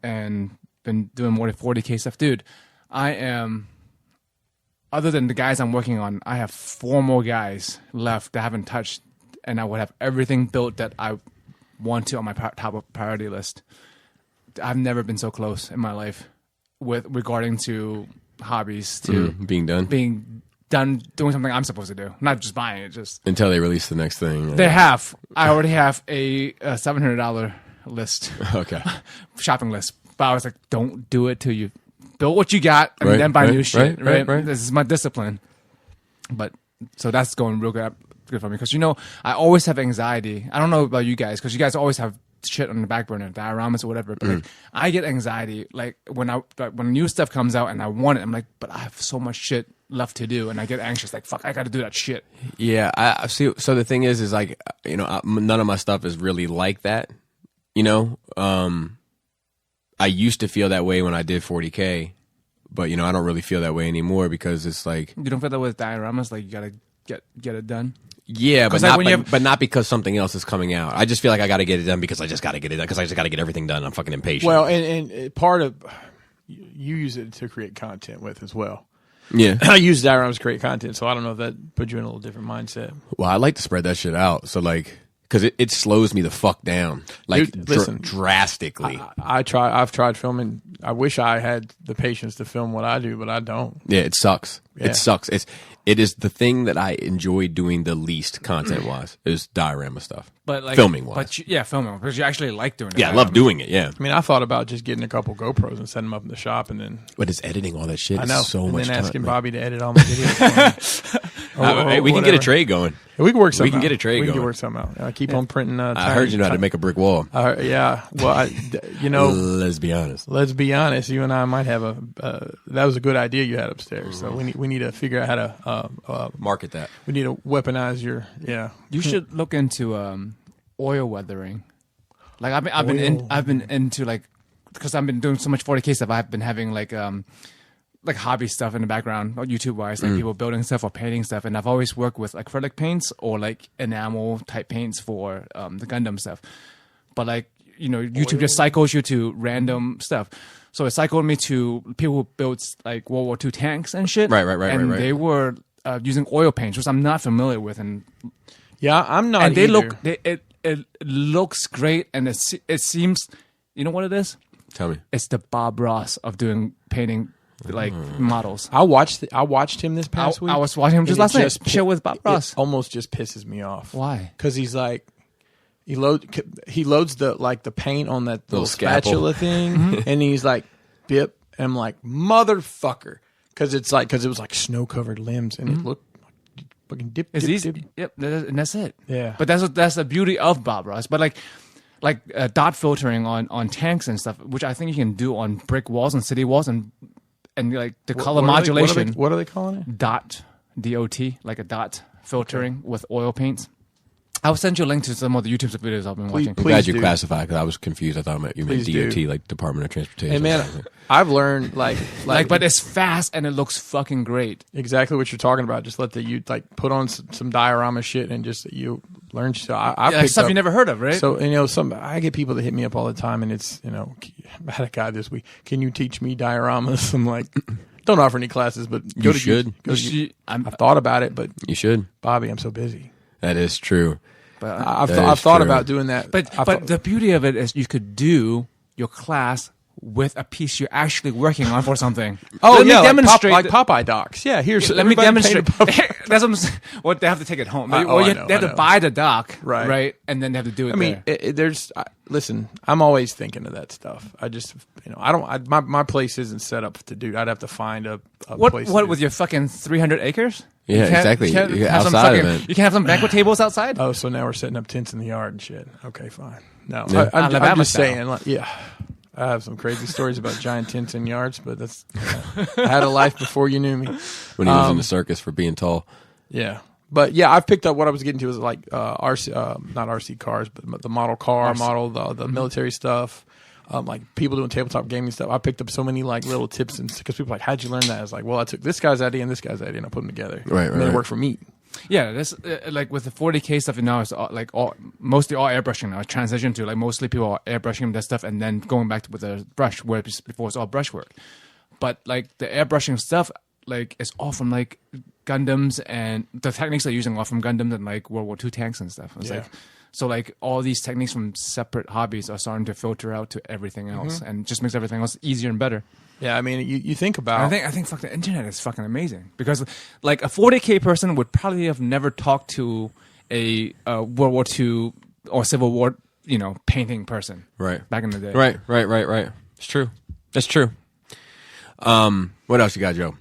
And been doing more than 40K stuff, dude. I am. Other than the guys I'm working on, I have 4 more guys left that I haven't touched, and I would have everything built that I want to on my top priority list. I've never been so close in my life with regarding to hobbies to Being done? being done doing something I'm supposed to do, not just buying it. Just Until they release the next thing. they have. I already have a $700 list, Okay. shopping list. But I was like, don't do it till you build what you got and Right, then buy right, new shit. right. This is my discipline. But so that's going real good for me because I always have anxiety. I don't know about you guys because you guys always have shit on the back burner, dioramas or whatever. But like, I get anxiety like when new stuff comes out and I want it. I'm like, but I have so much shit left to do, and I get anxious. Like, fuck, I got to do that shit. Yeah, I see. So the thing is like, none of my stuff is really like that. I used to feel that way when I did 40K, but I don't really feel that way anymore because it's like, You don't feel that with dioramas? Like, you got to get it done? yeah, but 'Cause, like, not, when you have- but not because something else is coming out. I just feel like I got to get it done because I just got to get it done because I just got to get everything done. I'm fucking impatient. Well, and part of you use it to create content with as well. yeah. I use dioramas to create content, so I don't know if that put you in a little different mindset. Well, I like to spread that shit out. So like, because it slows me the fuck down, like Dude, listen, drastically. I've tried filming. I wish I had the patience to film what I do, but I don't. Yeah, it sucks. Yeah. It sucks. It is the thing that I enjoy doing the least content wise is diorama stuff. But like Filming wise. filming because you actually like doing it. Yeah, I love doing it. Yeah, I mean, I thought about just getting a couple GoPros and setting them up in the shop, and then but it's editing all that shit. I know, Is so and much then time. asking man. Bobby to edit all my videos. Hey, we can get a trade going. We can work something. We can get a trade We can going. work something out. I keep on printing. I heard you know how to make a brick wall. Yeah. Well, Let's be honest. let's be honest. You and I might have that was a good idea you had upstairs. So we need to figure out how to Market that. we need to weaponize your You should look into oil weathering. Like I've been into like because I've been doing so much 40K stuff. I've been having like hobby stuff in the background, YouTube wise, like people building stuff or painting stuff. And I've always worked with acrylic paints or like enamel type paints for the Gundam stuff. But like YouTube just cycles you to random stuff. So it cycled me to people who built like World War II tanks and shit. Right. And they were using oil paints, which I'm not familiar with, and I'm not. and they either. look it looks great, and it seems, you know what it is? Tell me. It's the Bob Ross of doing painting like models. I watched him this past week. I was watching him just and last night. Share with Bob Ross. It almost just pisses me off. Why? Because he's like. He loads the paint on that little scalpel. spatula thing, and he's like, "Bip," and I'm like, "Motherfucker," because it was like snow covered limbs, and it looked like fucking dip. It's dip, easy. dip. Yep, and that's it. Yeah. But that's the beauty of Bob Ross. But like dot filtering on tanks and stuff, which I think you can do on brick walls and city walls, and like the color modulation. What are they calling it? DOT, D-O-T, like a dot filtering with oil paints. I'll send you a link to some of the YouTube videos I've been watching. I'm glad you do. classified because I was confused. I thought you meant Please DOT, do. like Department of Transportation. Hey man, I've learned like But it's fast and it looks fucking great. exactly what you're talking about. Just let you put on some diorama shit and just you learn. So I Like picked stuff up, you never heard of, right? So I get people that hit me up all the time, and it's I had a guy this week. Can you teach me dioramas? I'm like, don't offer any classes, but You should. I've thought about it, but You should. Bobby, I'm so busy. That is true. but I've That thought is true. about doing that. but the beauty of it is you could do your class with a piece you're actually working on for something. Oh, let yeah, me demonstrate like Popeye docs. Yeah, here's let me everybody paint demonstrate. a Popeye. That's what I'm saying. Well, they have to take it home. I know, they have I to know. buy the doc, Right. And then they have to do it. I mean, listen, I'm always thinking of that stuff. I just, my place isn't set up to do. I'd have to find a place. What to with your fucking 300 acres? Yeah, exactly. You can't You're have some outside of fucking- it. You can have some banquet tables outside. Oh, so now we're setting up tents in the yard and shit. Okay, fine. No, Yeah. I'm Alabama just style. saying. Like, yeah, I have some crazy stories about giant tents in yards, but that's I had a life before you knew me. When he was in the circus for being tall. Yeah, but yeah, I've picked up what I was getting to was like RC, not RC cars, but the model car, model the military stuff. Like people doing tabletop gaming stuff. I picked up so many like little tips and because people are like, how'd you learn that? I was like, well, I took this guy's idea and this guy's idea and I put them together. Right, and then right. it worked for me. Yeah, that's like with the 40K stuff now, it's mostly all airbrushing now. Transition to like mostly people are airbrushing that stuff and then going back with a brush, where before it's all brushwork. But like the airbrushing stuff, like it's all from like Gundams, and the techniques they're using are from Gundams and like World War II tanks and stuff. It's Yeah. like so like all these techniques from separate hobbies are starting to filter out to everything else, and just makes everything else easier and better. Yeah, I mean, you think about. I think fuck the internet is fucking amazing because like a 40K person would probably have never talked to a World War II or Civil War, painting person. Right. Back in the day. Right. It's true. That's true. What else you got, Joe?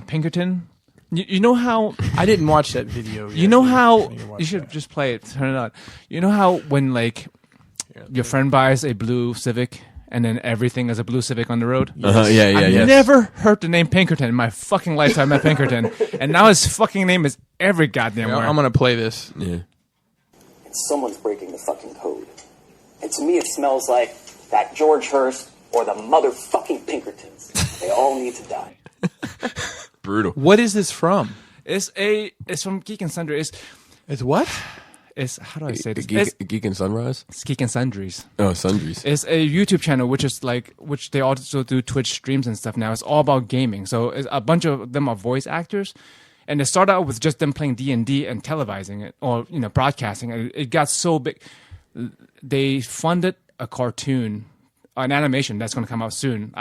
Pinkerton. You know how I didn't watch that video. you know how need to watch you should that. just play it, turn it on. You know how when like your friend buys a blue Civic and then everything is a blue Civic on the road? Yeah. I've never heard the name Pinkerton in my fucking lifetime. I met Pinkerton, and now his fucking name is every goddamn where. I'm gonna play this. Yeah. Someone's breaking the fucking code. And to me, it smells like that George Hurst or the motherfucking Pinkertons. They all need to die. Brutal. What is this from? It's from Geek and Sundry. It's what? It's how do I say this? Geek and Sunrise? It's Geek and Sundries. Oh, Sundries. It's a YouTube channel which they also do Twitch streams and stuff now. It's all about gaming. So a bunch of them are voice actors, and they started out with just them playing D&D and televising it or broadcasting it. It got so big. They funded a cartoon, an animation that's going to come out soon.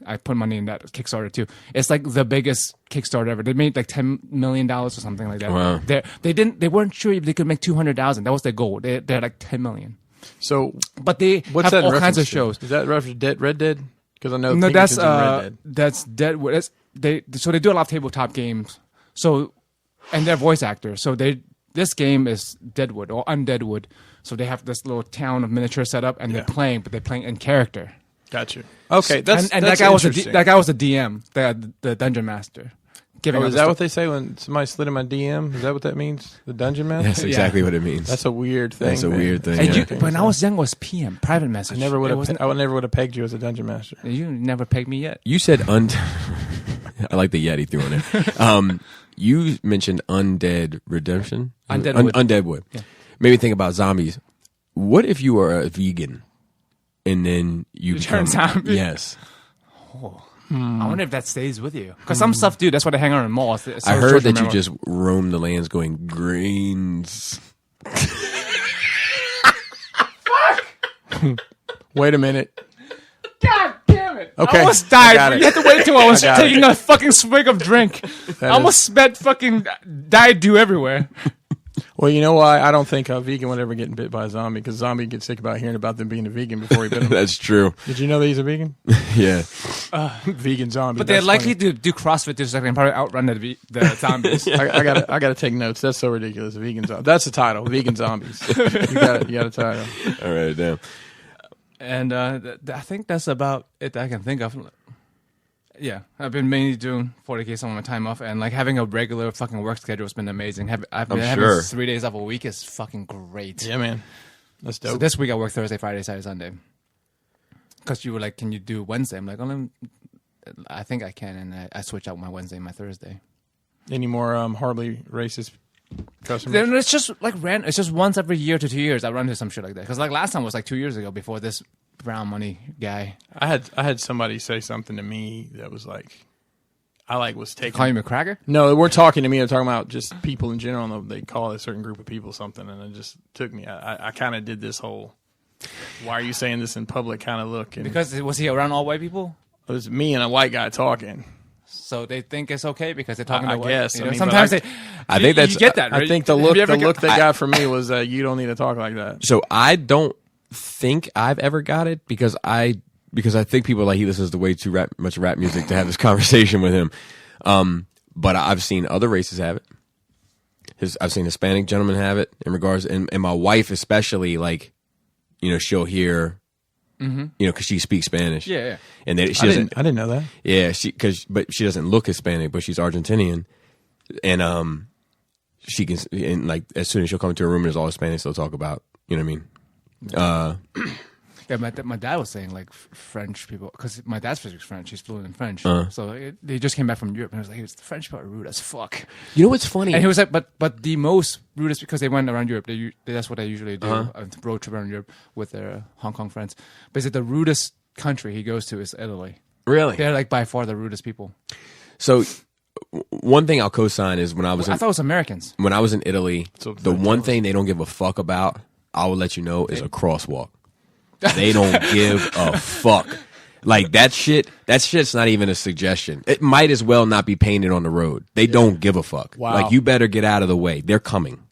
I put money in that Kickstarter too. It's like the biggest Kickstarter ever. They made like $10 million or something like that. Wow. They weren't sure if they could make 200,000. That was their goal. They're like 10 million. So But they what's have that in all kinds of reference to? shows. Is that reference to Red Dead? Because I know No, Pinkerton's in Red Dead. that's Deadwood. They do a lot of tabletop games. So, and they're voice actors. So this game is Deadwood or Undeadwood. So they have this little town of miniature set up, and they're playing in character. Got you. Okay, that's and that's that guy was interesting. that guy was the DM, the dungeon master. Giving Oh, us is the that sto- what they say when somebody slid in my DM? Is that what that means? The dungeon master? That's exactly what it means. That's a weird thing. That's a man. weird thing. And yeah. when I was young, it was PM, private message. I never would It have. wasn't- I never would have pegged you as a dungeon master. You never pegged me yet. You said I like the Yeti threw in there. You mentioned Undead Redemption. Undeadwood. Undeadwood. Yeah. Made me think about zombies. What if you are a vegan and then you turn become- zombie? Yes. I wonder if that stays with you. Because some stuff do. That's why they hang around in malls. It's I so heard short that you memory. just roam the lands going greens. Wait a minute. God damn it. Okay, I almost I died. got You it. had to wait till I was I got taking a fucking swig of drink. I almost spent fucking died dew everywhere. Well, you know why? I don't think a vegan would ever get bit by a zombie because zombie gets sick about hearing about them being a vegan before he bit them. That's true. Did you know that he's a vegan? Yeah. Vegan zombie. But they're That's likely funny. to do CrossFit this second and probably outrun the zombies. I gotta take notes. That's so ridiculous. Vegan zombie. That's the title. Vegan zombies. You got a title. All right, damn. And I think that's about it that I can think of. Yeah, I've been mainly doing 40K some of my time off, and like having a regular fucking work schedule has been amazing. I've been having sure. 3 days off a week is fucking great. Yeah, man. That's dope. So this week I work Thursday, Friday, Saturday, Sunday. Because you were like, can you do Wednesday? I'm like, I think I can, and I switch out my Wednesday and my Thursday. Any more horribly racist customers? Then it's just like it's just once every year to 2 years I run into some shit like that. Because like last time was like 2 years ago before this brown money guy. I had somebody say something to me that was like, I was taking. Call you a cracker? No, we're talking to me. They're talking about just people in general. And they call a certain group of people something, and it just took me. I kind of did this whole why are you saying this in public kind of look. And Because was he around all white people? it was me and a white guy talking. So they think it's okay because they're talking I to white. guess. You I know, mean, sometimes but I think that's. you get that. Right? I think the Have look you ever they got from me was you don't need to talk like that. So I don't think I've ever got it because I think people like he listens to way too much rap music to have this conversation with him. But I've seen other races have it. I've seen Hispanic gentlemen have it in regards, and my wife especially, like, you know, she'll hear, you know, because she speaks Spanish. Yeah. And she doesn't. I didn't know that. Yeah, but she doesn't look Hispanic, but she's Argentinian, and she can, and like as soon as she'll come into a room, there's all Hispanics they'll talk about. You know what I mean? Yeah, my dad was saying like French people, because my dad's speaks French. He's fluent in French. So they just came back from Europe, and I was like, "It's the French people are rude as fuck." You know what's funny? And he was like, "But the most rudest because they went around Europe. That's what they usually do, a road trip around Europe with their Hong Kong friends." But he said the rudest country he goes to is Italy. Really? They're like by far the rudest people. So one thing I'll co-sign is I thought it was Americans. when I was in Italy, So the one thing they don't give a fuck about, I will let you know, is a crosswalk. They don't give a fuck. Like that shit's not even a suggestion. It might as well not be painted on the road. They don't give a fuck. Wow. Like you better get out of the way. They're coming.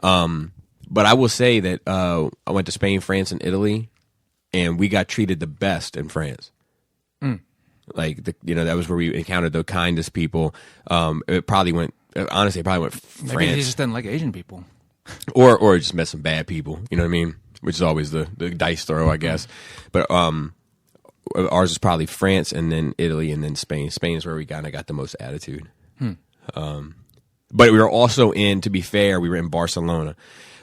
But I will say that I went to Spain, France, and Italy, and we got treated the best in France. Like that was where we encountered the kindest people. It probably went France. Maybe they just didn't like Asian people. Or just met some bad people, you know what I mean? Which is always the dice throw, I guess. But ours is probably France, and then Italy, and then Spain. Spain is where we kind of got the most attitude. But we were also to be fair, we were in Barcelona,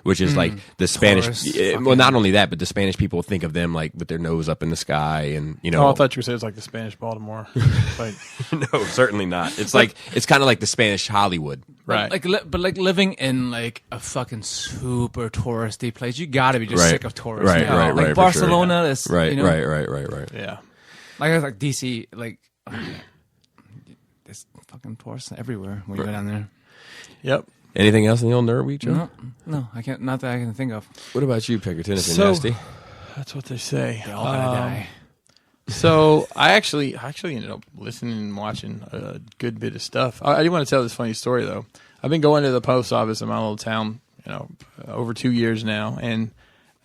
which is like the Spanish. Well, not only that, but the Spanish people think of them like with their nose up in the sky, and you know. Oh, I thought you were saying it's like the Spanish Baltimore. Like, no, certainly not. It's kind of like the Spanish Hollywood. right. But living in like a fucking super touristy place, you gotta be just Right. sick of tourists. Right, now. right, Like right, for Barcelona is Right, you know, right. Yeah. like DC, like there's fucking tourists everywhere when you go down there. Yep. Anything else in the old nerd week, Joe? No, I can't. Not that I can think of. What about you, Pinkerton? If So- you're nasty. That's what they say. They all gotta die. So I actually ended up listening and watching a good bit of stuff. I do want to tell this funny story though. I've been going to the post office in my little town, over 2 years now, and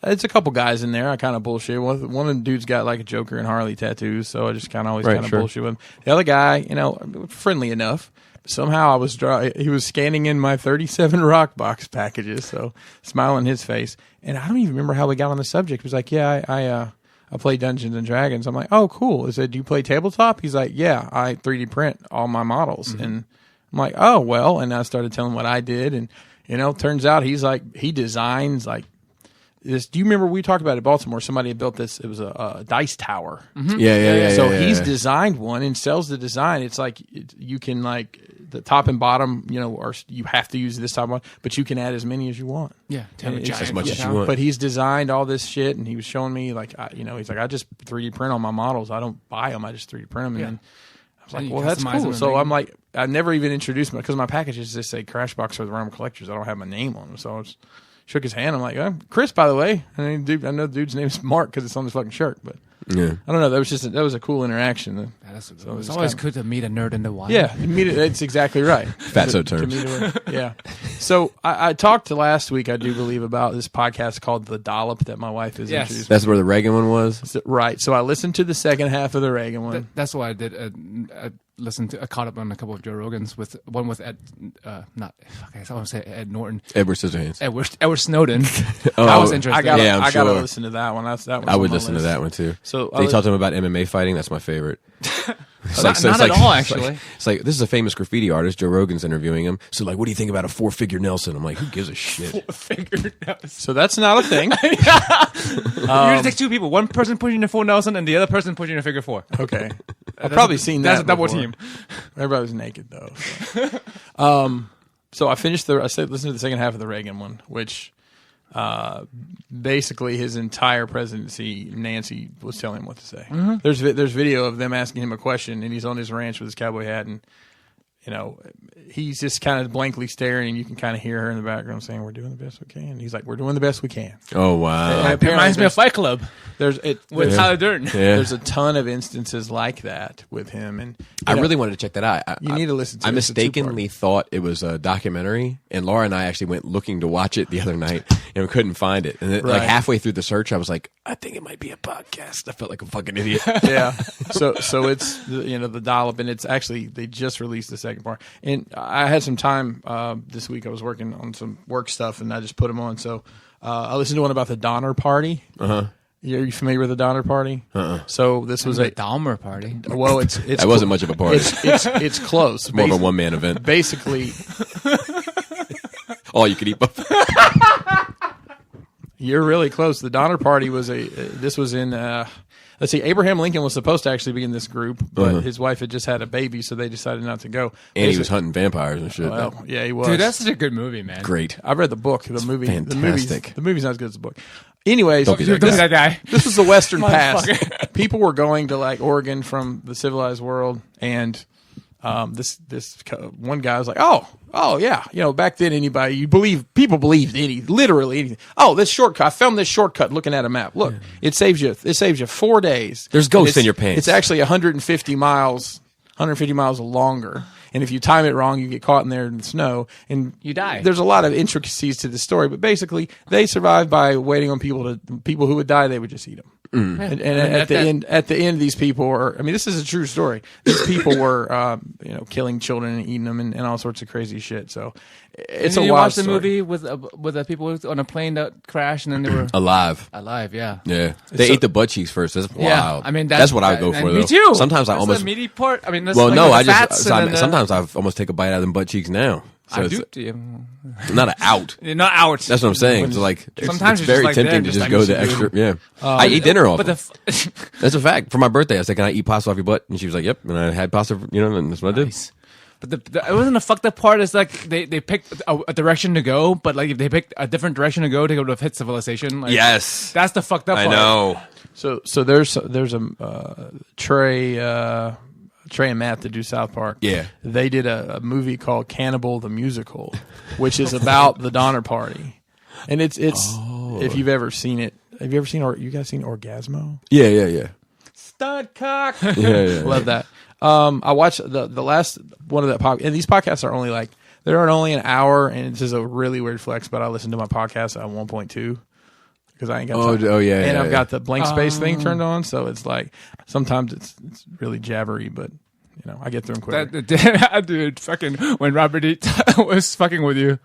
it's a couple guys in there. I kind of bullshit. One of the dudes got like a Joker and Harley tattoos, so I just kind of always Right, kind of sure. bullshit with him. The other guy, friendly enough. Somehow he was scanning in my 37 Rock box packages, so smile on his face. And I don't even remember how we got on the subject. He was like, "Yeah, I play Dungeons and Dragons." I'm like, "Oh, cool." I said, "Do you play tabletop?" He's like, "Yeah, I 3D print all my models." And I'm like, "Oh, well." And I started telling him what I did, and turns out he designs like this. Do you remember we talked about it in Baltimore? Somebody had built this. It was a dice tower. Yeah. So he's designed one and sells the design. It's like you can like the top and bottom, or you have to use this type of one, but you can add as many as you want. Yeah, as much as you want. But he's designed all this shit, and he was showing me like, he's like, I just 3D print all my models. I don't buy them. I just 3D print them. Yeah. And I was like, you well, that's customize cool. them and So make I'm like, I never even introduced because my packages just say Crashbox for the Realm Collectors. I don't have my name on them. So I was, shook his hand. I'm like, Chris, by the way. I know the dude's name's Mark because it's on his fucking shirt, but. Yeah. I don't know. That was a cool interaction. It's always good to meet a nerd in the wild. Yeah, that's exactly right. Fatso terms. Yeah. So I talked last week, I do believe, about this podcast called The Dollop that my wife has Yes. introduced. That's where the Reagan one was? Right. So I listened to the second half of the Reagan one. That's what I did. I caught up on a couple of Joe Rogans with Ed. I want to say Ed Norton. Edward Scissorhands. Edward Snowden. That was interesting. I gotta I'm sure. sure. Listen to that one. That was I would on my listen to list. that one too. So they talked to him about MMA fighting. That's my favorite. Not at all, actually. It's like, this is a famous graffiti artist. Joe Rogan's interviewing him. So like, what do you think about a 4-figure Nelson? I'm like, who gives a shit? So that's not a thing. You just take two people. One person pushing a full Nelson and the other person pushing a figure four. Okay. I've probably seen that. That's a double before. team. Everybody was naked though. So, so I listened to the second half of the Reagan one, which basically his entire presidency, Nancy was telling him what to say. There's video of them asking him a question, and he's on his ranch with his cowboy hat, and you know, he's just kind of blankly staring, and you can kind of hear her in the background saying, "We're doing the best we can." And he's like, "We're doing the best we can." Oh wow! And It reminds me of Fight Club There's with Tyler Durden. Yeah. There's a ton of instances like that with him, and I really wanted to check that out. you need to listen to I it. It's a mistakenly thought it was a documentary, and Laura and I actually went looking to watch it the other night, and we couldn't find it. And then, like Right. halfway through the search, I was like, I think it might be a podcast. I felt like a fucking idiot. yeah. So it's the dollop, and it's actually they just released the second part. And I had some time this week. I was working on some work stuff, and I just put them on. So I listened to one about the Donner Party. Are you familiar with the Donner Party? So this was The Dahmer party. well, it's That wasn't much of a party. it's close. More of a one-man event. Basically, All you could eat buffet. you're really close. The Donner Party was this was in let's see, Abraham Lincoln was supposed to actually be in this group, but his wife had just had a baby, so they decided not to go. And he was hunting vampires and shit. Well, yeah, he was. Dude, that's such a good movie, man. Great. I've read the book. The movie, fantastic. the movie's not as good as the book. Anyways, Don't be Don't be that guy. this was the Western past. People were going to like Oregon from the civilized world, and this one guy was like, oh yeah, back then people believed literally anything. Oh, this shortcut, I found this shortcut looking at a map. Look, it saves you 4 days. There's ghosts And in your pants. It's actually 150 miles longer. And if you time it wrong, you get caught in there in the snow and You die. There's a lot of intricacies to the story, but basically they survived by waiting on people who would die. They would just eat them. And at the end, these people were. I mean, this is a true story. These people were, killing children and eating them and all sorts of crazy shit. So it's And a you wild watched the story. movie with the people on a plane that crashed and then they were Alive. alive. Yeah. Yeah. They ate the butt cheeks first. That's wild. Yeah, I mean that's what I would go for, though. Me too. Sometimes I That's almost. the meaty part. I mean, that's Well, like no, the I fats just. and then the- Sometimes I almost take a bite out of them butt cheeks now. So I it's do. not an out. You're not out. That's what I'm saying. So like, Sometimes it's you're very just like tempting there, to just just like go you the should extra. do. Yeah, I eat dinner off. But them. That's a fact. For my birthday, I said, "Can I eat pasta off your butt?" And she was like, "Yep." And I had pasta. And that's what I did. But it wasn't a fucked up part. It's like they picked a direction to go, but like if they picked a different direction to go to hit civilization. Like, Yes, that's the fucked up I part. know. So there's a Trey and Matt that do South Park. Yeah. They did a movie called Cannibal the Musical, which is about the Donner Party. And it's if you've ever seen it, have you ever seen you guys seen Orgasmo? Yeah. Stud cock. Yeah. Love that. I watched the last one of that podcast, and these podcasts are only they're only an hour, and this is a really weird flex, but I listen to my podcast at 1.2 because I ain't got time. And I've got the blank space thing turned on, so it's like sometimes it's really jabbery, but I get through them quicker. Dude, fucking when Robert E. was fucking with you.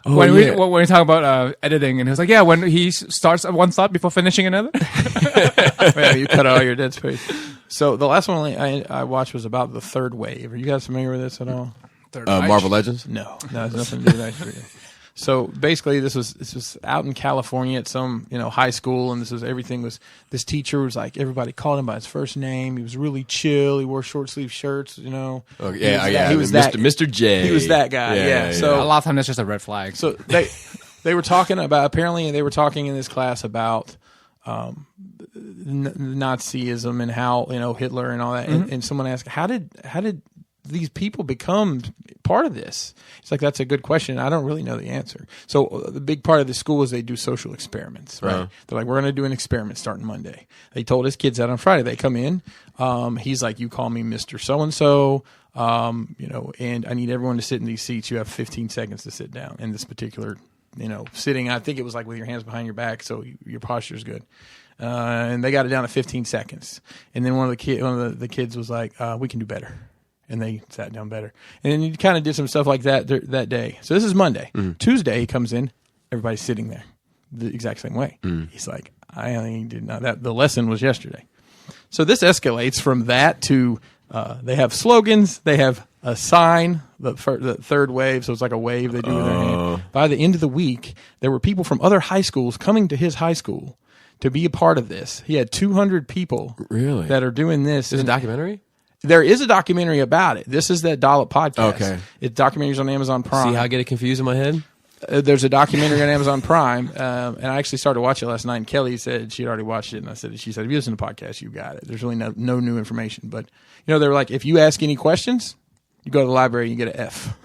Oh, when yeah. we talk about editing, and he was like, "Yeah, when he starts one thought before finishing another." Yeah, you cut all your dead space. So the last one I watched was about the third wave. Are you guys familiar with this at all? Marvel Legends. No, it has nothing to do with that. So basically, this was out in California at some high school, and this teacher was like, everybody called him by his first name. He was really chill. He wore short sleeve shirts. He was Mr. J. He was that guy. Yeah. So a lot of times that's just a red flag. So they were talking about, apparently they were talking in this class about Nazism and how Hitler and all that. And someone asked, how did these people become part of this? It's like, that's a good question. I don't really know the answer. So the big part of the school is they do social experiments, right? They're like, we're going to do an experiment starting Monday. They told his kids that on Friday. They come in. He's like, you call me Mr. So-and-so, and I need everyone to sit in these seats. You have 15 seconds to sit down in this particular, sitting. I think it was like with your hands behind your back, so your posture is good. And they got it down to 15 seconds. And then one of the kids was like, we can do better. And they sat down better. And then he kind of did some stuff like that that day. So this is Monday. Tuesday, he comes in. Everybody's sitting there the exact same way. He's like, I did not. That the lesson was yesterday. So this escalates from that to they have slogans. They have a sign, the third wave. So it's like a wave they do with their hand. By the end of the week, there were people from other high schools coming to his high school to be a part of this. He had 200 people that are doing this. Is it a documentary? There is a documentary about it. This is that Dollop podcast. Okay. It's documentaries on Amazon Prime. See how I get it confused in my head? There's a documentary on Amazon Prime, and I actually started watching it last night. And Kelly said she had already watched it, and she said, if you listen to the podcast, you got it. There's really no new information. But, they were like, if you ask any questions, You go to the library, you get an F.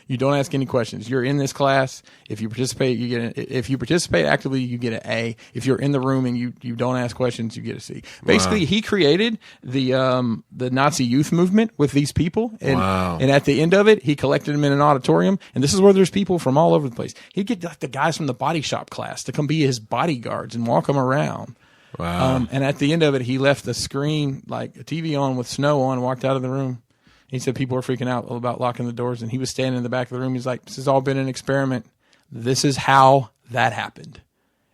You don't ask any questions. You're in this class. If you participate, if you participate actively, you get an A. If you're in the room and you don't ask questions, you get a C. Basically, he created the Nazi youth movement with these people, and at the end of it, he collected them in an auditorium. And this is where there's people from all over the place. He'd get like the guys from the body shop class to come be his bodyguards and walk them around. Wow. And at the end of it, he left the screen, like a TV on with snow on, walked out of the room. He said people were freaking out about locking the doors, and he was standing in the back of the room. He's like, this has all been an experiment. This is how that happened.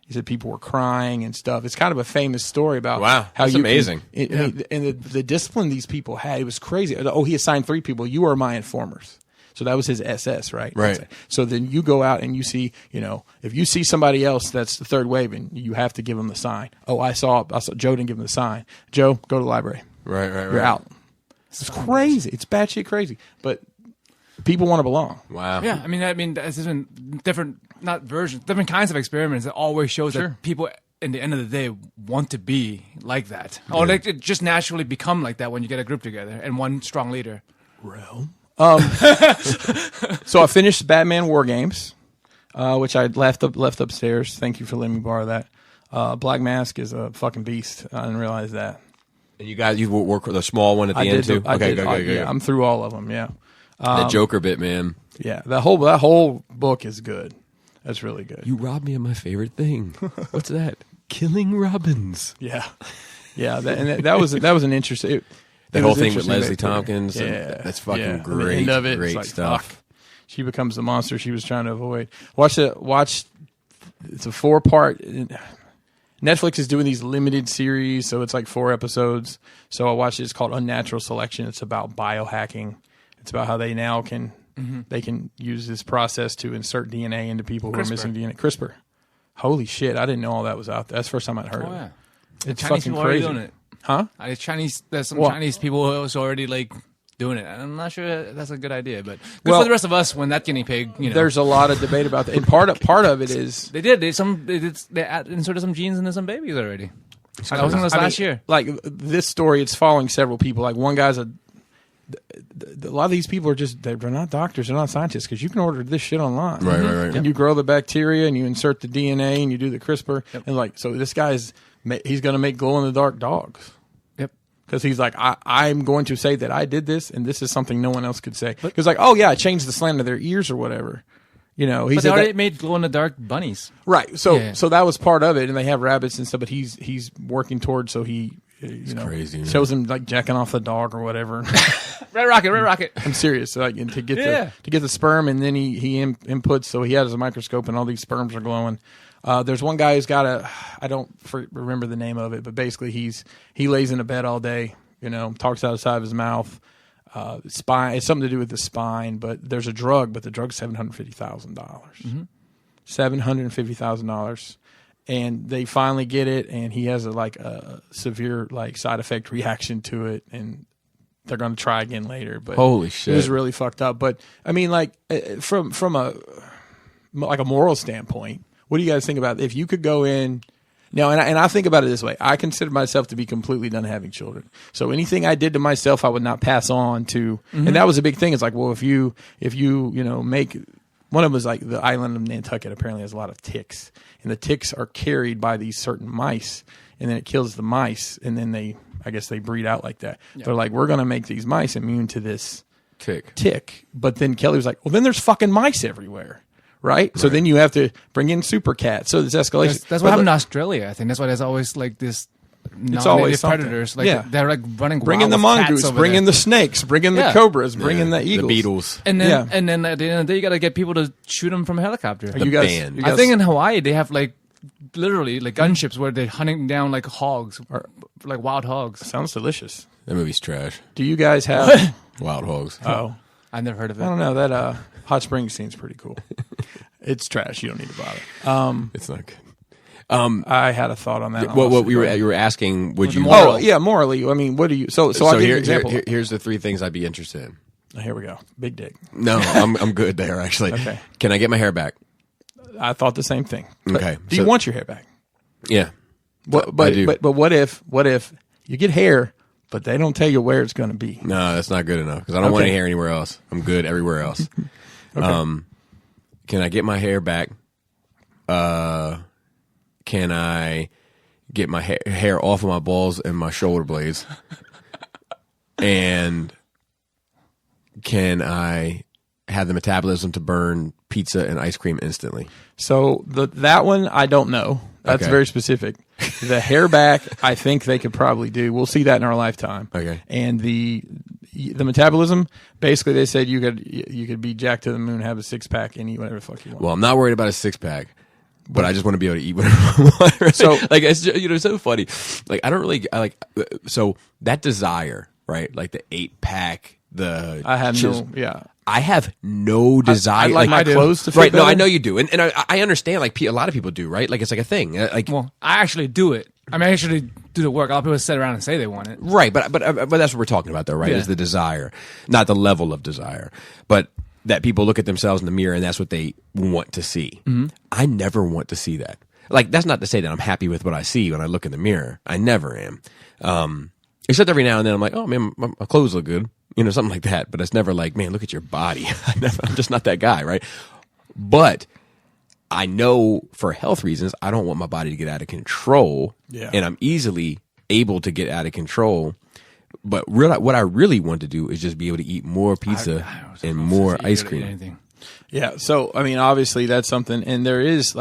He said people were crying and stuff. It's kind of a famous story about how that's amazing. And the discipline these people had, it was crazy. Oh, he assigned 3 people. You are my informers. So that was his SS, right? Right. So then you go out and you see, if you see somebody else that's the third wave, and you have to give them the sign. Oh, I saw Joe didn't give him the sign. Joe, go to the library. Right. You're out. It's crazy. It's batshit crazy. But people want to belong. Wow. Yeah, I mean, that's different, not versions, different kinds of experiments. It always shows that people, in the end of the day, want to be like that. Or like it just naturally become like that when you get a group together and one strong leader. Realm. So I finished Batman War Games, which I left upstairs. Thank you for letting me borrow that. Black Mask is a fucking beast. I didn't realize that. And you work with the small one at the end too? Okay, good. Yeah, I'm through all of them, yeah. The Joker bit, man. Yeah, that whole book is good. That's really good. You robbed me of my favorite thing. What's that? Killing robins. Yeah. That was an interesting... That whole thing with interesting Leslie Tompkins. Yeah. That's fucking And great. the end of it, great it's like, stuff. fuck. She becomes the monster she was trying to avoid. Watch. It's a 4-part... Netflix is doing these limited series, so it's like 4 episodes. So I watched it. It's called Unnatural Selection. It's about biohacking. It's about how they now can they can use this process to insert DNA into people who are missing DNA. CRISPR. Holy shit! I didn't know all that was out there. That's the first time I'd heard of it. It's Chinese fucking people already crazy. doing it. Huh? There's some Well- Chinese people who was already like doing it. I'm not sure that's a good idea, but good Well, for the rest of us when that guinea pig, There's a lot of debate about that, and part of it is they inserted some genes into some babies already. That was last year. Like this story, it's following several people. Like one guy's a lot of these people are just they're not doctors, they're not scientists, because you can order this shit online, Right. And you grow the bacteria and you insert the DNA and you do the CRISPR, and like so this guy's he's going to make glow in the dark dogs. Yep. Because he's like, I'm going to say that I did this, and this is something no one else could say. Because like, oh yeah, I changed the slant of their ears or whatever. He But they said already that, made glow in the dark bunnies. right. So Yeah. so that was part of it, and they have rabbits and stuff. But he's working towards crazy, man. shows him like jacking off the dog or whatever. Red Rocket. I'm serious. Like and to get the sperm, and then he inputs. So he has a microscope, and all these sperms are glowing. There's one guy who's got I don't remember the name of it, but basically he lays in a bed all day, talks out the side of his mouth. Spine, it's something to do with the spine, but there's a drug, but the drug's $750,000. $750,000. And they finally get it, and he has a severe side effect reaction to it, and they're going to try again later. But Holy shit. it was really fucked up. But I mean, from a moral standpoint, what do you guys think about if you could go in now? And I think about it this way: I consider myself to be completely done having children. So anything I did to myself, I would not pass on to. And that was a big thing. It's like, well, if you make one of them was like the island of Nantucket apparently has a lot of ticks, and the ticks are carried by these certain mice, and then it kills the mice, and then I guess they breed out like that. Yeah. They're like, we're going to make these mice immune to this tick. But then Kelly was like, well, then there's fucking mice everywhere. Right? So then you have to bring in super cats. So there's escalation. That's what happened in Australia. I think that's why there's always like this it's always predators. They're like running bring in wild the with cats mongoose, over bring there. in the snakes, bring in the cobras, bring in the eagles. The beetles. And then at the end of the day, you got to get people to shoot them from a helicopter. You guys, I think in Hawaii they have literally gunships where they're hunting down like hogs or like wild hogs. Sounds delicious. That movie's trash. Do you guys have Wild hogs? Oh, I've never heard of it. I don't know. That hot springs scene's pretty cool. It's trash. You don't need to bother. It's not good. I had a thought on that. What you were asking? Would you? Oh yeah, morally. I mean, what do you? So I'll give you an example. Here's the 3 things I'd be interested in. Here we go. Big dick. No, I'm good there actually. Okay. Can I get my hair back? I thought the same thing. Okay. Do you want your hair back? Yeah. But I do. But what if you get hair, but they don't tell you where it's going to be. No, that's not good enough because I don't want any hair anywhere else. I'm good everywhere else. Can I get my hair back? Can I get my hair off of my balls and my shoulder blades? And can I have the metabolism to burn pizza and ice cream instantly? So that one, I don't know. That's very specific. The hair back, I think they could probably do. We'll see that in our lifetime. Okay. And the metabolism, basically, they said you could be jacked to the moon, have a 6-pack, and eat whatever the fuck you want. Well, I'm not worried about a 6-pack. But I just want to be able to eat whatever I want. Right? So, like, it's just, it's so funny. Like, so that desire, right? Like the 8-pack, I have I have no desire. I like my clothes to fit right? better. No, I know you do, and I understand. Like a lot of people do, right? Like it's like a thing. Like, well, I actually do it. I mean, I actually do the work. A lot of people sit around and say they want it. Right, but that's what we're talking about, though, right? Yeah. Is the desire, not the level of desire, but that people look at themselves in the mirror and that's what they want to see. Mm-hmm. I never want to see that. Like, that's not to say that I'm happy with what I see when I look in the mirror. I never am. Except every now and then I'm like, oh man, my clothes look good, something like that. But it's never like, man, look at your body. I'm just not that guy, right? But I know for health reasons, I don't want my body to get out of control. Yeah. And I'm easily able to get out of control. But what I really want to do is just be able to eat more pizza and more ice cream. Yeah. So, I mean, obviously that's something, and there's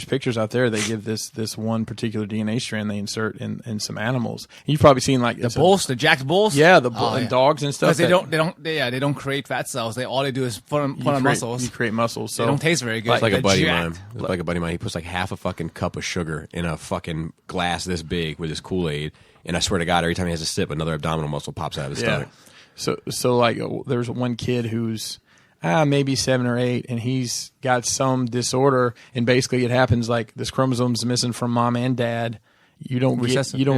pictures out there. They give this one particular DNA strand they insert in some animals. You've probably seen like the bulls, the jacked bulls. Yeah, and dogs and stuff. They don't create fat cells. All they do is put on muscles. You create muscles. So they don't taste very good. It's like a buddy of mine. It's like a buddy of mine. He puts like half a fucking cup of sugar in a fucking glass this big with his Kool-Aid. And I swear to God, every time he has a sip, another abdominal muscle pops out of his stomach. So like there's one kid who's maybe 7 or 8, and he's got some disorder, and basically it happens like this chromosome's missing from mom and dad. You don't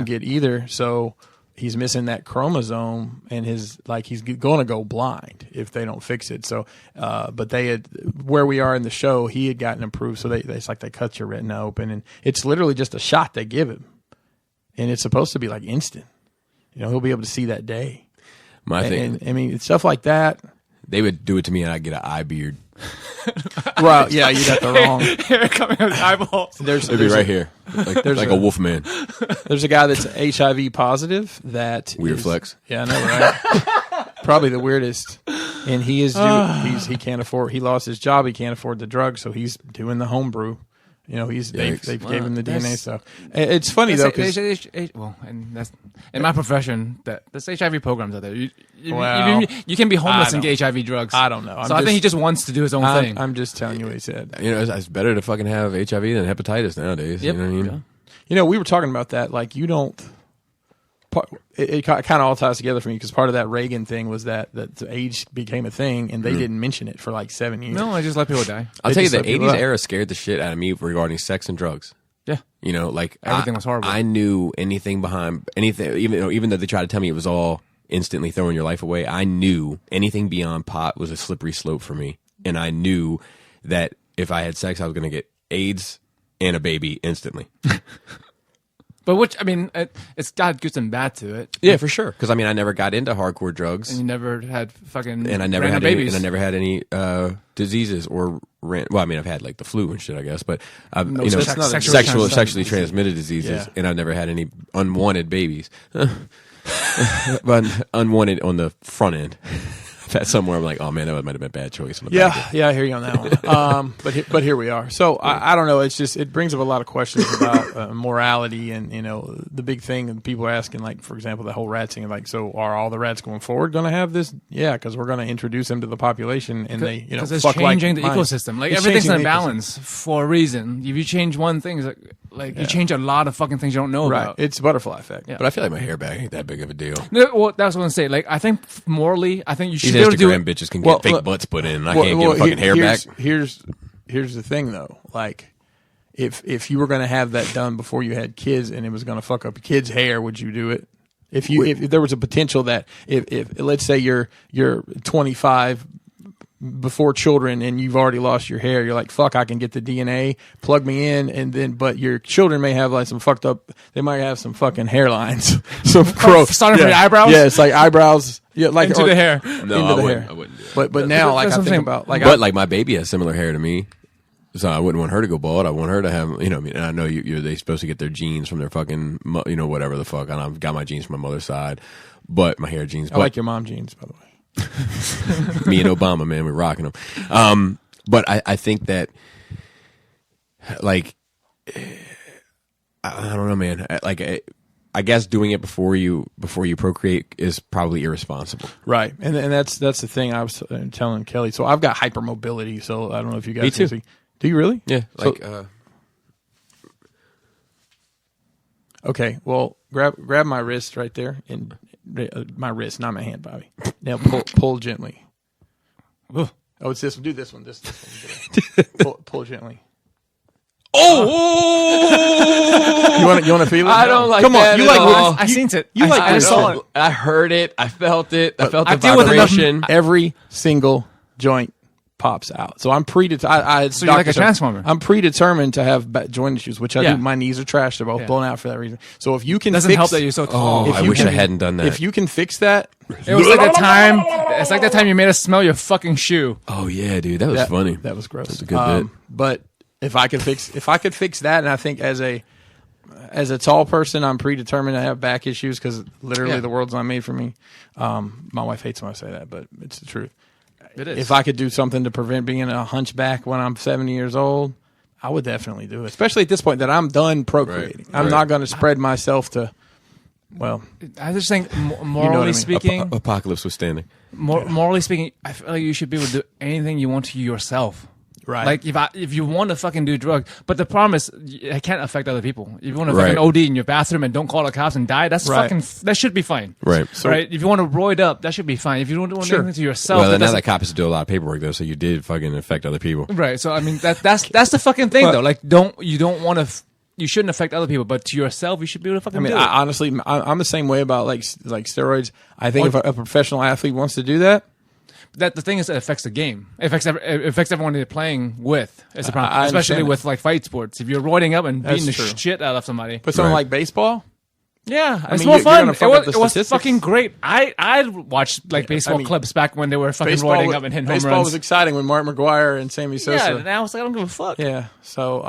get either, so he's missing that chromosome, and he's going to go blind if they don't fix it. So, but where we are in the show, he had gotten approved, so it's like they cut your retina open, and it's literally just a shot they give him. And it's supposed to be like instant. He'll be able to see that day. My thing. And I mean, it's stuff like that. They would do it to me and I'd get an eye beard. Well, yeah, you got the wrong. Hair coming out of the eyeballs. It'd be right here. Like a wolf man. There's a guy that's HIV positive that Weird flex. Yeah, I know, right? Probably the weirdest. And he is he can't afford, he lost his job, he can't afford the drugs, so he's doing the home brew. They gave him the DNA stuff. It's funny though, and that's in my profession. There's HIV programs out there. You can be homeless and get HIV drugs. I don't know. I think he just wants to do his own thing. I'm just telling you what he said. It's better to fucking have HIV than hepatitis nowadays. Yep. You know what I mean? We were talking about that. Like, you don't. It kind of all ties together for me because part of that Reagan thing was that AIDS became a thing, and they didn't mention it for like 7 years. No, I just let people die. I'll tell you, the 80s era scared the shit out of me regarding sex and drugs. Yeah. Everything was horrible. I knew anything behind anything, even though they tried to tell me it was all instantly throwing your life away, I knew anything beyond pot was a slippery slope for me. And I knew that if I had sex, I was going to get AIDS and a baby instantly. But it's got good and bad to it. Yeah, for sure. Because I never got into hardcore drugs, and you never had fucking and I never had babies, and I never had any diseases or I've had like the flu and shit, I guess, but sexually transmitted diseases, and I've never had any unwanted babies, but unwanted on the front end. That somewhere I'm like, oh man, that might have been a bad choice. Yeah, I hear you on that one. But here we are. So I don't know. It's just, it brings up a lot of questions about morality, and the big thing that people are asking, like for example, the whole rat thing. Like, so are all the rats going forward going to have this? Yeah, because we're going to introduce them to the population, and they because it's changing the ecosystem. Like, everything's in balance for a reason. If you change one thing, it's like you change a lot of fucking things you don't know about. It's butterfly effect. Yeah. But I feel like my hair back ain't that big of a deal. No, well, that's what I'm saying. Like, I think morally, I think you should These be able to do Instagram it. bitches can get fake butts put in. I can't get fucking hair back. Here's the thing though. Like, if you were going to have that done before you had kids, and it was going to fuck up a kid's hair, would you do it? If there was a potential that if let's say you're 25, before children and you've already lost your hair, you're like, fuck, I can get the DNA, plug me in, and then, but your children may have like some fucked up, they might have some fucking hairlines, some growth. Starting from the eyebrows? Yeah, it's like eyebrows. Yeah, like Into the hair. No, into I the wouldn't. hair. I wouldn't do that. But now, like, that's I what I'm think saying. about, like, But like my baby has similar hair to me, so I wouldn't want her to go bald. I want her to have, you know, I mean, and I know they supposed to get their genes from their fucking, you know, whatever the fuck. And I've got my genes from my mother's side, but my hair genes. I like your mom jeans, by the way. Me and Obama, man, we're rocking them. But I think that, like, I don't know, man. Like, I guess doing it before you procreate is probably irresponsible. Right, and that's the thing I was telling Kelly. So I've got hypermobility. So I don't know if you guys Me too. can see. Do you really? Yeah. So- Like, Okay, well, grab my wrist right there, and my wrist, not my hand, Bobby. Now pull gently. Oh, it's this one. Do this one. This one. pull gently. oh, You want to feel it? I don't like Come on, that you at like all. I seen it. You like I this saw shit. it. I heard it. I felt it. I felt the I deal with enough- vibration. every single joint pops out. So I'm predetermined. So you're like a transformer. I'm predetermined to have joint issues, which I Yeah. do. My knees are trashed. They're both blown out for that reason. So if you can Doesn't fix, help that you're so tall. Oh, if I you wish can- I hadn't done that. if you can fix that, It was like that time. It's like that time you made us smell your fucking shoe. Oh yeah, dude, that was funny. That was gross. That's a good bit. But if I could fix that, and I think as a tall person, I'm predetermined to have back issues because literally Yeah. the world's not made for me. My wife hates when I say that, but it's the truth. It is. If I could do something to prevent being a hunchback when I'm 70 years old, I would definitely do it. Especially at this point that I'm done procreating. Right. I'm Right. not going to spread myself to. Well, I just think, morally what I mean. speaking, Apocalypse was standing. morally speaking, I feel like you should be able to do anything you want to yourself. right. Like if you want to fucking do drugs, but the problem is it can't affect other people. If you want to Right. fucking OD in your bathroom and don't call the cops and die, that's Right. fucking that should be fine. Right. Right. If you want to roid up, that should be fine. If you don't want Sure. anything to yourself, Well, that now doesn't- that cop has to do a lot of paperwork though, so you did fucking affect other people. right. So I mean that's the fucking thing though. Like you don't want to. You shouldn't affect other people, but to yourself, you should be able to fucking I mean, do it. honestly, I'm the same way about like steroids. I think if a professional athlete wants to do that, That the thing is, it affects the game. It affects everyone you're playing with. It's a problem, I especially understand with like fight sports. If you're roiding up and beating the true. shit out of somebody, but something Right. like baseball, yeah, it's mean, more you're fun. gonna It fuck up the was statistics. fucking great. I watched like baseball mean, clips back when they were fucking baseball, roiding up and hitting home baseball runs. was exciting when Mark McGuire and Sammy Sosa. Yeah, and I was like, I don't give a fuck. Yeah. So,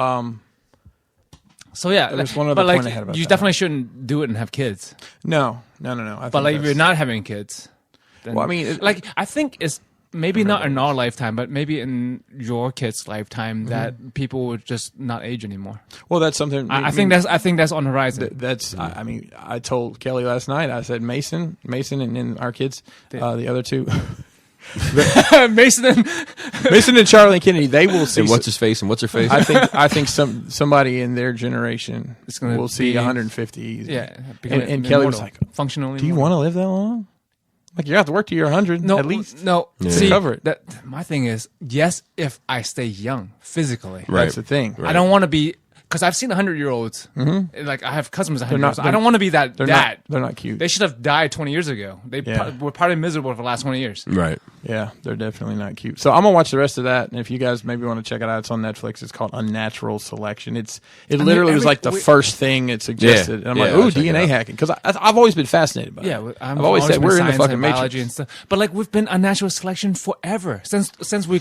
So yeah, There's one other but like point I had about you that. definitely shouldn't do it and have kids. no. I think But like if that's- you're not having kids, then, Well, I mean, like I think it's maybe not in our lifetime, but maybe in your kid's lifetime Mm-hmm. that people would just not age anymore. well, that's something. I think that's on the horizon. that's. I mean, I told Kelly last night. I said Mason, and our kids, the other two, Mason and Mason and Charlie and Kennedy. They will see. And what's his face and what's her face? I think somebody in their generation It's gonna will see be- 150 easy. yeah, And Kelly was like, functionally. "Do you want to live that long? Like you have to work till you're 100 no, at least." no. Yeah. See, Cover it. That my thing is yes, if I stay young physically, Right. That's the thing. I don't want to be because I've seen 100-year-olds. Like I have cousins 100-year-olds. not- I don't want to be that. They're That not. They're not cute. they should have died 20 years ago. They Yeah. were probably miserable for the last 20 years. Right. Yeah, they're definitely not cute. So I'm gonna watch the rest of that, and if you guys maybe want to check it out, it's on Netflix. It's called Unnatural Selection. It literally was like the first thing it suggested, and I'm like, Yeah, I'll ooh, check it DNA out. hacking, because I've always been fascinated by it. Yeah, I've always said been we're in the science fucking and matrix. biology and stuff. But like we've been unnatural selection forever since we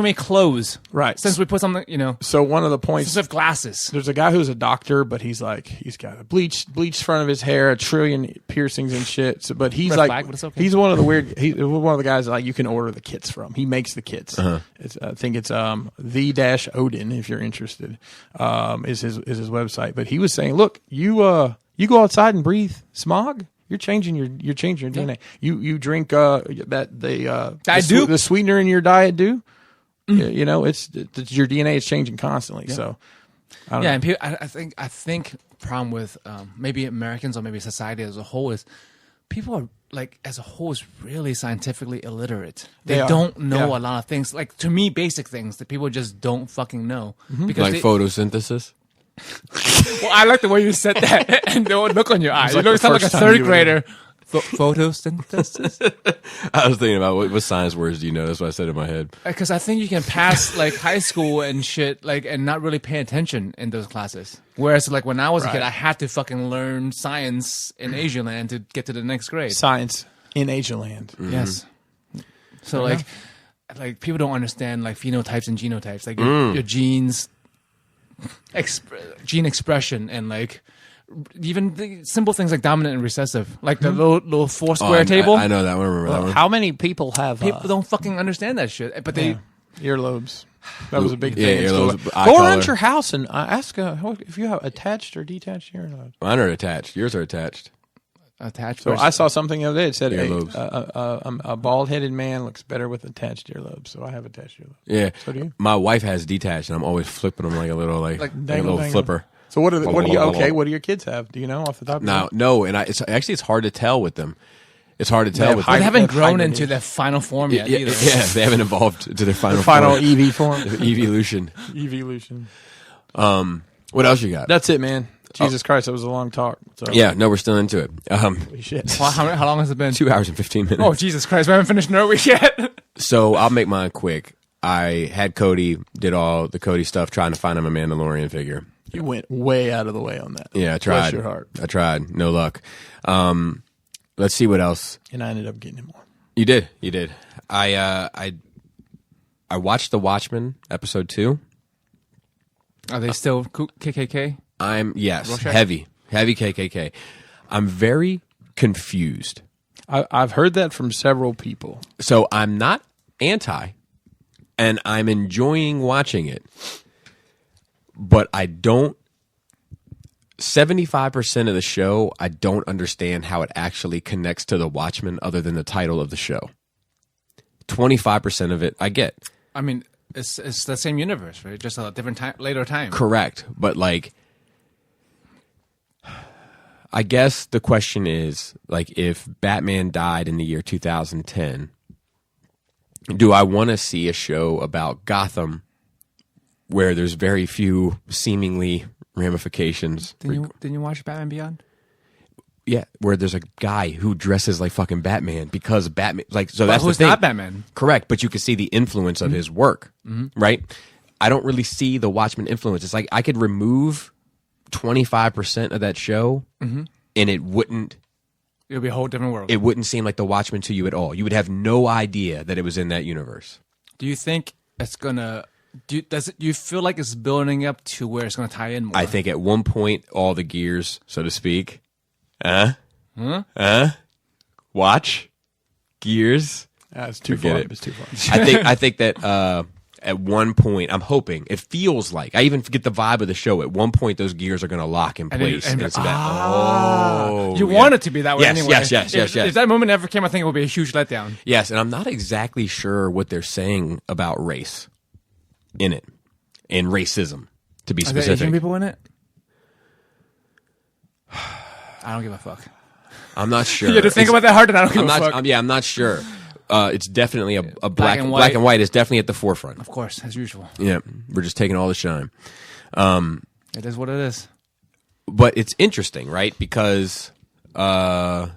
made clothes. Right. Since we put something, So one of the points, since we have glasses. there's a guy who's a doctor, but he's got a bleached front of his hair, a trillion piercings and shit. So, but he's Red like, flag, but it's okay. he's one of the guys that like you can order the kits from. He makes the kits. I think it's the Odin if you're interested. Is his website. But he was saying, look, you go outside and breathe smog. You're changing your DNA. You drink the sweetener in your diet. It's your DNA is changing constantly. So. I don't know. And people, I think problem with maybe Americans or maybe society as a whole is people are like as a whole is really scientifically illiterate. They are. don't know Yeah. a lot of things. Like to me, basic things that people just don't fucking know because Like they, photosynthesis. well, I like the way you said that and the look on your eye. It's You like the sound like a first time third you were- grader Photosynthesis. I was thinking about what science words do you know? That's what I said in my head. Because I think you can pass like high school and shit, like, and not really pay attention in those classes. Whereas, like, when I was a kid, I had to fucking learn science in Asia land to get to the next grade. Science in Asia land. Mm-hmm. Yes. So like people don't understand like phenotypes and genotypes, like your genes, gene expression, and like even the simple things like dominant and recessive, like the little four square table. I know that one. Remember that one? How many people have People don't fucking understand that shit, but they. earlobes? That was a big Yeah, thing. in earlobes, school. eye Go color. around your house and ask if you have attached or detached earlobes. Mine are attached. Yours are attached. Attached. So I saw something the other day. It said Earlobes. a bald-headed man looks better with attached earlobes. So I have attached earlobes. Yeah. So do you? My wife has detached, and I'm always flipping them like a little like a dangle, little dangle. flipper. So what do you? Okay, what do your kids have? Do you know off the top of your head? No, and it's hard to tell with them. It's hard to tell with They them. haven't They've grown hybrid into is. their final form yet Yeah, either. they haven't evolved to their final Final form. EV form. Evolution. Evolution. What else you got? That's it, man. Jesus Christ, that was a long talk. So, Yeah, no, we're still into it. holy shit. Well, how long has it been? 2 hours and 15 minutes. Oh Jesus Christ! We haven't finished Nerd Week yet. So I'll make mine quick. I had Cody, did all the Cody stuff, trying to find him a Mandalorian figure. You went way out of the way on that. Yeah, I Bless tried. your heart. I tried. No luck. Let's see what else. And I ended up getting him one. You did. I watched The Watchmen episode 2. Are they still KKK? Yes, Rorschach? heavy KKK. I'm very confused. I've heard that from several people. So I'm not anti, and I'm enjoying watching it, but I don't. 75% of the show, I don't understand how it actually connects to The Watchmen, other than the title of the show. 25% of it, I get. I mean, it's the same universe, right? Just a different time, later time. Correct, but like, I guess the question is, like, if Batman died in the year 2010, do I want to see a show about Gotham where there's very few seemingly ramifications? Didn't you watch Batman Beyond? Yeah, where there's a guy who dresses like fucking Batman because Batman, like, so that's the who's thing. not Batman? Correct, but you can see the influence of his work, right? I don't really see the Watchmen influence. It's like I could remove 25% of that show, and it wouldn't It'll be a whole different world. it wouldn't seem like the Watchmen to you at all. You would have no idea that it was in that universe. Do you think it's gonna? Do you feel like it's building up to where it's gonna tie in more? I think at one point, all the gears, so to speak, watch gears. It's too Forget far. it. It's too far. I think that at one point, I'm hoping it feels like I even get the vibe of the show. At one point, those gears are going to lock in place, and it's about you want it to be that way Yes, anyway. yes. If that moment ever came, I think it would be a huge letdown. Yes, and I'm not exactly sure what they're saying about race in it, and racism, to be Are there specific. Asian people in it? I don't give a fuck. I'm not sure. You had to think about that hard, and I don't give I'm a not. fuck. I'm not sure. It's definitely a black and black and white. white is definitely at the forefront. Of course, as usual. Yeah, we're just taking all the shine. It is what it is. But it's interesting, right? Because there are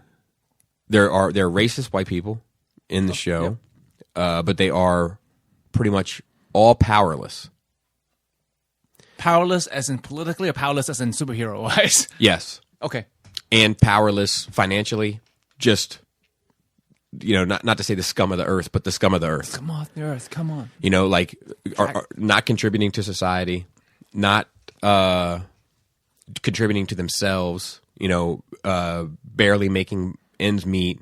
racist white people in the show, but they are pretty much all powerless. Powerless as in politically, or powerless as in superhero wise? Yes, Okay. and powerless financially. Just, you know, not to say the scum of the earth, but the scum of the earth. Come on, the Earth. Come on. You know, like are not contributing to society, not contributing to themselves. You know, barely making ends meet,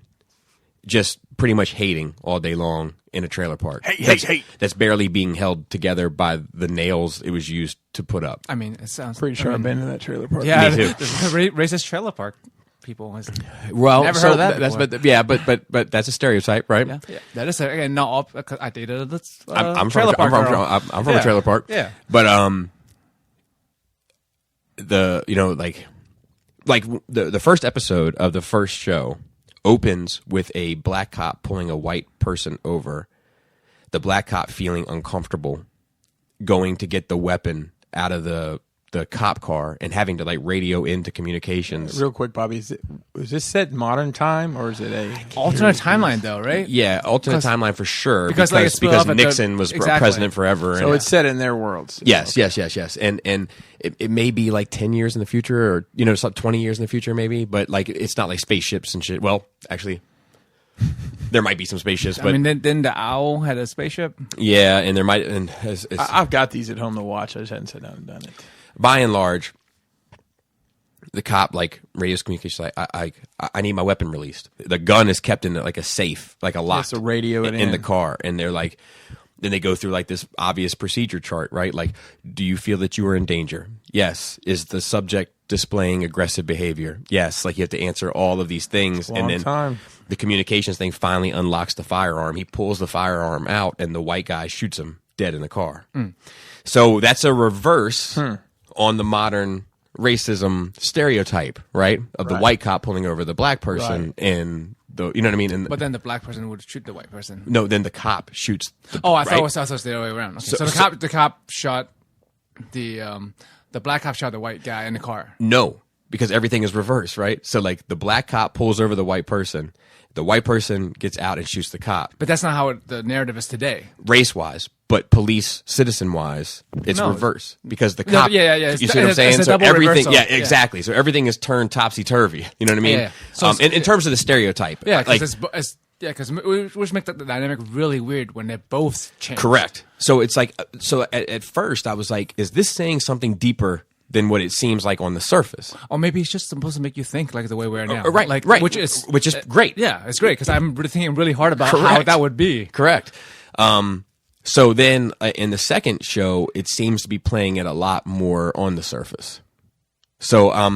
just pretty much hating all day long in a trailer park. Hate. That's barely being held together by the nails it was used to put up. I mean, it sounds Pretty sure I've been in that trailer park. Yeah, Me too. the racist trailer park people. Well, Never so heard of that That's before. but that's a stereotype, right? Yeah, that is again not all. Cause I dated a I'm trailer from, park. I'm from, girl. I'm from Yeah. a trailer park. Yeah. But the first episode of the first show opens with a black cop pulling a white person over. The black cop feeling uncomfortable, going to get the weapon out of the the cop car and having to like radio into communications. Real quick, Bobby, is this set modern time or is it a Alternate timeline, though, right? Yeah, alternate timeline for sure. Because, like, it's split off at the- Nixon was Exactly. president forever. So and, it's set in their world. still. yes, and it may be like 10 years in the future, or it's like 20 years in the future, maybe. But like, it's not like spaceships and shit. Well, actually, there might be some spaceships, but I mean, then the owl had a spaceship. yeah, and there might. And I've got these at home to watch. I just hadn't sat down and done it. by and large, the cop like radios communications. Like, I need my weapon released. The gun is kept in like a safe, like a lock, It's a radio it in the car, and they're like, then they go through like this obvious procedure chart, right? Like, do you feel that you are in danger? Yes. Is the subject displaying aggressive behavior? Yes. Like, you have to answer all of these things, Long and then time. the communications thing finally unlocks the firearm. He pulls the firearm out, and the white guy shoots him dead in the car. So that's a reverse on the modern racism stereotype, right? Of the Right. white cop pulling over the black person, Right. and the, you know what I mean? And But then the black person would shoot the white person. no, then the cop shoots. The, Oh, I thought right? it was the other way around. Okay. So- So, the cop shot the black cop shot the white guy in the car. No, because everything is reversed, right? So like the black cop pulls over the white person gets out and shoots the cop, But that's not how the narrative is today. race wise, but police citizen wise, it's No. reverse because the No, cop. yeah. You It's- see what I'm it's saying? a So double everything, reversal. yeah, Yeah. exactly. So everything is turned topsy turvy. You know what I mean? Yeah. So in terms of the stereotype, Yeah, like, because which makes the dynamic really weird when they both change. correct. So it's like, so at first I was like, is this saying something deeper than what it seems like on the surface? Or maybe it's just supposed to make you think like the way we are now. Right, Like, right. Which is great. Yeah, it's great because I'm really thinking really hard about how Correct. that would be. Correct. So then in the second show, it seems to be playing it a lot more on the surface. So, How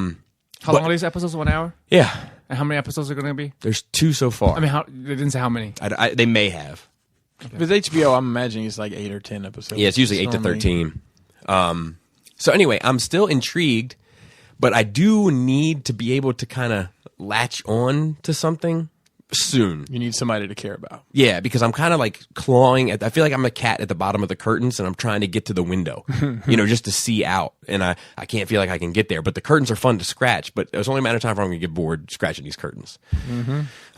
long are these episodes? 1 hour? yeah, And how many episodes are going to be? there's 2 so far. I mean, they didn't say how many. They may have. With HBO, I'm imagining it's like 8 or 10 episodes. Yeah, it's usually 8 to normally- 13. So anyway, I'm still intrigued, but I do need to be able to kind of latch on to something soon. You need somebody to care about. Yeah, because I'm kind of like clawing at. I feel like I'm a cat at the bottom of the curtains, and I'm trying to get to the window, just to see out. And I can't feel like I can get there. But the curtains are fun to scratch. But it's only a matter of time before I'm going to get bored scratching these curtains.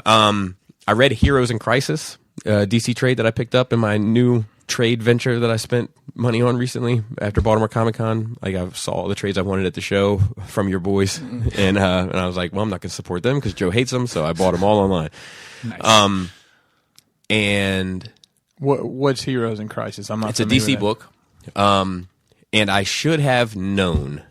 I read Heroes in Crisis, DC trade that I picked up in my new trade venture that I spent money on recently after Baltimore Comic Con. Like, I saw all the trades I wanted at the show from your boys, and I was like, well, I'm not going to support them because Joe hates them, so I bought them all online. Nice. And What's Heroes in Crisis? I'm not. it's a familiar DC with that. book, and I should have known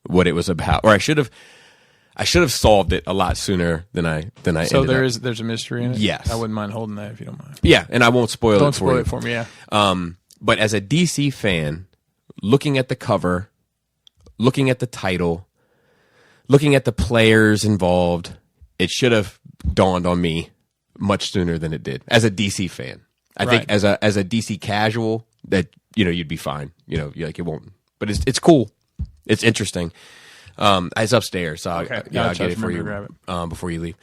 what it was about, or I should have solved it a lot sooner than I. So ended up. there's a mystery in it. Yes. I wouldn't mind holding that if you don't mind. Yeah, and I won't spoil Don't it for spoil you. it for me. Yeah. But as a DC fan, looking at the cover, looking at the title, looking at the players involved, it should have dawned on me much sooner than it did. As a DC fan, I think Right. as a DC casual, that you'd be fine. Like it won't. But it's cool. It's interesting. It's upstairs, so Okay. I'll Gotcha. get it for Remember you to grab before you leave.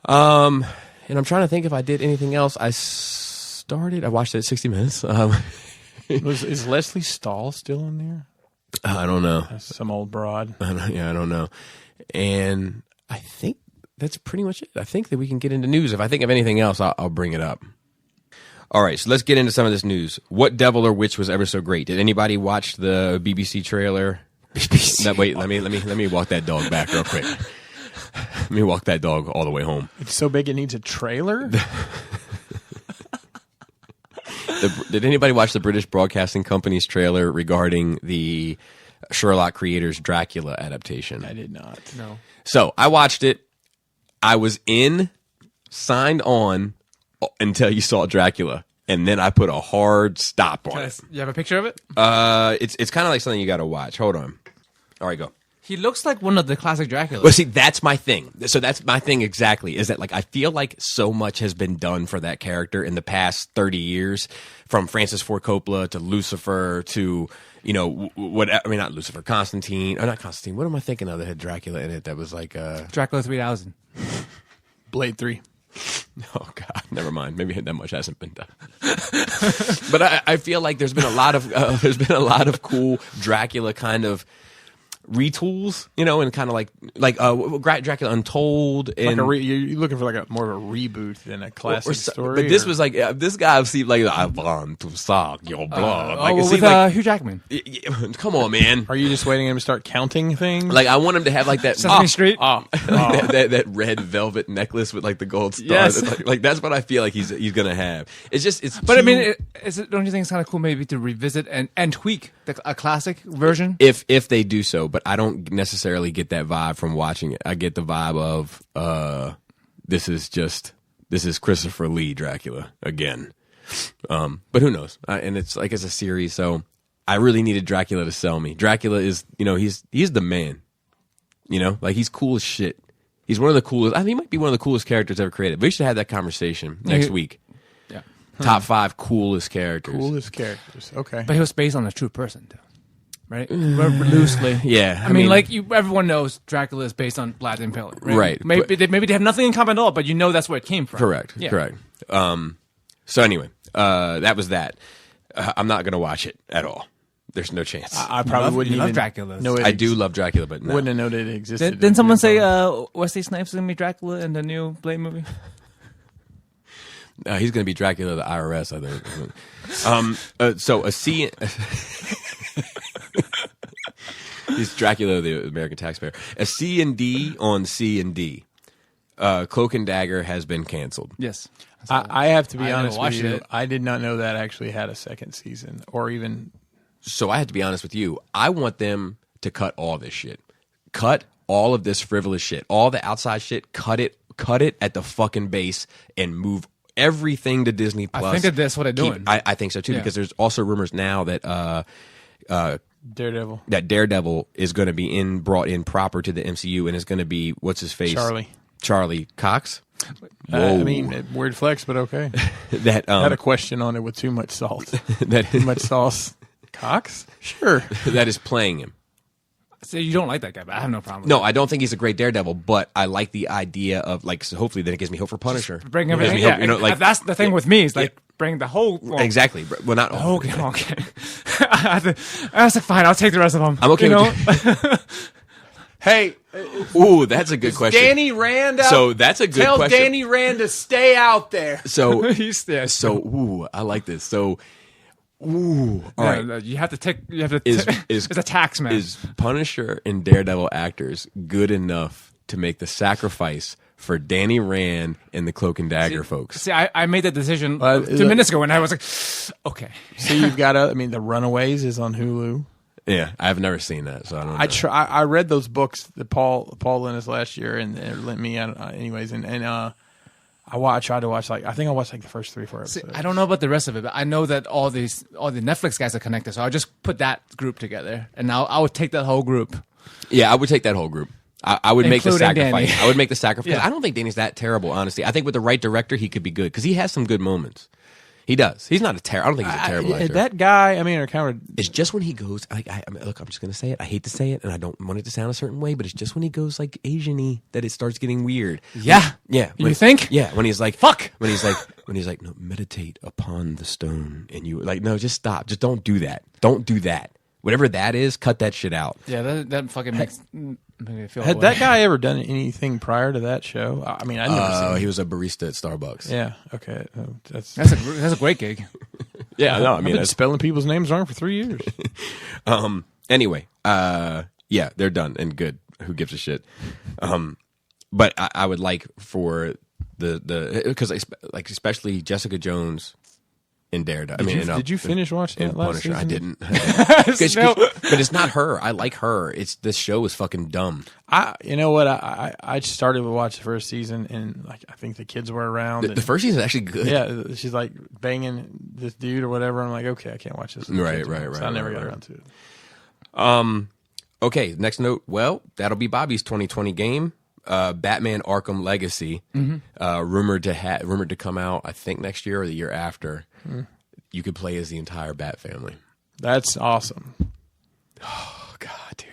And I'm trying to think if I did anything else. I watched it at 60 Minutes. Is Leslie Stahl still in there? I don't know. Some old broad. I don't know. And I think that's pretty much it. I think that we can get into news. If I think of anything else, I'll bring it up. All right, so let's get into some of this news. What devil or witch was ever so great? Did anybody watch the BBC trailer? No, wait, let me walk that dog back real quick. Let me walk that dog all the way home. It's so big it needs a trailer. Did anybody watch the British Broadcasting Company's trailer regarding the Sherlock creators Dracula adaptation? I did not. No. So I watched it. I was signed on until you saw Dracula, and then I put a hard stop on it. You have a picture of it? It's kind of like something you got to watch. Hold on. All right, go. He looks like one of the classic Draculas. Well, see, that's my thing. So that's my thing exactly, is that like I feel like so much has been done for that character in the past 30 years, from Francis Ford Coppola to Lucifer to, not Lucifer, Constantine. Or not Constantine. What am I thinking of that had Dracula in it that was like... Dracula 3000. Blade 3. Oh God, never mind. Maybe that much hasn't been done. But I feel like there's been a lot of cool Dracula kind of retools, and kind of like Dracula Untold, and you're looking for like a more of a reboot than a classic story. But this was like this guy seemed like I want to suck your blood. With Hugh Jackman. Come on, man. Are you just waiting him to start counting things? Like I want him to have like that Sesame Street. that red velvet necklace with like the gold star. Yes. Like that's what I feel like he's gonna have. It's just But I mean, don't you think it's kind of cool maybe to revisit and tweak a classic version? If they do so, but I don't necessarily get that vibe from watching it. I get the vibe of this is Christopher Lee Dracula again. But who knows? And it's like it's a series, so I really needed Dracula to sell me. Dracula is, he's the man. Like he's cool as shit. He's one of the coolest. I mean, he might be one of the coolest characters ever created. We should have that conversation next week. Yeah. Top 5 coolest characters. Coolest characters. Okay. But he was based on a true person, too. Right? Loosely. Yeah. I mean, like everyone knows Dracula is based on Vlad the Impaler. Right. Maybe they have nothing in common at all, but that's where it came from. Correct. Yeah. Correct. So anyway, that was that. I'm not going to watch it at all. There's no chance. I probably wouldn't even love Dracula. know it. I do love Dracula, but no. Wouldn't have known it existed. Didn't someone say Wesley Snipes is going to be Dracula in the new Blade movie? He's going to be Dracula of the IRS, I think. So a C... He's Dracula of the American taxpayer. A C&D on C&D. Cloak and Dagger has been canceled. Yes. I have to be I honest with you. it. I did not know that actually had a second season or even... So I had to be honest with you. I want them to cut all this shit. Cut all of this frivolous shit. All the outside shit. Cut it at the fucking base and move everything to Disney Plus. I think that that's what they're doing. I think so too, because there's also rumors now that Daredevil is going to be brought in proper to the MCU and is going to be what's his face? Charlie Cox. I mean, weird flex, but okay. That had a question on it with too much salt. Too much sauce. Cox? Sure. That is playing him. So you don't like that guy, but I have no problem with No, I don't think he's a great Daredevil, but I like the idea of so hopefully that it gives me hope for Punisher. bring everything. Gives me hope, That's the thing with me. Is bring the whole. Well, exactly. Well, not all. Okay. I was like, fine, I'll take the rest of them. I'm okay with Hey. Ooh, that's a good question. Danny Rand out? So that's a good Tell question. Danny Rand to stay out there. So, He's there. ooh, I like this. So, ooh, all right. No, you have to take. You have to. Is it's a tax, man. Is Punisher and Daredevil actors good enough to make the sacrifice for Danny Rand and the Cloak and Dagger folks? See, I made that decision 2 minutes ago, and I was like, okay. So you've got The Runaways is on Hulu. Yeah, I've never seen that, so I don't know. I read those books that Paul lent us last year, and it lent me anyways, and I tried to watch I think I watched the first 3 or 4 episodes. See, I don't know about the rest of it, but I know that all the Netflix guys are connected, so I'll just put that group together, and I would take that whole group. Yeah, I would take that whole group. I would make the Including sacrifice. Danny. I would make the sacrifice. Yeah. I don't think Danny's that terrible, honestly. I think with the right director, he could be good because he has some good moments. He does. He's not I don't think he's a terrible actor. That guy, are kind of... It's just when he goes, look, I'm just going to say it. I hate to say it, and I don't want it to sound a certain way, but it's just when he goes Asian-y that it starts getting weird. Yeah. You think? Yeah. When he's like, fuck. When he's like, no, meditate upon the stone. And you no, just stop. Just don't do that. Don't do that. Whatever that is, cut that shit out. Yeah, that fucking makes me feel Had away. that guy ever done anything prior to that show? I mean, I've never seen him. He was a barista at Starbucks. Yeah, okay. That's That's a great gig. Yeah, no, I I've mean, been spelling people's names wrong for 3 years. Anyway, yeah, they're done and good. Who gives a shit? But I would like for because especially Jessica Jones in Daredevil. Did you finish watching that last Punisher? season? I didn't. No. But it's not her. I like her. This show is fucking dumb. You know what? I started to watch the first season, and I think the kids were around. The first season is actually good. Yeah, she's banging this dude or whatever. I'm like, okay, I can't watch this. Right. So I never got around to it. Okay, next note. Well, that'll be Bobby's 2020 game. Batman Arkham Legacy, rumored to come out, I think next year or the year after. You could play as the entire Bat family. That's awesome. Oh God, dude,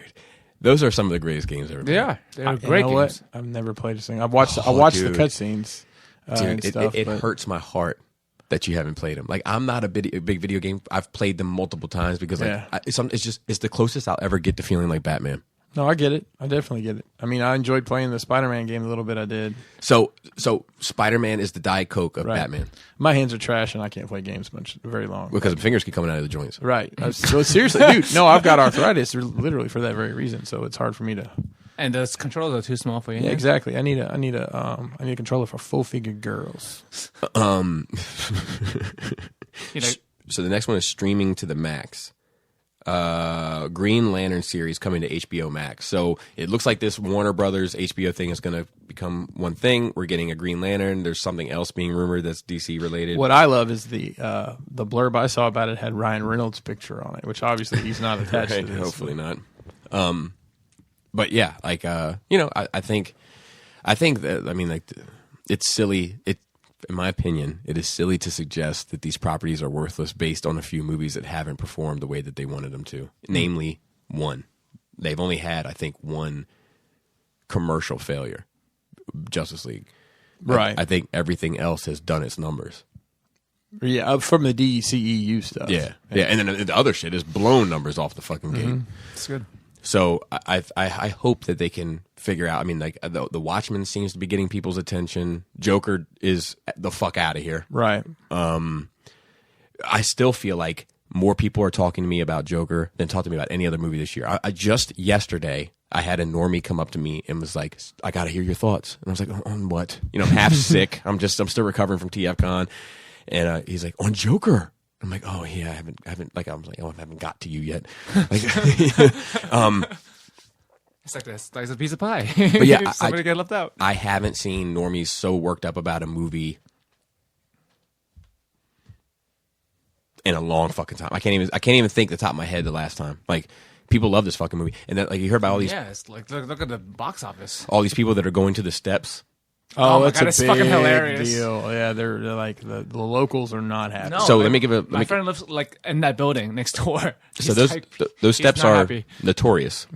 those are some of the greatest games ever. Yeah, they're great You know games. what? I've never played a single. I watched the cutscenes. Dude, and stuff, it but hurts my heart that you haven't played them. I'm not a big video game. I've played them multiple times because Yeah. it's the closest I'll ever get to feeling like Batman. No, I get it. I definitely get it. I mean, I enjoyed playing the Spider-Man game a little bit. I did. So Spider-Man is the Diet Coke of Right. Batman. My hands are trash, and I can't play games much very long. Because the fingers keep coming out of the joints. Right. So seriously, dude. No, I've got arthritis literally for that very reason. So it's hard for me to. And those controllers are too small for you. Yeah, exactly. I need a controller for full-figured girls. You know, So the next one is streaming to the max. Green Lantern series coming to HBO Max. So it looks like this Warner Brothers HBO thing is going to become one thing. We're getting a Green Lantern. There's something else being rumored that's DC related. What I love is the blurb I saw about it had Ryan Reynolds' picture on it, which obviously he's not attached Right, to this. hopefully not. But yeah, like I think that it's silly. In my opinion, it is silly to suggest that these properties are worthless based on a few movies that haven't performed the way that they wanted them to. Namely, one. They've only had, I think, one commercial failure, Justice League. Right. I think everything else has done its numbers. Yeah, from the DCEU stuff. Yeah. And then the other shit has blown numbers off the fucking game. it's good. So I hope that they can figure out. I mean, like the Watchmen seems to be getting people's attention. Joker is the fuck out of here. Right. I still feel like more people are talking to me about Joker than talking to me about any other movie this year. I just yesterday I had a normie come up to me and was like, "I got to hear your thoughts." And I was like, "On what?" I'm half sick. I'm still recovering from TFCon, and he's like, "On Joker." I'm like, oh yeah, I haven't. Like, I was like, oh, I haven't got to you yet. Like, It's like this. Like it's a piece of pie. But yeah, somebody get left out. I haven't seen normies so worked up about a movie in a long fucking time. I can't even think the top of my head the last time. Like, people love this fucking movie, and then like you heard about all these It's like look at the box office. all these people that are going to the steps. Oh my it's God, a it's big fucking hilarious. deal. Yeah, they're like the locals are not happy. No, So like, let me give a my friend lives like in that building next door. So He's those like- those he's steps not are happy. notorious.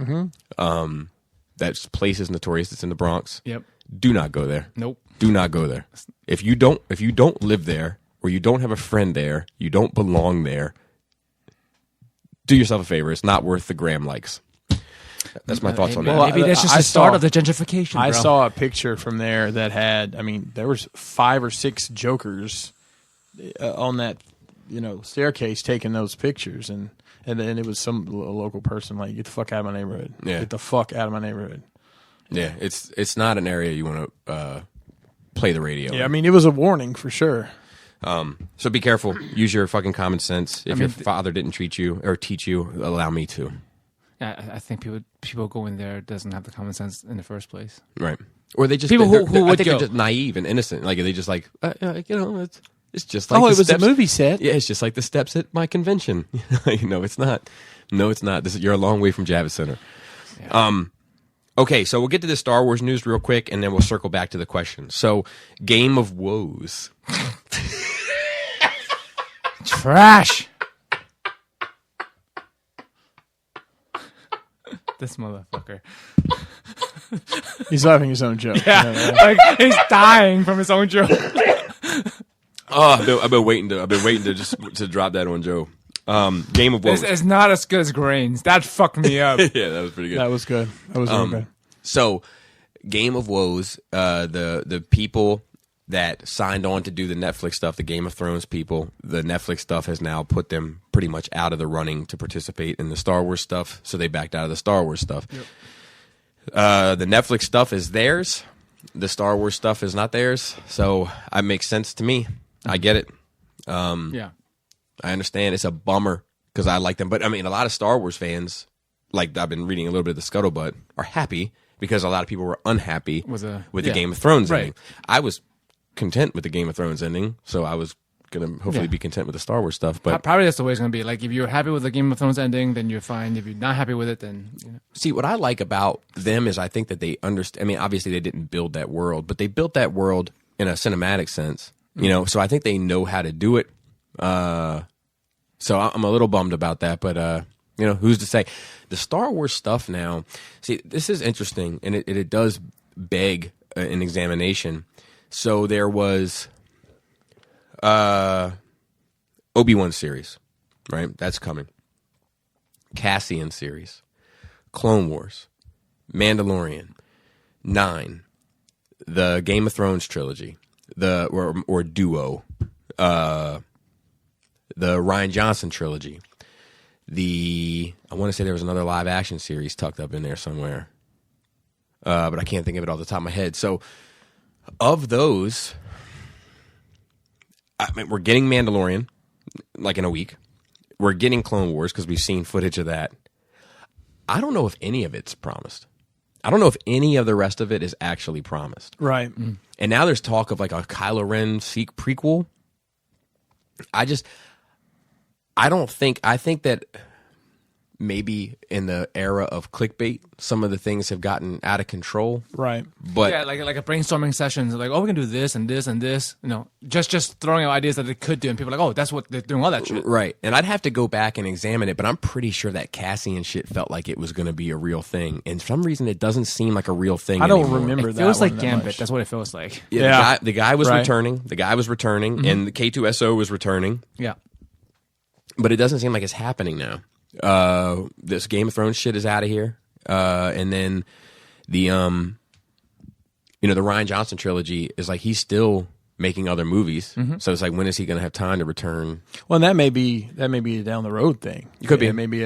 That place is notorious. It's in the Bronx. Yep. Do not go there. Nope. Do not go there. If you don't live there, or you don't have a friend there, you don't belong there. Do yourself a favor. It's not worth the gram likes. That's my thoughts on that. Well, Maybe that's just I the start saw- of the gentrification. I bro. saw a picture from there that had. I mean, there was 5 or 6 jokers on that, staircase taking those pictures, and then it was some local person like, "Get the fuck out of my neighborhood! Yeah. Get the fuck out of my neighborhood!" Yeah, it's not an area you want to play the radio. Yeah, I mean, it was a warning for sure. So be careful. Use your fucking common sense. If your father didn't treat you or teach you, allow me to. Yeah, I think people going there doesn't have the common sense in the first place. Right. Or they just People who I would think go. they're just naive and innocent. Like they just like it's just like Oh, the it was steps. a movie set. Yeah, it's just like the steps at my convention. No, it's not. No, it's not. You're a long way from Javits Center. Yeah. Okay, so we'll get to the Star Wars news real quick, and then we'll circle back to the question. So, Game of Woes. Trash. This motherfucker. He's laughing his own joke. Like he's dying from his own joke. Oh, I've been waiting to just to drop that on Joe. Game of Woes. It's not as good as Grains. That fucked me up. Yeah, that was pretty good. That was good. That was really good. So, Game of Woes, the people that signed on to do the Netflix stuff, the Game of Thrones people, the Netflix stuff has now put them pretty much out of the running to participate in the Star Wars stuff, so they backed out of the Star Wars stuff. Yep. The Netflix stuff is theirs. The Star Wars stuff is not theirs, so it makes sense to me. I get it. Yeah. I understand. It's a bummer because I like them. But, I mean, a lot of Star Wars fans, like I've been reading a little bit of the scuttlebutt, are happy because a lot of people were unhappy with the Game of Thrones ending. I was content with the Game of Thrones ending, so I was going to hopefully be content with the Star Wars stuff. But Probably that's the way it's going to be. Like, if you're happy with the Game of Thrones ending, then you're fine. If you're not happy with it, then... See, what I like about them is I think that they understand. I mean, obviously they didn't build that world, but they built that world in a cinematic sense, so I think they know how to do it. So I'm a little bummed about that, but who's to say? The Star Wars stuff now. See, this is interesting, and it does beg an examination. So there was Obi-Wan series, right? That's coming. Cassian series, Clone Wars, Mandalorian, 9, the Game of Thrones trilogy, or duo, the Ryan Johnson trilogy, I want to say there was another live action series tucked up in there somewhere, but I can't think of it off the top of my head. So of those, I mean, we're getting Mandalorian like in a week. We're getting Clone Wars because we've seen footage of that. I don't know if any of it's promised. I don't know if any of the rest of it is actually promised. Right. And now there's talk of like a Kylo Ren prequel. I think that maybe in the era of clickbait, some of the things have gotten out of control. Right. But yeah, like a brainstorming sessions, like, oh, we can do this and this and this. You know, just throwing out ideas that they could do, and people are like, oh, that's what they're doing, all that shit. right. And I'd have to go back and examine it, but I'm pretty sure that Cassian shit felt like it was going to be a real thing. And for some reason, it doesn't seem like a real thing. I don't anymore. remember It that. feels like one that Gambit. much. That's what it feels like. Yeah, the guy was Right. returning. The guy was returning, and the K2SO was returning. Yeah. But it doesn't seem like it's happening now. This Game of Thrones shit is out of here, and then the the Ryan Johnson trilogy is like he's still making other movies. So it's like, when is he going to have time to return? Well, and that may be a down the road thing. It could be. It may be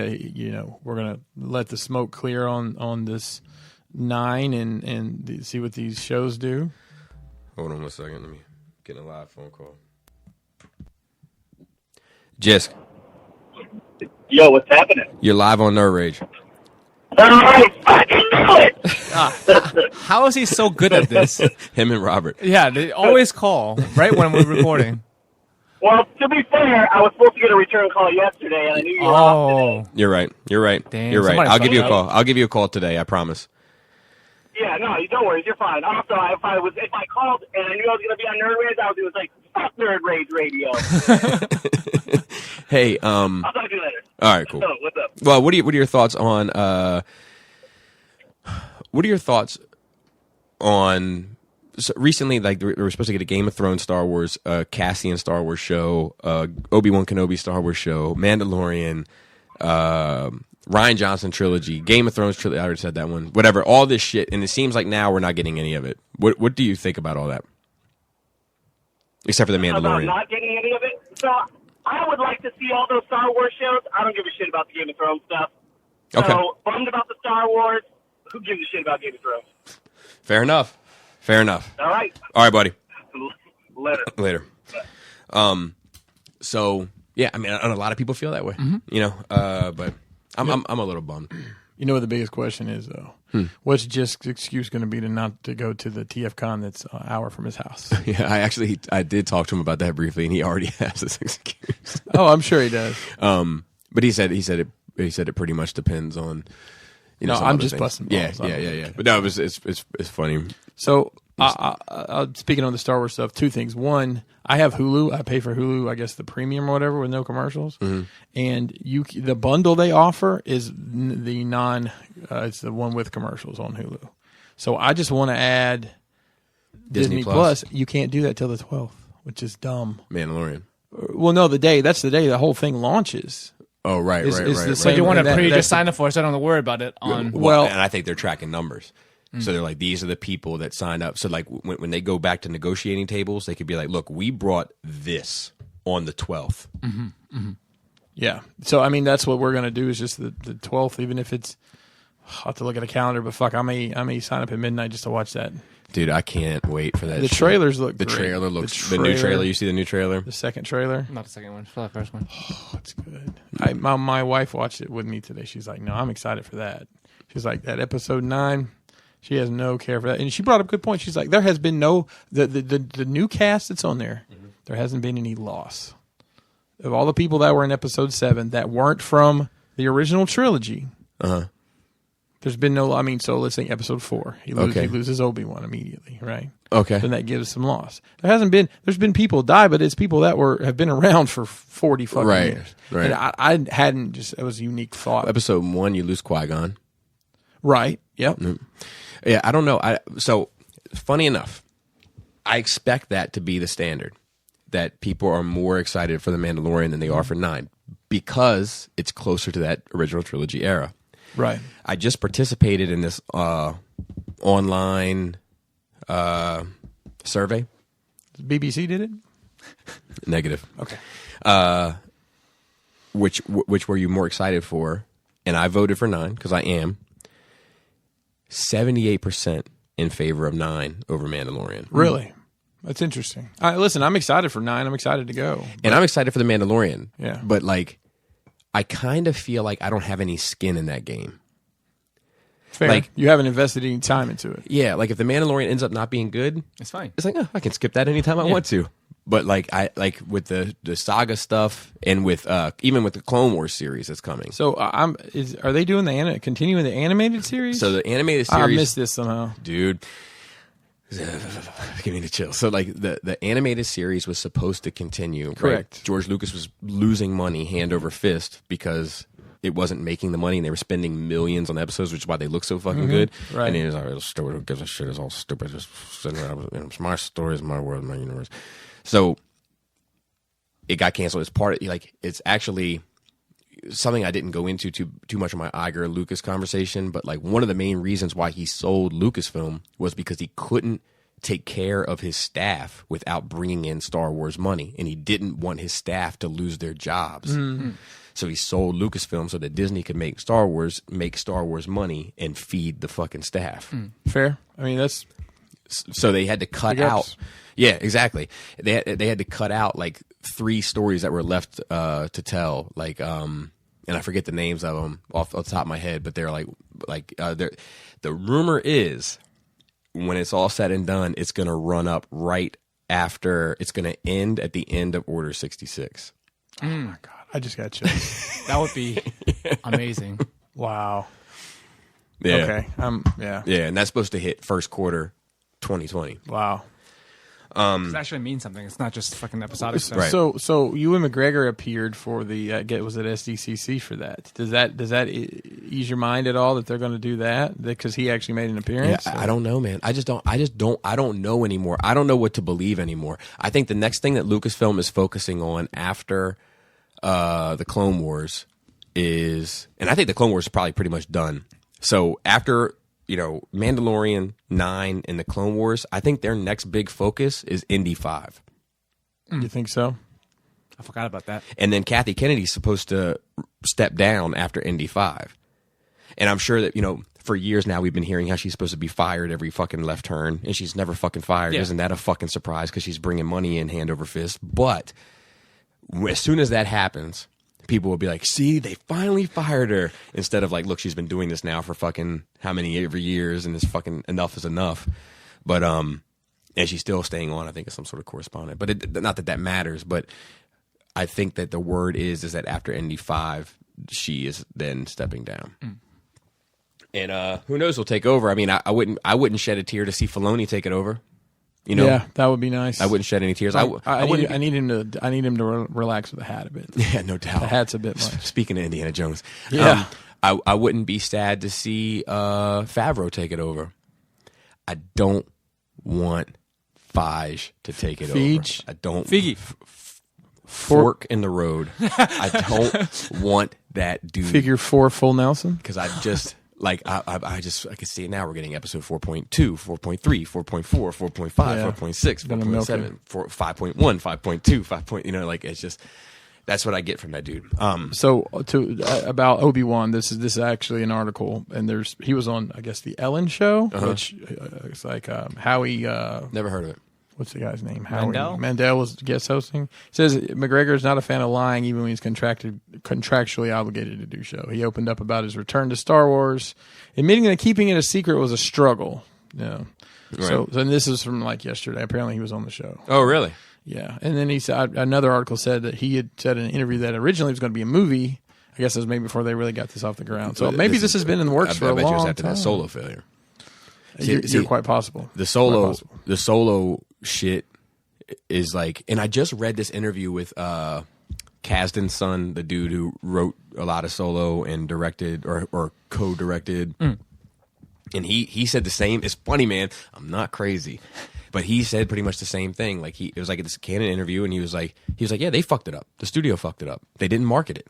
we're gonna let the smoke clear on this 9 and see what these shows do. Hold on 1 second. Let me get a live phone call. Jisk, Yo, what's happening? you're live on Nerd Rage. I fucking knew it! How is he so good at this? Him and Robert. Yeah, they always call right when we're recording. Well, to be fair, I was supposed to get a return call yesterday, and I knew you were off today. You're right. You're right. Damn, You're right. somebody I'll give you a fucked call. I'll give you a call today. I promise. Yeah, no, don't worry, you're fine. Also, if I called and I knew I was going to be on Nerd Rage, I was like, fuck Nerd Rage Radio. Hey, I'll talk to you later. all right, cool. So, what's up? Well, what are your thoughts on so recently, like, we were supposed to get a Game of Thrones Star Wars, Cassian Star Wars show, Obi-Wan Kenobi Star Wars show, Mandalorian, Ryan Johnson trilogy, Game of Thrones trilogy, I already said that one, whatever, all this shit, and it seems like now we're not getting any of it. What do you think about all that? Except for the About Mandalorian. not getting any of it? So, I would like to see all those Star Wars shows. I don't give a shit about the Game of Thrones stuff. Okay. So, bummed about the Star Wars. Who gives a shit about Game of Thrones? Fair enough. All right. All right, buddy. Later. So yeah, I mean, a lot of people feel that way, but I'm a little bummed. You know what the biggest question is, though? What's Jisk's excuse going to be to go to the TFCon that's an hour from his house? Yeah, I did talk to him about that briefly, and he already has this excuse. Oh, I'm sure he does. But he said it pretty much depends on. No, some I'm other just things. busting Yeah, balls. yeah. But no, it's funny. So, speaking on the Star Wars stuff, 2 things. One, I have Hulu. I pay for Hulu, I guess the premium or whatever, with no commercials. And the bundle they offer is it's the one with commercials on Hulu. So I just want to add Disney Plus. You can't do that till the 12th, which is dumb. Mandalorian. Well, no, that's the day the whole thing launches. Oh, right. But you want to just sign up for it, so I don't have to worry about it. Well, and I think they're tracking numbers. So they're like, these are the people that signed up. So like when they go back to negotiating tables, they could be like, look, we brought this on the 12th. Yeah. So, I mean, that's what we're going to do is just the 12th, even if it's, I'll have to look at a calendar, but fuck, I may sign up at midnight just to watch that. Dude, I can't wait for that. The trailers look The great. trailer looks, the new trailer, you see the new trailer? The second trailer. Not the second one, just the first one. Oh, it's good. My wife watched it with me today. She's like, no, I'm excited for that. She's like, that episode 9, she has no care for that. And she brought up a good point. She's like, there has been the new cast that's on there, there hasn't been any loss. Of all the people that were in episode 7 that weren't from the original trilogy, there's been no, so let's think episode 4. He loses Obi-Wan immediately, right? Okay. Then that gives some loss. There's been people die, but it's people that have been around for 40 fucking years. Right. And I hadn't it was a unique thought. Episode 1, you lose Qui-Gon. Right. Yep. Yeah, I don't know. So, funny enough, I expect that to be the standard, that people are more excited for The Mandalorian than they are for 9, because it's closer to that original trilogy era. Right. I just participated in this online survey. BBC did it? Negative. Okay. Which were you more excited for? And I voted for 9 because I am 78% in favor of 9 over Mandalorian. Really? That's interesting. Listen, I'm excited for 9. I'm excited to go. And I'm excited for the Mandalorian. Yeah. But like, I kind of feel like I don't have any skin in that game. Fair. Like, you haven't invested any time into it. Yeah, like if the Mandalorian ends up not being good, It's fine. it's like, oh, I can skip that anytime I want to. But like with the saga stuff and with even with the Clone Wars series that's coming. So are they doing continuing the animated series? So the animated I series, missed this somehow. dude. Give me the chill. So like the animated series was supposed to continue. Correct. Right? George Lucas was losing money hand over fist because it wasn't making the money and they were spending millions on episodes, which is why they look so fucking good. Right. And he was like, "It's stupid. Who gives a shit? It's all stupid. Just sitting around. It's my story. It's my world. My universe." So it got canceled. It's part of like it's actually something I didn't go into too much of my Iger Lucas conversation, but like one of the main reasons why he sold Lucasfilm was because he couldn't take care of his staff without bringing in Star Wars money, and he didn't want his staff to lose their jobs. Mm-hmm. So he sold Lucasfilm so that Disney could make Star Wars money and feed the fucking staff. Fair. I mean, that's so they had to cut out. Yeah, exactly. They had to cut out like 3 stories that were left to tell. Like, and I forget the names of them off the top of my head, but they're the rumor is when it's all said and done, it's going to run up right after. It's going to end at the end of Order 66. Oh my god! I just got chills. That would be amazing. Wow. Yeah. Okay. Yeah. Yeah, and that's supposed to hit first quarter 2020. Wow. It actually means something. It's not just fucking episodic stuff. Right. So Ewan McGregor appeared for the was it SDCC for that? Does that ease your mind at all that they're going to do that because he actually made an appearance? Yeah, I don't know, man. I don't know anymore. I don't know what to believe anymore. I think the next thing that Lucasfilm is focusing on after the Clone Wars is, and I think the Clone Wars is probably pretty much done. So after Mandalorian, 9, and the Clone Wars, I think their next big focus is Indy 5. You think so? I forgot about that. And then Kathy Kennedy's supposed to step down after Indy 5. And I'm sure that, for years now we've been hearing how she's supposed to be fired every fucking left turn, and she's never fucking fired. Yeah. Isn't that a fucking surprise? Because she's bringing money in hand over fist. But as soon as that happens, people will be like, see, they finally fired her. Instead of like, look, she's been doing this now for fucking how many every years, and it's fucking enough is enough. But and she's still staying on, I think, as some sort of correspondent. But not that matters. But I think that the word is that after Indy 5, she is then stepping down. And who knows who'll take over? I mean, I wouldn't shed a tear to see Filoni take it over. Yeah, that would be nice. I wouldn't shed any tears. I need him to relax with the hat a bit. Yeah, no doubt. The hat's a bit much. Speaking of Indiana Jones, yeah, I wouldn't be sad to see Favreau take it over. I don't want Feige to take it over. I don't. Figgy. Fork in the road. I don't want that dude. Figure 4 full Nelson. Because I just. Like, I can see it now. We're getting episode 4.2, 4.3, 4.4, 4.5, 4.6, 4.7, 5.1, 5.2, 5. Like, it's just, that's what I get from that dude. So about Obi-Wan, this is actually an article, and he was on, I guess, the Ellen show, which it's like Howie. Never heard of it. What's the guy's name? Mandel was guest hosting. It says McGregor is not a fan of lying, even when he's contractually obligated to do so. He opened up about his return to Star Wars, admitting that keeping it a secret was a struggle. Yeah. Right. So and this is from like yesterday. Apparently, he was on the show. Oh, really? Yeah. And then he said another article said that he had said in an interview that originally it was going to be a movie. I guess it was maybe before they really got this off the ground. So maybe this has been in the works for a long time. I bet you it was after that Solo failure. You're quite possible. The Solo shit is like, and I just read this interview with Kasdan's son, the dude who wrote a lot of Solo and directed or co-directed, and he said the same. It's funny, man. I'm not crazy, but he said pretty much the same thing. Like it was like this Canon interview, and he was like, yeah, they fucked it up. The studio fucked it up. They didn't market it.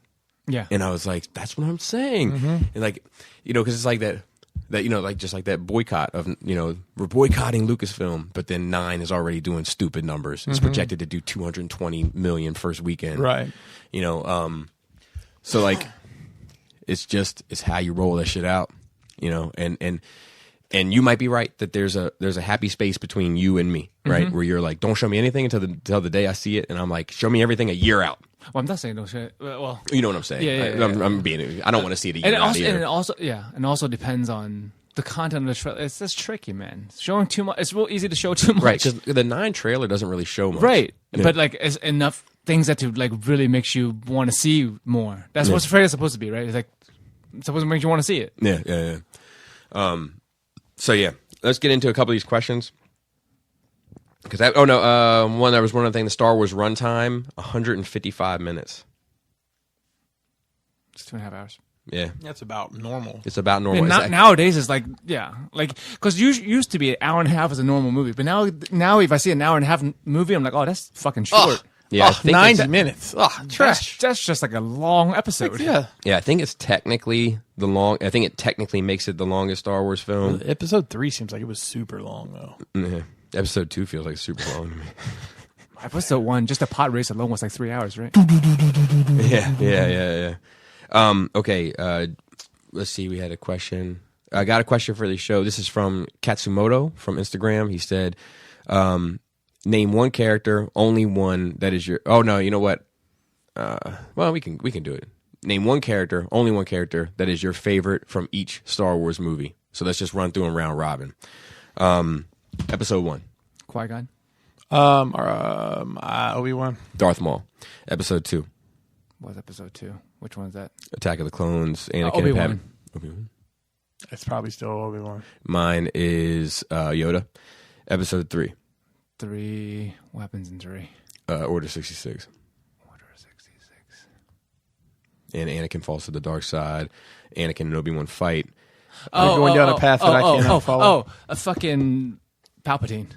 Yeah. And I was like, that's what I'm saying. And like, because it's like that, like just like that boycott of, we're boycotting Lucasfilm, but then 9 is already doing stupid numbers. It's projected to do 220 million first weekend. Right. So like, it's how you roll that shit out, and you might be right that there's a happy space between you and me, right? Where you're like, don't show me anything until the day I see it. And I'm like, show me everything a year out. Well, I'm not saying no shit. Well, You know what I'm saying? Yeah. I don't want to see it a year out either. And it also depends on the content of the trailer. It's just tricky, man. Showing too much. It's real easy to show too much. Right, because the 9 trailer doesn't really show much. Right. Yeah. But like, it's enough things that to like really makes you want to see more. That's what the trailer is supposed to be, right? It's like it's supposed to make you want to see it. Yeah. So yeah, let's get into a couple of these questions. Because there was one other thing. The Star Wars runtime, 155 minutes. It's 2.5 hours. Yeah, That's about normal. it's about normal. And nowadays it's like because used to be an hour and a half is a normal movie, but now if I see an hour and a half movie, I'm like, oh, that's fucking short. Yeah, I think 90 minutes. Trash. That's just like a long episode. Yeah. I think it's technically I think it technically makes it the longest Star Wars film. Episode 3 seems like it was super long, though. Yeah. Episode 2 feels like super long to me. Episode 1, just a pod race alone was like 3 hours, right? Yeah. Okay, let's see. We had a question. I got a question for the show. This is from Katsumoto from Instagram. He said, name one character, only one that is your... Oh, no, you know what? Well, we can do it. Name one character, only one character that is your favorite from each Star Wars movie. So let's just run through them round robin. Episode 1. Qui-Gon. Obi-Wan. Darth Maul. Episode 2. What's episode 2? Which one's that? Attack of the Clones. Anakin and Obi-Wan. Obi-Wan. It's probably still Obi-Wan. Mine is Yoda. Episode 3. 3. What happens in 3? Order 66. Order 66. And Anakin falls to the dark side. Anakin and Obi-Wan fight. We're going down a path that I cannot follow. A fucking Palpatine.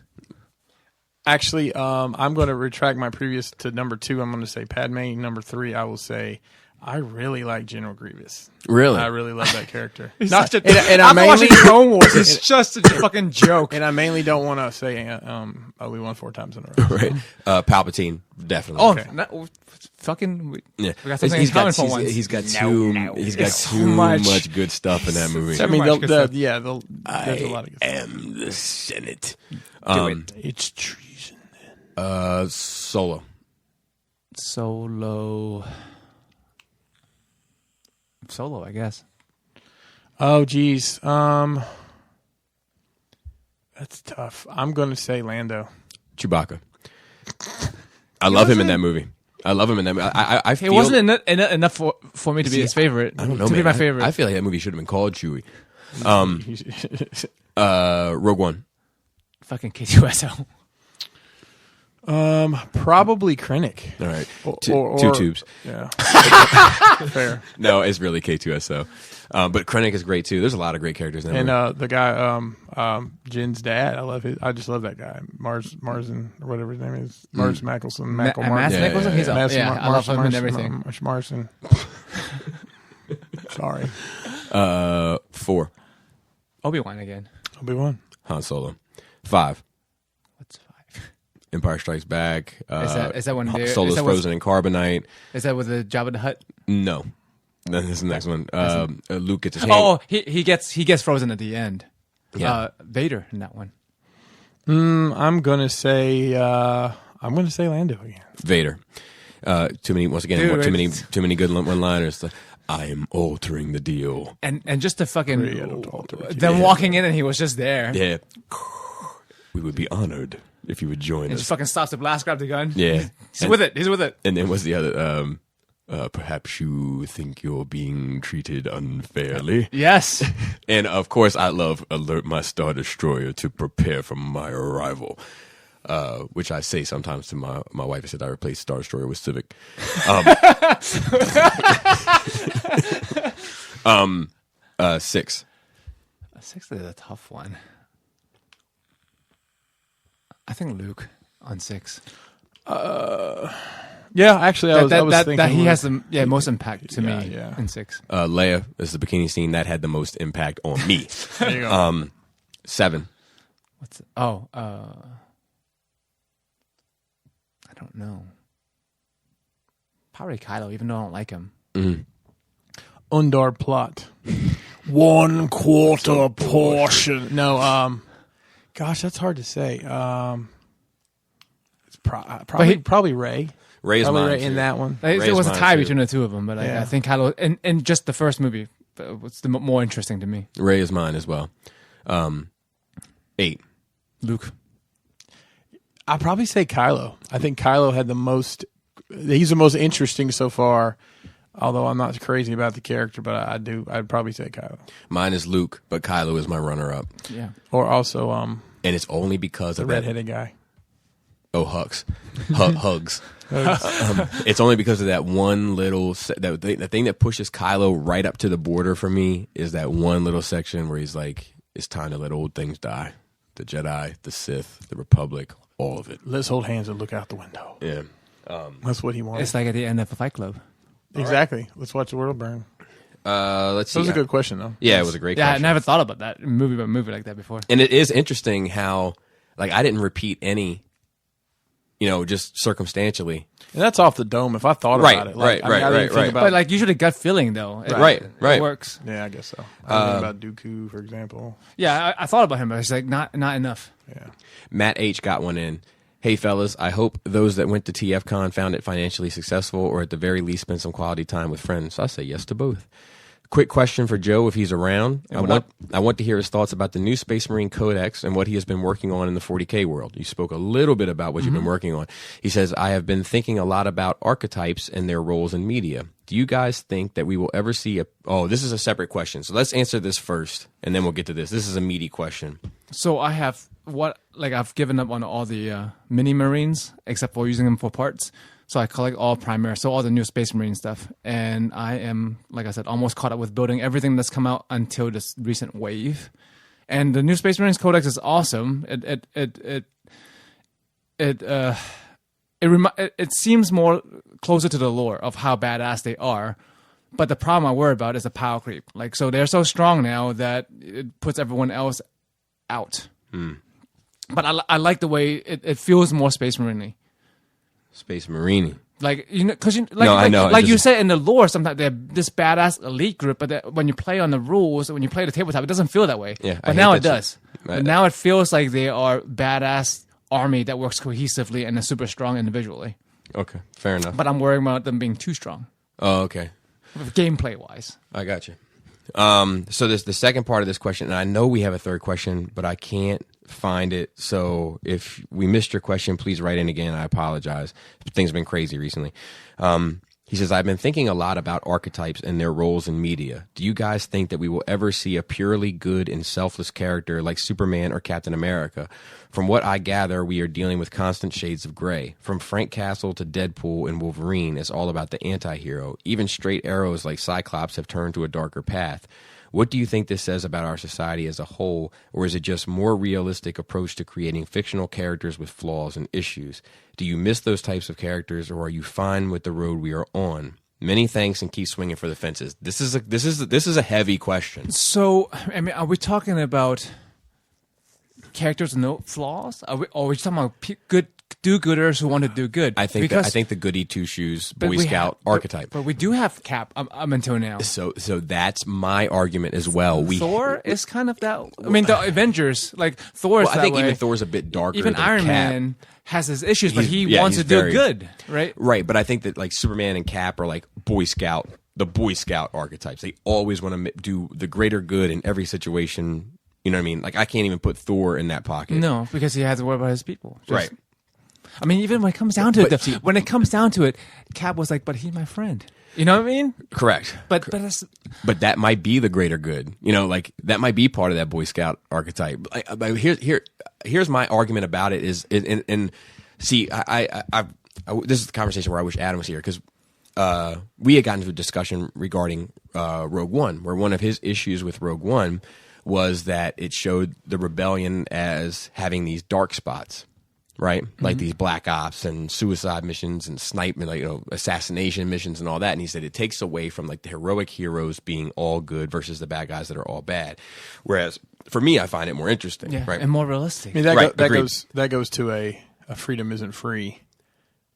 Actually, I'm going to retract my previous to number 2. I'm going to say Padme. Number 3, I will say I really like General Grievous. Really? I really love that character. Not, and I I'm mainly, watching Clone Wars. It's just a fucking joke. and I mainly don't want to say Obi-Wan 4 times in a row. Right. Palpatine, definitely. Oh, Okay. fucking. Yeah. We got something in common for once. He's got too much. much good stuff in that movie. I mean, much good stuff. there's a lot of good stuff. am the Senate. Do it. It's treason. Solo. Solo, I guess. Oh, geez. That's tough. I'm going to say Lando. Chewbacca. I love him in that movie. I feel It wasn't enough for me to be his favorite. I don't know, to man. be my favorite. I feel like that movie should have been called Chewie. Rogue One. Fucking K2SO. Probably Krennic. All right. Or- Two tubes. Yeah. Fair. No, it's really K2SO. But Krennic is great too. There's a lot of great characters in that And movie. the guy, Jin's dad, I just love that guy. Marson, or whatever his name is. Mars Mickelson. Mads Marson. Mikkelsen? He's yeah. I love him and everything. Marson. Sorry. 4. Obi-Wan again. Obi-Wan. Han Solo. 5. What's 5? Empire Strikes Back. Is that when Solo's frozen in carbonite. Is that with the Jabba the Hutt? No. This is the next one. Luke gets his hand. Oh, he gets frozen at the end. Yeah. Vader in that one. I'm gonna say Lando again. Vader. Too many. Once again, Dude, too many good one-liners. I am altering the deal. And just the fucking alter it. them walking in and he was just there. Yeah. We would be honored if you would join And us. just fucking stops the blast, grab the gun. Yeah. He's with it. And then what's the other? Perhaps you think you're being treated unfairly. Yes. And of course, I love alert my Star Destroyer to prepare for my arrival. Which I say sometimes to my wife. I said I replaced Star Destroyer with Civic. 6. 6 is a tough one. I think Luke on 6. Yeah, actually, I was thinking that he Luke. has the most impact to me yeah. in 6. Leia is the bikini scene that had the most impact on me. There you go. 7. What's I don't know. Probably Kylo, even though I don't like him. Undar plot. 1/4 portion. No, gosh, that's hard to say. It's probably Ray. Ray's Probably mine Ray too. in that one. It was a mine tie too. between the two of them, but Yeah. I think Kylo, in just the first movie, was the more interesting to me. Ray is mine as well. 8. Luke. I'd probably say Kylo. I think Kylo had the most. He's the most interesting so far. Although I'm not crazy about the character, but I'd probably say Kylo. Mine is Luke, but Kylo is my runner-up. Yeah. Or also And it's only because the of that. redheaded guy. Oh, hugs. Hugs. It's only because of that one little the thing that pushes Kylo right up to the border for me is that one little section where he's like, it's time to let old things die. The Jedi, the Sith, the Republic, all of it. Let's hold hands and look out the window. Yeah. That's what he wanted. It's like at the end of a Fight Club. Exactly. Let's watch the world burn. Let's see. That was a good question, though. Yeah, it was a great Yeah, I question. never thought about that movie like that before. And it is interesting how, like, I didn't repeat any, just circumstantially. And that's off the dome. If I thought Right, about it, right, I didn't right. think about But like usually gut feeling though, Right. it works. Yeah, I guess so. I didn't think about Dooku, for example. Yeah, I thought about him, but it's like not enough. Yeah. Matt H got one in. Hey, fellas, I hope those that went to TFCon found it financially successful or at the very least spent some quality time with friends. So I say yes to both. Quick question for Joe if he's around. I want to hear his thoughts about the new Space Marine Codex and what he has been working on in the 40K world. You spoke a little bit about what you've been working on. He says, I have been thinking a lot about archetypes and their roles in media. Do you guys think that we will ever see this is a separate question. So let's answer this first and then we'll get to this. This is a meaty question. So I have I've given up on all the mini Marines except for using them for parts. So I collect all primary, so all the new Space Marine stuff. And I am, like I said, almost caught up with building everything that's come out until this recent wave. And the new Space Marines Codex is awesome. It seems more closer to the lore of how badass they are. But the problem I worry about is the power creep. Like, so they're so strong now that it puts everyone else out. But I like the way it feels more Space Marine-y. Space Marine. Like, because I know. Like you said in the lore, sometimes they're this badass elite group, but when you play on the rules, when you play the tabletop, it doesn't feel that way. Yeah, but now it does. But now it feels like they are badass army that works cohesively and is super strong individually. Okay, fair enough. But I'm worried about them being too strong, Oh, okay. gameplay wise. I got you. So there's the second part of this question, and I know we have a third question, but I can't find it. So if we missed your question, please write in again. I apologize. Things have been crazy recently. He says, I've been thinking a lot about archetypes and their roles in media. Do you guys think that we will ever see a purely good and selfless character like Superman or Captain America? From what I gather, we are dealing with constant shades of gray. From Frank Castle to Deadpool and Wolverine, it's all about the anti-hero. Even straight arrows like Cyclops have turned to a darker path. What do you think this says about our society as a whole, or is it just more realistic approach to creating fictional characters with flaws and issues? Do you miss those types of characters, or are you fine with the road we are on? Many thanks, and keep swinging for the fences. This is a heavy question. So, I mean, are we talking about characters with no flaws? Are we talking about good do-gooders who want to do good? I think the goody two-shoes But Boy we Scout have- archetype. But we do have Cap up until now. So that's my argument as well. Thor is kind of that. I mean, the Avengers, like Thor is Well, I that think way. even Thor's a bit darker. Even than Iron Cap. Man has his issues, but he He's- wants he's to do very- good, right? Right, but I think that like Superman and Cap are like the Boy Scout archetypes. They always want to do the greater good in every situation. You know what I mean? Like I can't even put Thor in that pocket. No, because he has to worry about his people. Right. I mean, even when it comes down to it, Cap was like, "But he's my friend." You know what I mean? Correct. But it's, But that might be the greater good. You know, like that might be part of that Boy Scout archetype. But here's my argument about it is, and see, I this is the conversation where I wish Adam was here because we had gotten into a discussion regarding Rogue One, where one of his issues with Rogue One was that it showed the rebellion as having these dark spots. right? Like these black ops and suicide missions and assassination missions and all that. And he said it takes away from like the heroic heroes being all good versus the bad guys that are all bad. Whereas for me, I find it more interesting, right? And more realistic. I mean, Right, that goes to a freedom isn't free.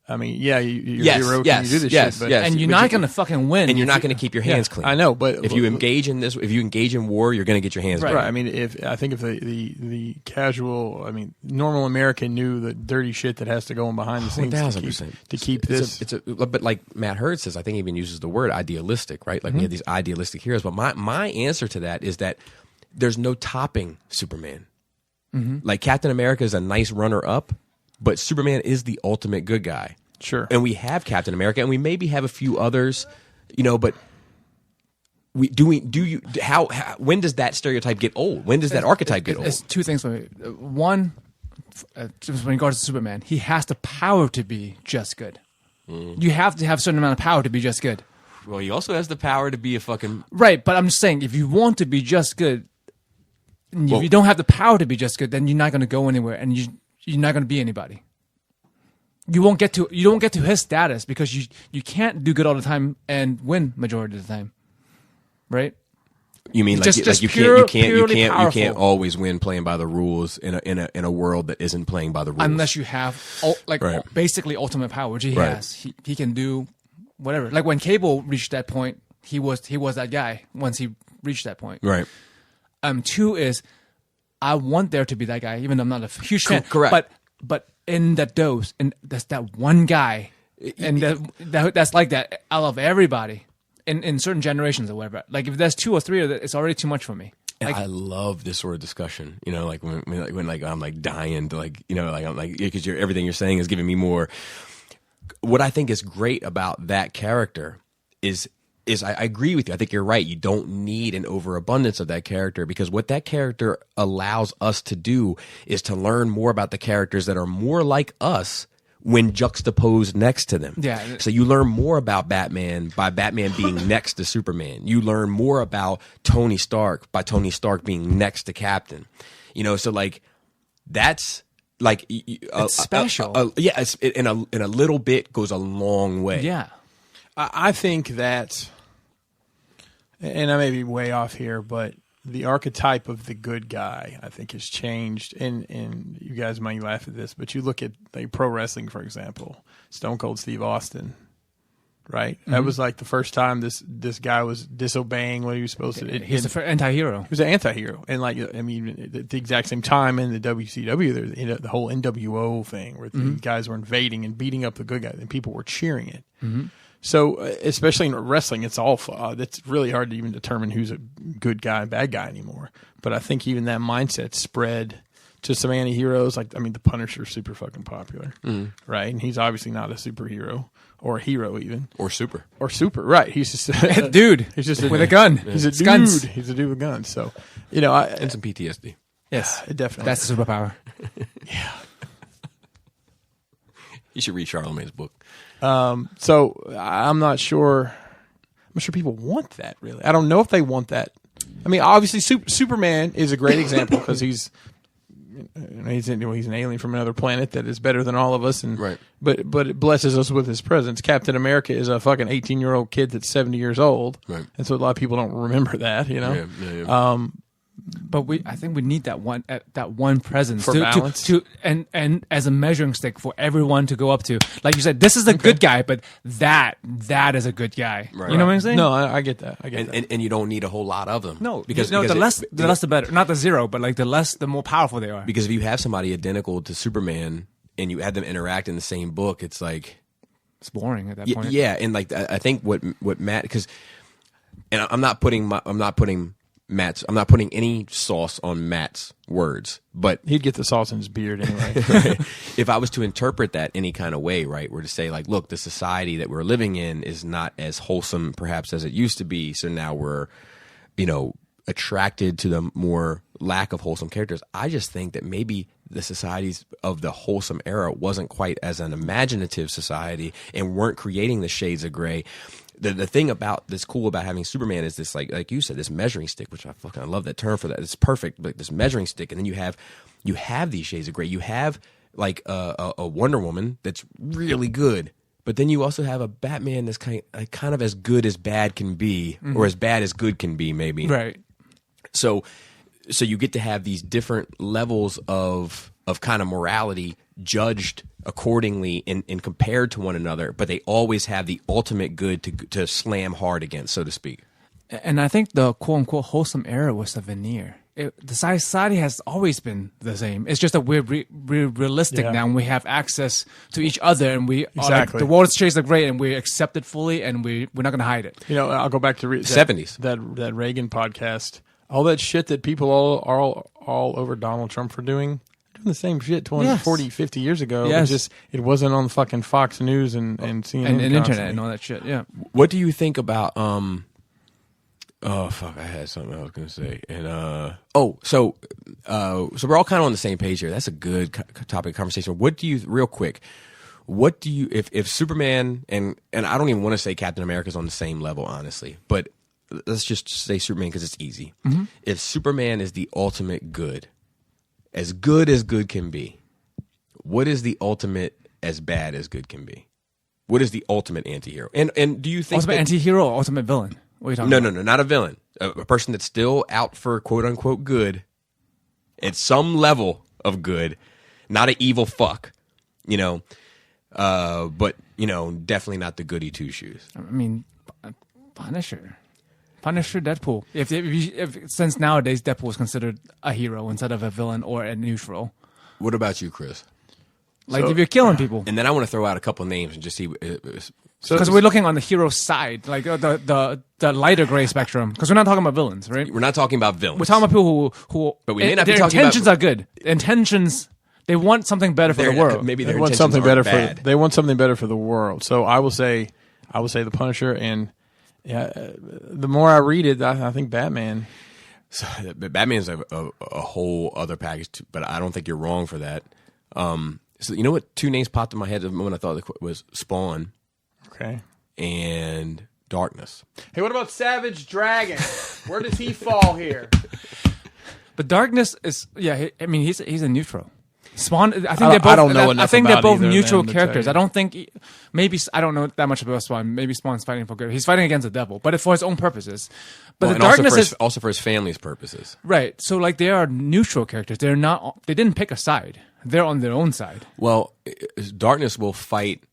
I mean, yeah, you're Yes, heroic yes, and you do this yes, shit, but yes. And you're not going to fucking win. And you're not going to keep your hands clean. I know, but if you engage in war, you're going to get your hands dirty. right. I mean, if the casual, I mean, normal American knew the dirty shit that has to go on behind the scenes 1000%. to keep this. But like Matt Hurd says, I think he even uses the word idealistic, right? Like we have these idealistic heroes. But my answer to that is that there's no topping Superman. Like Captain America is a nice runner up, but Superman is the ultimate good guy. Sure. And we have Captain America, and we maybe have a few others, but when does that stereotype get old? When does that archetype get old? It's two things for me. One, just when regards to Superman, he has the power to be just good. You have to have a certain amount of power to be just good. Well, he also has the power to be a fucking... Right, but I'm just saying, if you want to be just good, if you don't have the power to be just good, then you're not going to go anywhere, and you're not going to be anybody. You don't get to his status because you can't do good all the time and win majority of the time, right? You mean Just you can't always win playing by the rules in a world that isn't playing by the rules unless you have basically ultimate power, which he has. He can do whatever. Like when Cable reached that point, he was that guy once he reached that point. Right. Two is I want there to be that guy, even though I'm not a huge fan. Correct. But in that dose, and that's that one guy, and that's like that out of everybody in certain generations or whatever. Like if there's two or three of that, it's already too much for me. And I love this sort of discussion. Like when I'm like dying to I'm like because everything you're saying is giving me more. What I think is great about that character is I agree with you. I think you're right. You don't need an overabundance of that character because what that character allows us to do is to learn more about the characters that are more like us when juxtaposed next to them. Yeah. So you learn more about Batman by Batman being next to Superman. You learn more about Tony Stark by Tony Stark being next to Captain. So like that's like it's special. In a little bit goes a long way. Yeah. I think that, and I may be way off here, but the archetype of the good guy, I think, has changed. And you guys might laugh at this, but you look at like pro wrestling, for example, Stone Cold Steve Austin, right? Mm-hmm. That was like the first time this guy was disobeying what he was supposed to. He's an anti-hero. He was an anti-hero. And like, I mean, at the exact same time in the WCW, there's the whole NWO thing where the guys were invading and beating up the good guys and people were cheering it. Mm-hmm. So, especially in wrestling, it's really hard to even determine who's a good guy and bad guy anymore. But I think even that mindset spread to some anti-heroes. Like, I mean, the Punisher's super fucking popular, right? And he's obviously not a superhero or a hero even. Or super, right. He's just a dude. He's just with a gun. He's a dude. Guns. He's a dude with guns. So, and some PTSD. Yes, definitely. That's the superpower. Yeah. You should read Charlemagne's book. So I'm not sure people want that really. I don't know if they want that. I mean, obviously Superman is a great example because he's an alien from another planet that is better than all of us. And, right. But it blesses us with his presence. Captain America is a fucking 18-year-old kid that's 70 years old. Right. And so a lot of people don't remember that, Yeah. But I think we need that one presence for balance and as a measuring stick for everyone to go up to. Like you said, this is a good guy, but that is a good guy. Right. You know what I'm saying? No, I get that. And you don't need a whole lot of them. No, because the less the better. Not the zero, but like the more powerful they are. Because if you have somebody identical to Superman and you have them interact in the same book, it's like it's boring at that point. Yeah, and like I think what Matt I'm not putting any sauce on Matt's words, but he'd get the sauce in his beard anyway. Right. If I was to interpret that any kind of way, right, were to say like, look, the society that we're living in is not as wholesome perhaps as it used to be. So now we're, attracted to the more lack of wholesome characters. I just think that maybe the societies of the wholesome era wasn't quite as an imaginative society and weren't creating the shades of gray. The thing that's cool about having Superman is this, like you said, this measuring stick, which I love that term for that. It's perfect, like this measuring stick, and then you have these shades of gray. You have like a Wonder Woman that's really good. But then you also have a Batman that's kind of as good as bad can be, or as bad as good can be, maybe. Right. So you get to have these different levels of kind of morality judged accordingly and compared to one another, but they always have the ultimate good to slam hard against, so to speak. And I think the quote-unquote wholesome era was the veneer. The society has always been the same. It's just that we're realistic now, and we have access to each other, and we are like, the world shades are great, and we accept it fully, and we're not going to hide it. You know, I'll go back to 70s. That Reagan podcast. All that shit that people all over Donald Trump for doing the same shit 20, 40, 50 years ago. Yes. It wasn't on fucking Fox News and CNN and internet and all that shit. Yeah. What do you think about oh fuck! I had something I was gonna say, and so we're all kind of on the same page here. That's a good topic of conversation. What do you, real quick? What do you, if Superman and I don't even want to say Captain America's on the same level, honestly, but let's just say Superman because it's easy. Mm-hmm. If Superman is the ultimate good as good can be, what is the ultimate as bad as good can be? What is the ultimate antihero? And do you think ultimate antihero or ultimate villain? What are you talking about? No, not a villain. A person that's still out for quote unquote good at some level of good, not an evil fuck, you know, but you know, definitely not the goody two shoes. I mean, Punisher, Deadpool. If since nowadays Deadpool is considered a hero instead of a villain or a neutral. What about you, Chris? Like if you're killing people, and then I want to throw out a couple names and just see. Because we're looking on the hero side, like the lighter gray spectrum. Because we're not talking about villains, right? We're not talking about villains. We're talking about people who but we may not be their talking intentions about, are good. Intentions, they want something better for the world. Maybe they their want intentions something better bad. they want something better for the world. So I will say the Punisher, and the more I read it, I think Batman. So, Batman's a whole other package, too, but I don't think you're wrong for that. So you know what? Two names popped in my head the moment I thought it was Spawn. Okay. And Darkness. Hey, what about Savage Dragon? Where does he fall here? But Darkness is, I mean, he's a neutral. Spawn, I think I they're both. don't know enough I think they're about both either of neutral them to characters. tell you. I don't think I don't know that much about Spawn. Maybe Spawn's fighting for good. He's fighting against the devil, but for his own purposes. But the Darkness is also for his family's purposes. Right. So like they are neutral characters. They're not. They didn't pick a side. They're on their own side. Well, Darkness will fight.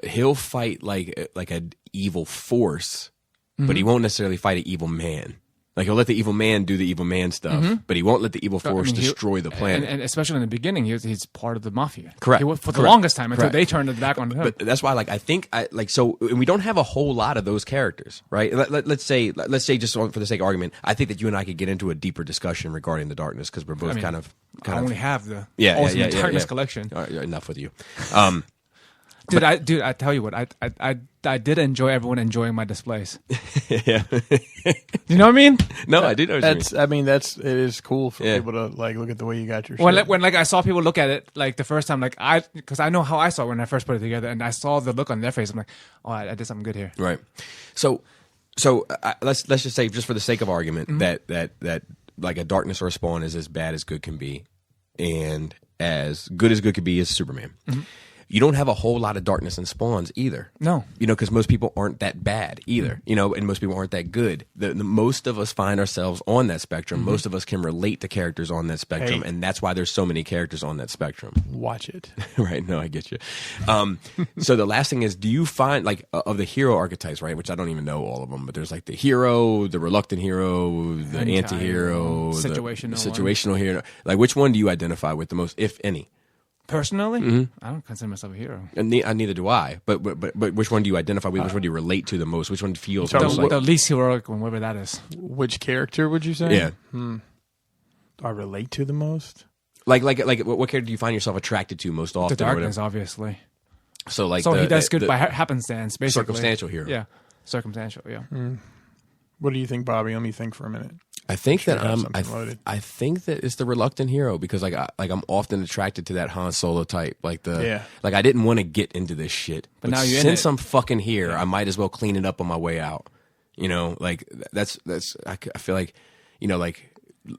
He'll fight like an evil force, but he won't necessarily fight an evil man. Like he'll let the evil man do the evil man stuff, but he won't let the evil force destroy the planet. And especially in the beginning, he's part of the mafia. Correct. For the longest time until they turned it back on him. But that's why, and we don't have a whole lot of those characters, right? Let's say just for the sake of argument, I think that you and I could get into a deeper discussion regarding the Darkness because we're both kind of. I only have the Ultimate Darkness collection. All right, enough with you. Dude, I tell you what, I did enjoy everyone enjoying my displays. Yeah. You know what I mean? No, I do know what you mean. It is cool for people to like look at the way you got your shit. When I saw people look at it like the first time, like because I know how I saw it when I first put it together, and I saw the look on their face. I'm like, oh, I did something good here. Right. So let's just say, just for the sake of argument, that like a Darkness or a Spawn is as bad as good can be, and as good can be is Superman. Mm-hmm. You don't have a whole lot of Darkness and Spawns either. No. You know, because most people aren't that bad either, you know, and most people aren't that good. The most of us find ourselves on that spectrum. Most of us can relate to characters on that spectrum, and that's why there's so many characters on that spectrum. Watch it. Right, no, I get you. So the last thing is, do you find, like, of the hero archetypes, right, which I don't even know all of them, but there's, like, the hero, the reluctant hero, the anti-hero, situational hero. Like, which one do you identify with the most, if any? Personally, I don't consider myself a hero. And neither do I. But which one do you identify with? Which one do you relate to the most? Which one feels most like the least heroic one, whatever that is? Which character would you say? Yeah. I relate to the most. Like what character do you find yourself attracted to most often? The Darkness, obviously. So he does good by happenstance, basically. Circumstantial hero. Yeah, circumstantial. Yeah. What do you think, Bobby? Let me think for a minute. I think that I think that it's the reluctant hero because I'm often attracted to that Han Solo type, like I didn't want to get into this shit, but now you're since I'm fucking here, I might as well clean it up on my way out. You know, like that's I feel like, you know, like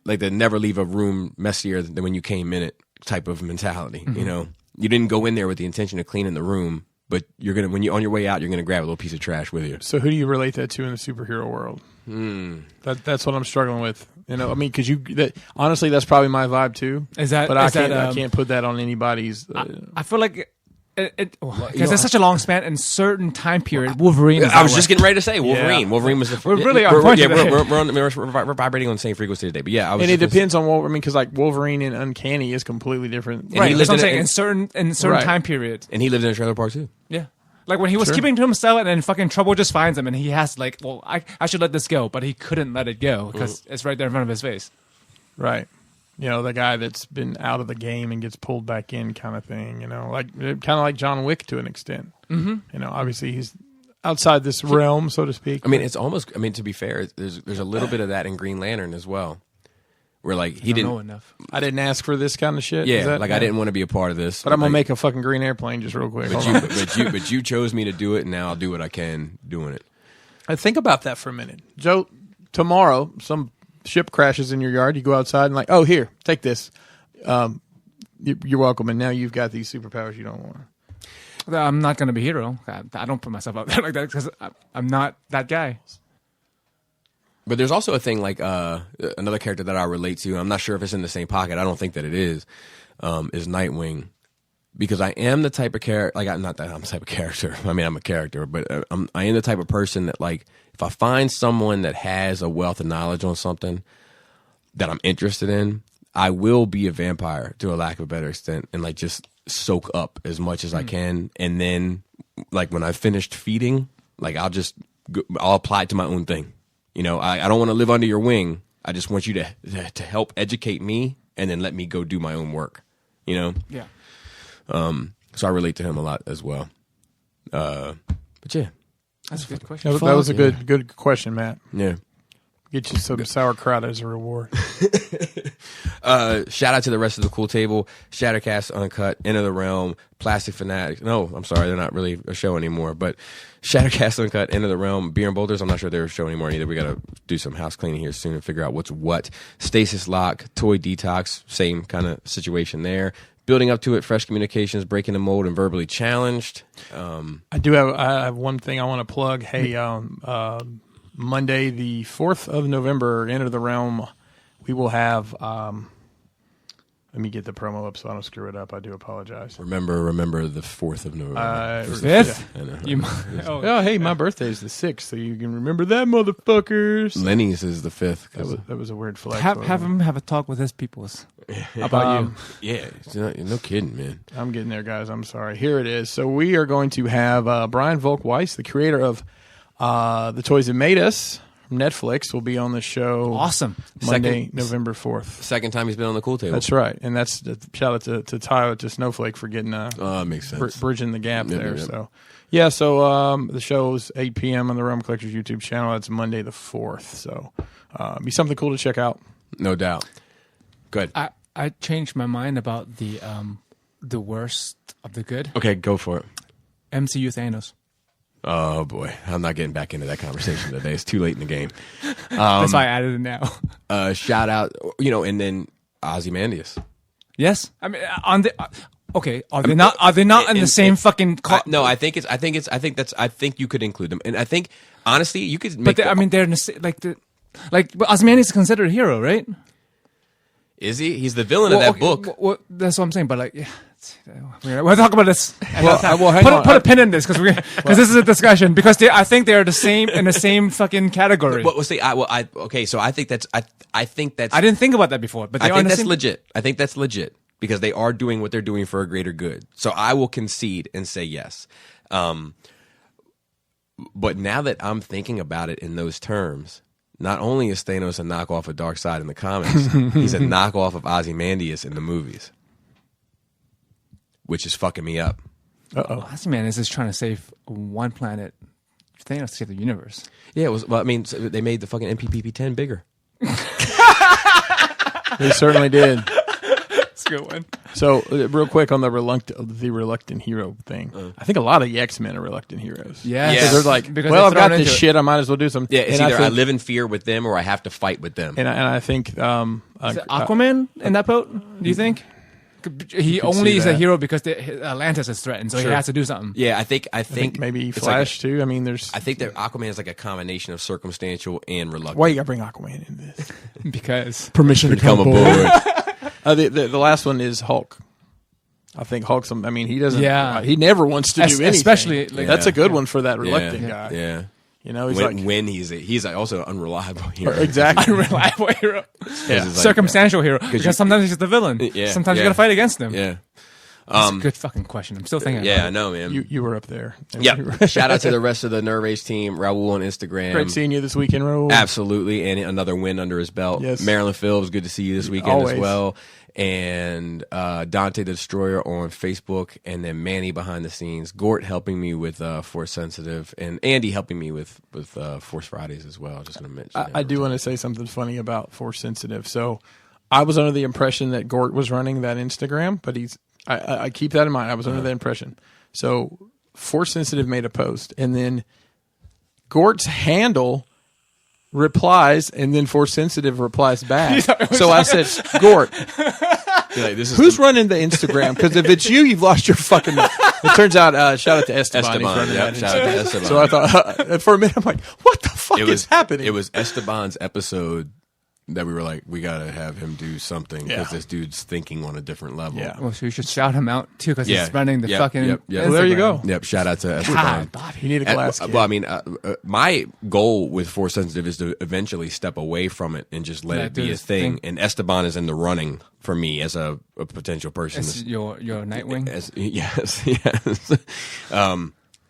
they never leave a room messier than when you came in it type of mentality. You know, you didn't go in there with the intention of cleaning the room, but you're gonna when you're on your way out, you're gonna grab a little piece of trash with you. So who do you relate that to in the superhero world? That's what I'm struggling with. You know, I mean, because honestly, that's probably my vibe too. I can't put that on anybody's. I feel like because it's such a long span and certain time period. Wolverine. I was just getting ready to say Wolverine. Yeah. Wolverine was the first. We're vibrating on the same frequency today. But yeah, it depends on Wolverine because like Wolverine and Uncanny is completely different. Right. That's what I'm saying. In certain time periods. And he lived in a trailer park too. Yeah. Like when he was keeping to himself and then fucking trouble just finds him and he has like, well, I should let this go, but he couldn't let it go because it's right there in front of his face. Right. You know, the guy that's been out of the game and gets pulled back in kind of thing, you know, like kind of like John Wick to an extent. You know, obviously he's outside this realm, so to speak. I mean, it's almost, I mean, to be fair, there's a little bit of that in Green Lantern as well. Where like he didn't know enough. I didn't ask for this kind of shit. Yeah, I didn't want to be a part of this. But I'm gonna make a fucking green airplane just real quick. But you chose me to do it, and now I'll do what I can doing it. I think about that for a minute, Joe. Tomorrow, some ship crashes in your yard. You go outside and like, oh, here, take this. You're welcome. And now you've got these superpowers you don't want. I'm not gonna be a hero. I don't put myself out there like that because I'm not that guy. But there's also a thing like another character that I relate to. I'm not sure if it's in the same pocket. I don't think that it is Nightwing, because I am the type of character. Like, not that I'm the type of character. I mean, I'm a character, but I am the type of person that like if I find someone that has a wealth of knowledge on something that I'm interested in, I will be a vampire to a lack of a better extent, and like just soak up as much as I can, and then like when I've finished feeding, like I'll apply it to my own thing. You know, I don't want to live under your wing. I just want you to help educate me and then let me go do my own work. You know? Yeah. So I relate to him a lot as well. But yeah. That's a good question. That was a good question, Matt. Yeah. Get you some sauerkraut as a reward. Shout out to the rest of the cool table. Shattercast Uncut, Enter the Realm, Plastic Fanatics. No, I'm sorry, they're not really a show anymore. But Shattercast Uncut, Enter the Realm, Beer and Boulders. I'm not sure they're a show anymore either. We got to do some house cleaning here soon and figure out what's what. Stasis Lock, Toy Detox, same kind of situation there. Building up to it, Fresh Communications, Breaking the Mold, and Verbally Challenged. I have one thing I want to plug. Hey, Monday, the 4th of November, Enter the Realm, we will have, let me get the promo up so I don't screw it up. I do apologize. Remember the 4th of November. 5th? Hey, my birthday is the 6th, so you can remember that, motherfuckers. Lenny's is the 5th. That was a weird flex. Have him have a talk with his peoples about you. Yeah, no kidding, man. I'm getting there, guys. I'm sorry. Here it is. So we are going to have Brian Volk-Weiss, the creator of The Toys That Made Us, from Netflix, will be on the show. Awesome. Monday, November 4th. Second time he's been on the cool table. That's right. And that's shout out to Tyler, to Snowflake for getting makes sense. Bridging the gap there. Yep. So the show's 8 p.m. on the Realm Collectors YouTube channel. That's Monday the 4th. So be something cool to check out. No doubt. Good. I changed my mind about the worst of the good. Okay, go for it. MCU Thanos. Oh boy, I'm not getting back into that conversation today. It's too late in the game. That's why I added it now. Shout out, and then Ozymandias. Yes, I mean on the. Okay, are they not in the same fucking? No, I think you could include them, and I think honestly you could make. But they're in the, but Ozymandias is considered a hero, right? Is he? He's the villain of that book. Well, that's what I'm saying. But like, yeah, we'll talk about this. Put a pin in this because this is a discussion because I think they're the same in the same fucking category. Okay, so I think that's. I think that's. I didn't think about that before, but I think that's legit. I think that's legit because they are doing what they're doing for a greater good. So I will concede and say yes. But now that I'm thinking about it in those terms. Not only is Thanos a knockoff of Darkseid in the comics, he's a knockoff of Ozymandias in the movies, which is fucking me up. Ozymandias is trying to save one planet. Thanos to save the universe. Yeah, it was. Well, I mean, so they made the fucking MPPP-10 bigger. They certainly did. That's a good one. So, real quick on the reluctant hero thing. I think a lot of the X-Men are reluctant heroes. Yeah. They're like, I've got this shit, I might as well do something. Yeah, it's either I live in fear with them or I have to fight with them. And I think... is it Aquaman in that boat, do you think? He could only see is a that. hero because Atlantis is threatened, so he has to do something. Yeah, I think I think maybe it's Flash too. I mean, there's. I think that Aquaman is like a combination of circumstantial and reluctant. Why you gotta bring Aquaman into this? Because Permission to come aboard. The last one is Hulk. I think Hulk's. I mean, he doesn't. Yeah. He never wants to do anything. especially, like- that's a good Yeah. one for that reluctant guy. Yeah. You know, he's when he's also unreliable hero. exactly. unreliable hero, Yeah. It's like- circumstantial hero. Because you- sometimes he's just the villain. Yeah, Sometimes you yeah. gotta fight against him. Yeah. That's a good fucking question. I'm still thinking. Yeah, about I it. know, man. You were up there. Yeah. Shout out to the rest of the Nerd Rage team. Raul on Instagram. Great seeing you this weekend, Raul. Absolutely, and another win under his belt. Yes. Marilyn Phillips, good to see you this weekend Always. as well. And Dante the Destroyer on Facebook, and then Manny behind the scenes. Gort helping me with Force Sensitive, and Andy helping me with Force Fridays as well. Just going to mention. I do want to say something funny about Force Sensitive. So I was under the impression that Gort was running that Instagram, but I keep that in mind. I was under that impression. So Force Sensitive made a post, and then Gort's handle replies, and then Force Sensitive replies back. So I said, Gort, Like, this is who's running the Instagram? Because if it's you, you've lost your fucking. It turns out, shout out to Esteban. He's Esteban. running Yep, that shout out to Instagram. Esteban. So I thought, for a minute, I'm like, what the fuck is happening? It was Esteban's episode that we were like, we got to have him do something because this dude's thinking on a different level. Yeah. Well, so you should shout him out too, because Yeah. he's running the Yep, fucking. yep, yep. Well, there you Instagram. go. Yep. Shout out to Esteban. You need a glass kid. Well, I mean, my goal with Force Sensitive is to eventually step away from it and just let Yeah, it do be a his thing. thing. And Esteban is in the running for me as a potential person. It's your Nightwing. Yes, yes.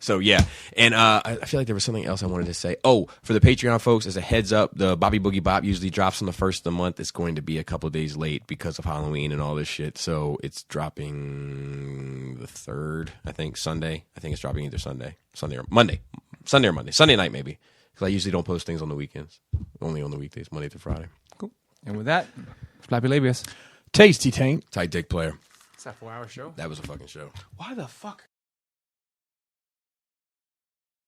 So yeah, and I feel like there was something else I wanted to say. Oh, for the Patreon folks, as a heads up, the Bobby Boogie Bop usually drops on the first of the month. It's going to be a couple of days late because of Halloween and all this shit. So it's dropping the 3rd, I think, Sunday. I think it's dropping either Sunday or Monday. Sunday night maybe, because I usually don't post things on the weekends, only on the weekdays, Monday through Friday. Cool. And with that, Flappy Labius. Tasty taint. Tight dick player. It's a 4-hour show. That was a fucking show. Why the fuck?